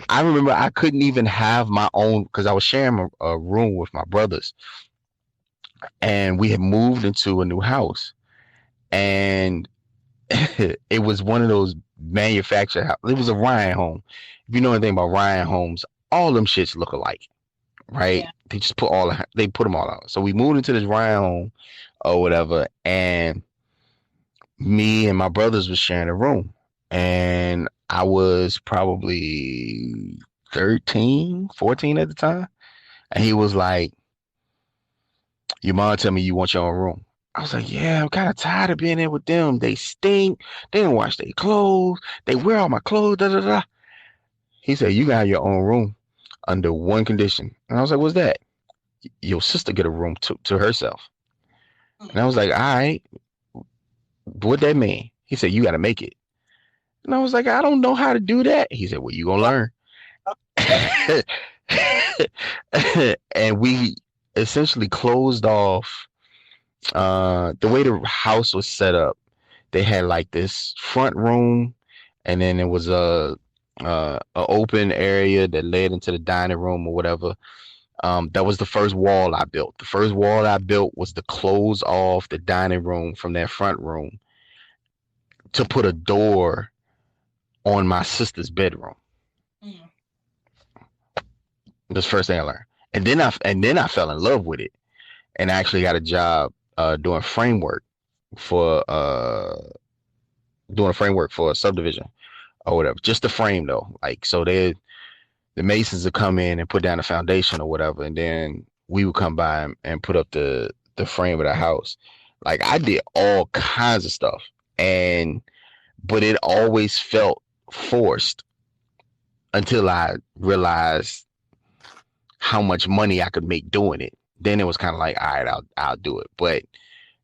I remember I couldn't even have my own because I was sharing a room with my brothers, and we had moved into a new house, and it was one of those manufactured house. It was a Ryan home. If you know anything about Ryan homes, all them shits look alike, right? Yeah. They just put them all out. So we moved into this Ryan home or whatever, and me and my brothers was sharing a room, and I was probably 13, 14 at the time. And he was like, your mom tell me you want your own room. I was like, yeah, I'm kind of tired of being there with them. They stink. They don't wash their clothes. They wear all my clothes. Da, da, da. He said, you got your own room under one condition. And I was like, what's that? Your sister get a room to herself. And I was like, all right, what that mean? He said, you got to make it. And I was like, I don't know how to do that. He said, well, you gonna learn. And we essentially closed off the way the house was set up. They had like this front room, and then there was a open area that led into the dining room or whatever. That was the first wall I built. The first wall I built was to close off the dining room from that front room to put a door on my sister's bedroom. Mm. That's the first thing I learned. And then I fell in love with it and I actually got a job doing framework for a subdivision or whatever. Just the frame though. Like so the masons would come in and put down the foundation or whatever, and then we would come by and put up the frame of the house. Like I did all kinds of stuff, but it always felt forced until I realized how much money I could make doing it. Then it was kind of like, all right, I'll do it. But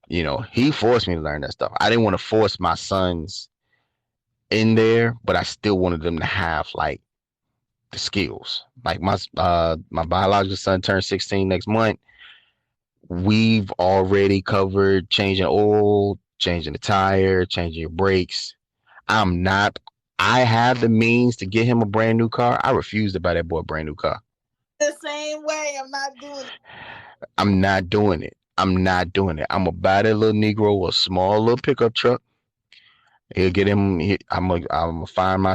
you know, he forced me to learn that stuff. I didn't want to force my sons in there, but I still wanted them to have like the skills. Like my biological son turns 16 next month. We've already covered changing oil, changing the tire, changing your brakes. I have the means to get him a brand new car. I refuse to buy that boy a brand new car. The same way. I'm not doing it. I'm not doing it. I'm gonna buy that little Negro a small little pickup truck. He'll get him. I'm gonna find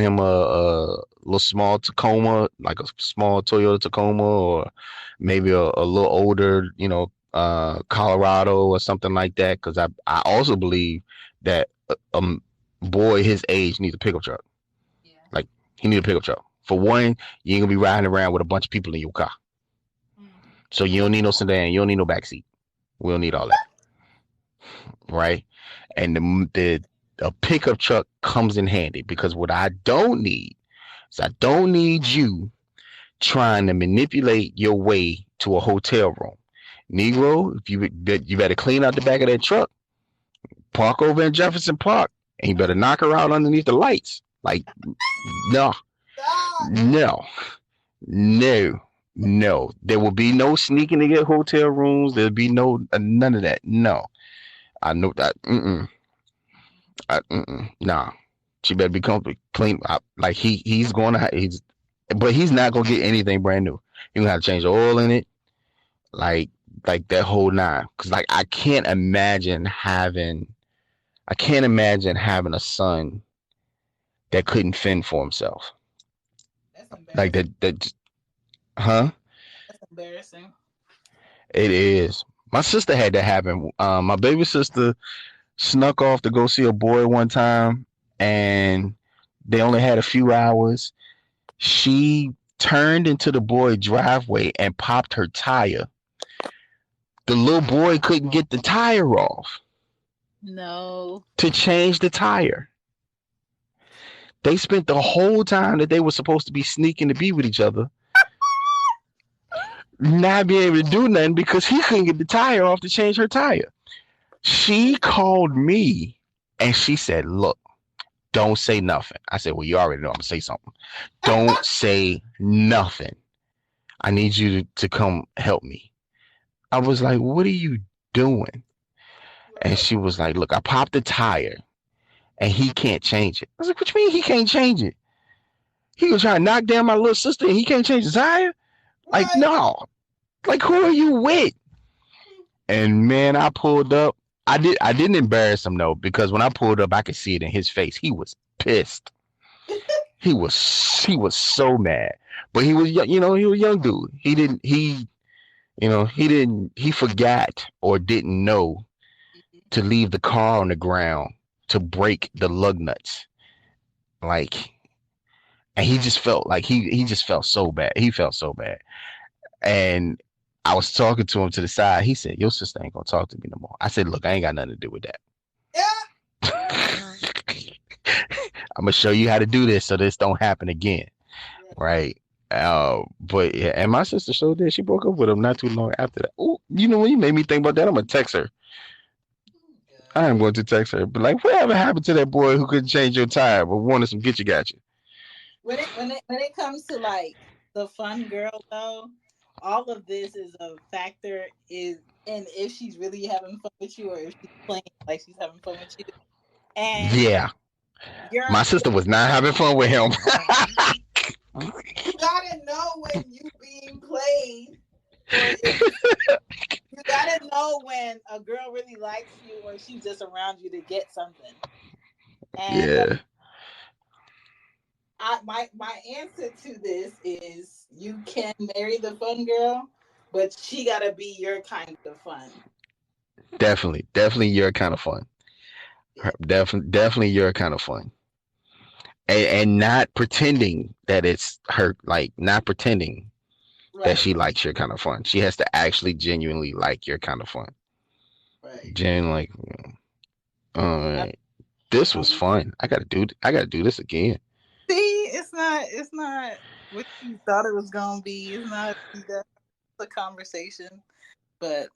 him a little small Tacoma, like a small Toyota Tacoma, or maybe a little older, Colorado or something like that. Because I also believe that boy his age needs a pickup truck. Yeah. Like he needs a pickup truck. For one, you ain't gonna be riding around with a bunch of people in your car. So you don't need no sedan. You don't need no backseat. We don't need all that, right? And a pickup truck comes in handy because what I don't need is I don't need you trying to manipulate your way to a hotel room. Negro, if you better clean out the back of that truck, park over in Jefferson Park, and you better knock her out underneath the lights. Like, no. There will be no sneaking to get hotel rooms. There'll be none of that. No, I know that. Nah, she better be clean. Like but he's not gonna get anything brand new. You're gonna have to change the oil in it, like that whole nine. Cause like I can't imagine having a son that couldn't fend for himself. That's embarrassing. Like that. Huh? That's embarrassing. It is. My sister had that happen. My baby sister snuck off to go see a boy one time, and they only had a few hours. She turned into the boy driveway and popped her tire. The little boy couldn't get the tire off. No. To change the tire. They spent the whole time that they were supposed to be sneaking to be with each other not being able to do nothing because he couldn't get the tire off to change her tire. She called me and she said, look, don't say nothing. I said, well, you already know I'm gonna say something. Don't say nothing. I need you to come help me. I was like, what are you doing? And she was like, look, I popped the tire and he can't change it. I was like, what you mean he can't change it? He was trying to knock down my little sister and he can't change the tire? Like, no. Like, who are you with? And man, I pulled up. I didn't embarrass him though, because when I pulled up, I could see it in his face. He was pissed. He was so mad. But he was, he was a young dude. He forgot or didn't know to leave the car on the ground to break the lug nuts. Like, and he just felt like he just felt so bad. He felt so bad. And I was talking to him to the side. He said, your sister ain't gonna talk to me no more. I said, look, I ain't got nothing to do with that. I'm gonna show you how to do this so this don't happen again. Right. But yeah, and my sister showed that she broke up with him not too long after that. Oh, you know what? You made me think about that. I'm gonna text her. I am going to text her. But like, whatever happened to that boy who couldn't change your tire but wanted some get you got you? When it comes to like the fun girl though, all of this is a factor and if she's really having fun with you or if she's playing like she's having fun with you. And yeah, my sister was not having fun with him. You gotta know when you being played. You gotta know when a girl really likes you or she's just around you to get something. And yeah. my answer to this is you can marry the fun girl, but she gotta be your kind of fun. Definitely your kind of fun. Yeah. Definitely your kind of fun. And not pretending that it's her, like not pretending that she likes your kind of fun. She has to actually genuinely like your kind of fun. Right. Genuinely like, all right, this was fun. I gotta do this again. See, it's not what you thought it was gonna be. It's not a conversation, but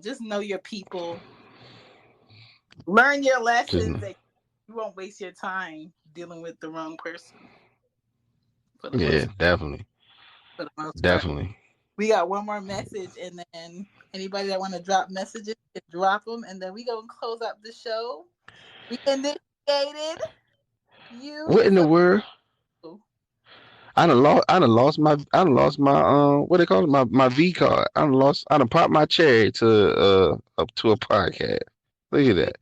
just know your people. Learn your lessons. And you won't waste your time dealing with the wrong person. Yeah, definitely. For the most Definitely. part. We got one more message, and then anybody that want to drop messages, drop them, and then we gonna close up the show. We initiated you. What in the world? I done lost my what they call it, my V card. I done popped my cherry to up to a podcast. Look at that.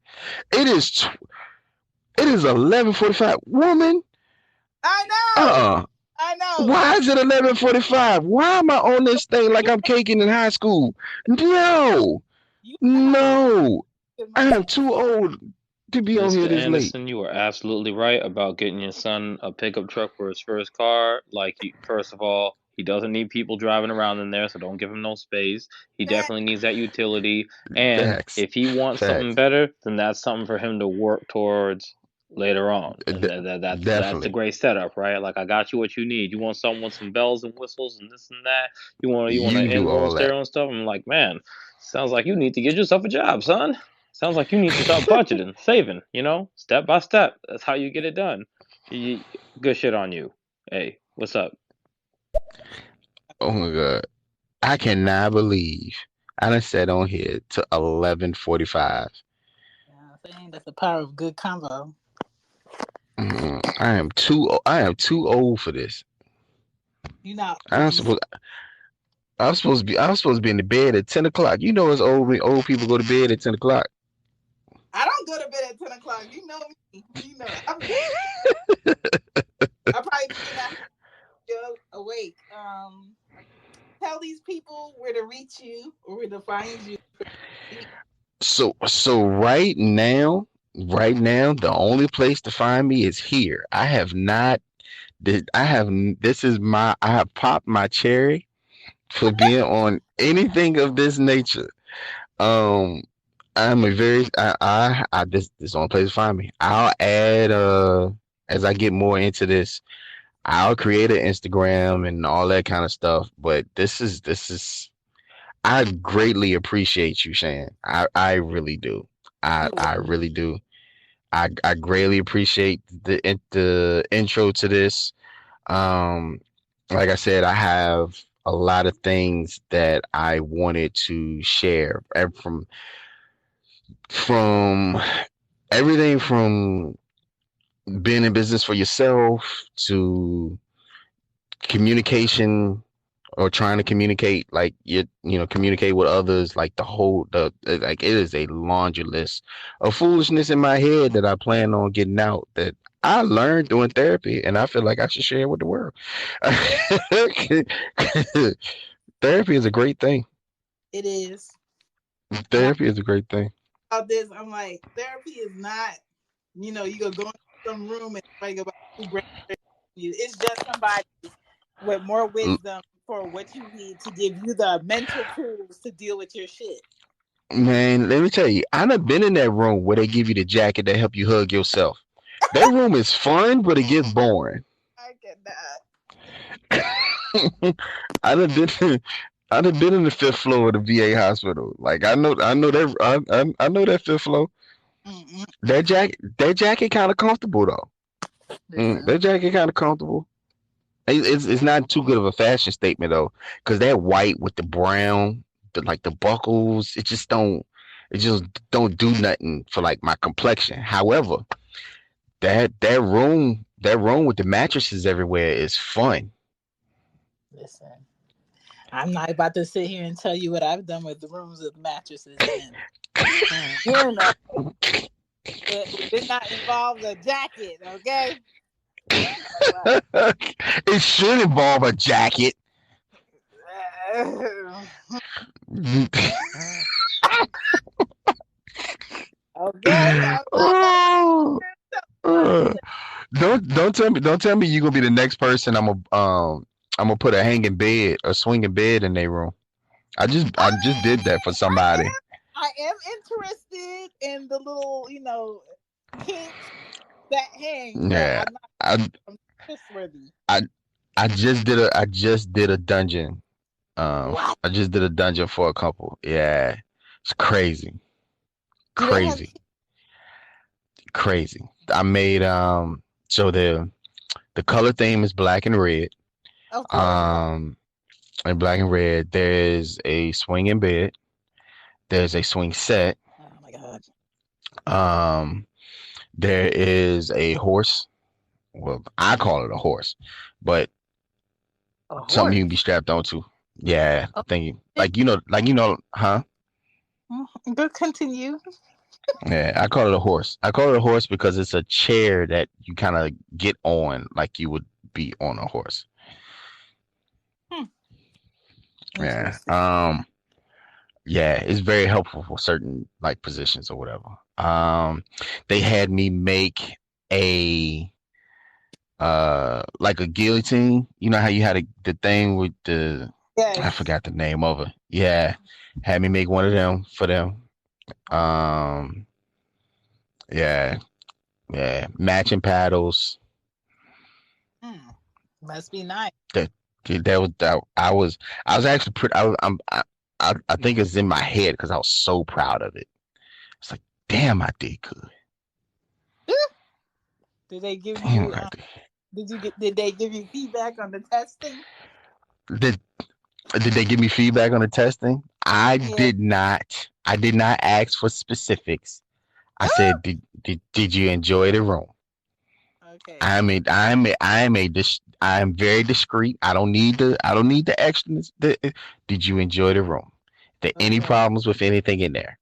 It is 11:45. Woman. I know. I know. Why is it 11:45? Why am I on this thing like I'm caking in high school? No. I am too old to be on here this Anderson, late. you are absolutely right about getting your son a pickup truck for his first car. Like, first of all, he doesn't need people driving around in there, so don't give him no space. He definitely needs that utility. And if he wants something better, then that's something for him to work towards later on. And that's a great setup, right? Like, I got you what you need. You want something with some bells and whistles and this and that. You want an in-room stereo and stuff. I'm like, man, sounds like you need to get yourself a job, son. Sounds like you need to start budgeting, saving, step by step. That's how you get it done. Good shit on you. Hey, what's up? Oh my God. I cannot believe I done sat on here to 11:45. Yeah, that's the power of good convo. I am too old for this. You're not. I was supposed to be in the bed at 10 o'clock. You know, it's old people go to bed at 10 o'clock. I don't go to bed at 10 o'clock. You know me. I probably be awake. Tell these people where to reach you or where to find you. So right now, the only place to find me is here. I have popped my cherry for being on anything of this nature. I'm this is the only place to find me. I'll add as I get more into this, I'll create an Instagram and all that kind of stuff. But this is I greatly appreciate you, Shan. I really do. I really do. I greatly appreciate the intro to this. Like I said, I have a lot of things that I wanted to share from everything from being in business for yourself to communication or trying to communicate, like communicate with others, like like it is a laundry list of foolishness in my head that I plan on getting out that I learned doing therapy, and I feel like I should share with the world. Therapy is a great thing. It is. Therapy is a great thing. About this, I'm like, therapy is not, you go into some room and somebody go back. It's just somebody with more wisdom for what you need to give you the mental tools to deal with your shit. Man, let me tell you, I done been in that room where they give you the jacket that help you hug yourself. That room is fun, but it gets boring. I cannot. I done been in the 5th floor of the VA hospital. Like I know that I know that 5th floor. Mm-hmm. That jacket kind of comfortable though. That jacket kind of comfortable. It's not too good of a fashion statement though, because that white with the brown, the buckles, it just don't do nothing for like my complexion. However, that room with the mattresses everywhere is fun. Listen, I'm not about to sit here and tell you what I've done with the rooms with mattresses in. It did not involve the jacket, okay? It should involve a jacket. Okay. Oh, don't tell me you're gonna be the next person. I'm gonna put a hanging bed, a swinging bed in their room. I just did that for somebody. I am interested in the little, kinks that hang, but Yeah, I'm I not trustworthy. I just did a dungeon. What? I just did a dungeon for a couple. Yeah, it's crazy, Do they have? crazy, crazy. I made so the color theme is black and red. Of course. Um, and black and red. There's a swinging bed. There's a swing set. Oh my god. Um, there is a horse. Well, I call it a horse, but A something horse. you can be strapped onto. Yeah, Oh, thank you. Huh? Good. Continue. Yeah, I call it a horse. I call it a horse because it's a chair that you kind of get on like you would be on a horse. Yeah. Interesting. Yeah, it's very helpful for certain like positions or whatever. They had me make a like a guillotine. You know how you had the thing with I Yes. forgot the name of it. Yeah, had me make one of them for them. Um, yeah, yeah, matching paddles. Must be nice. I was actually pretty. I think it's in my head because I was so proud of it. It's like, damn, I did good. Did they give Damn, you? I did. Did they give you feedback on the testing? Did they give me feedback on the testing? I Yeah. did not. I did not ask for specifics. I said, did you enjoy the room? Okay. I am very discreet. I don't need the extras. Did you enjoy the room? There any Okay. problems with anything in there?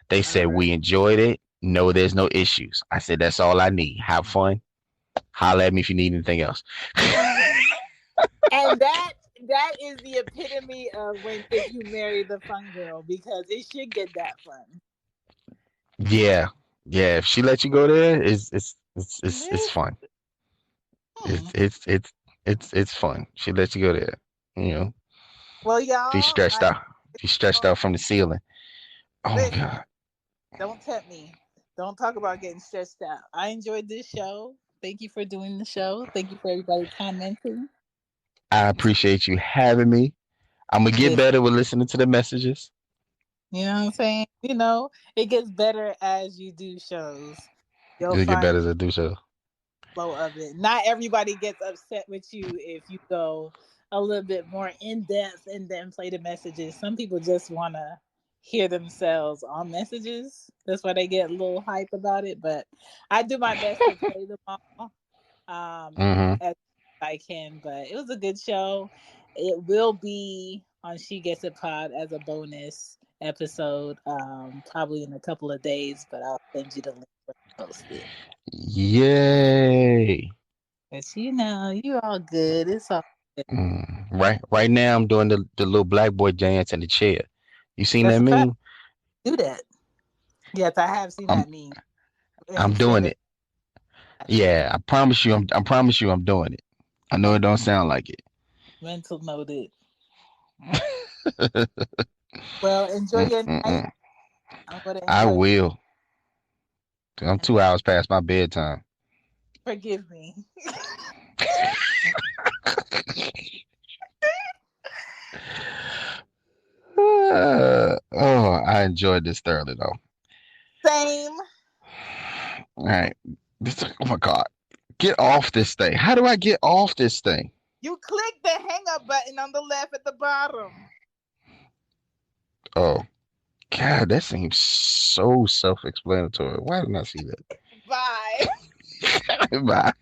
They said we enjoyed it. No, there's no issues. I said that's all I need. Have fun. Holler at me if you need anything else. And that is the epitome of if you marry the fun girl, because it should get that fun. Yeah. If she lets you go there, it's fun. It's fun. She lets you go there. You know. Well, y'all. Be stretched out. Be stretched out from the ceiling. Oh my god. Don't tempt me. Don't talk about getting stretched out. I enjoyed this show. Thank you for doing the show. Thank you for everybody commenting. I appreciate you having me. I'm gonna get better with listening to the messages. You know what I'm saying? It gets better as you do shows. You'll get better as I do shows. Flow of it. Not everybody gets upset with you if you go a little bit more in depth and then play the messages. Some people just want to hear themselves on messages. That's why they get a little hype about it. But I do my best to play them all as I can. But it was a good show. It will be on Shegetsitpod as a bonus episode, probably in a couple of days. But I'll send you the link for it posted. Yay! But you're all good. It's all good. Right now, I'm doing the little black boy dance in the chair. You seen that meme? Do that. Yes, I have seen that meme. I'm doing it. Yeah, I promise you. I promise you, I'm doing it. I know it don't sound like it. Mental noted. Well, enjoy your night. I will. I'm 2 hours past my bedtime. Forgive me. I enjoyed this thoroughly though. Same. All right. Oh my god. Get off this thing. How do I get off this thing? You click the hang up button on the left at the bottom. Oh. God, that seems so self-explanatory. Why didn't I see that? Bye. Bye.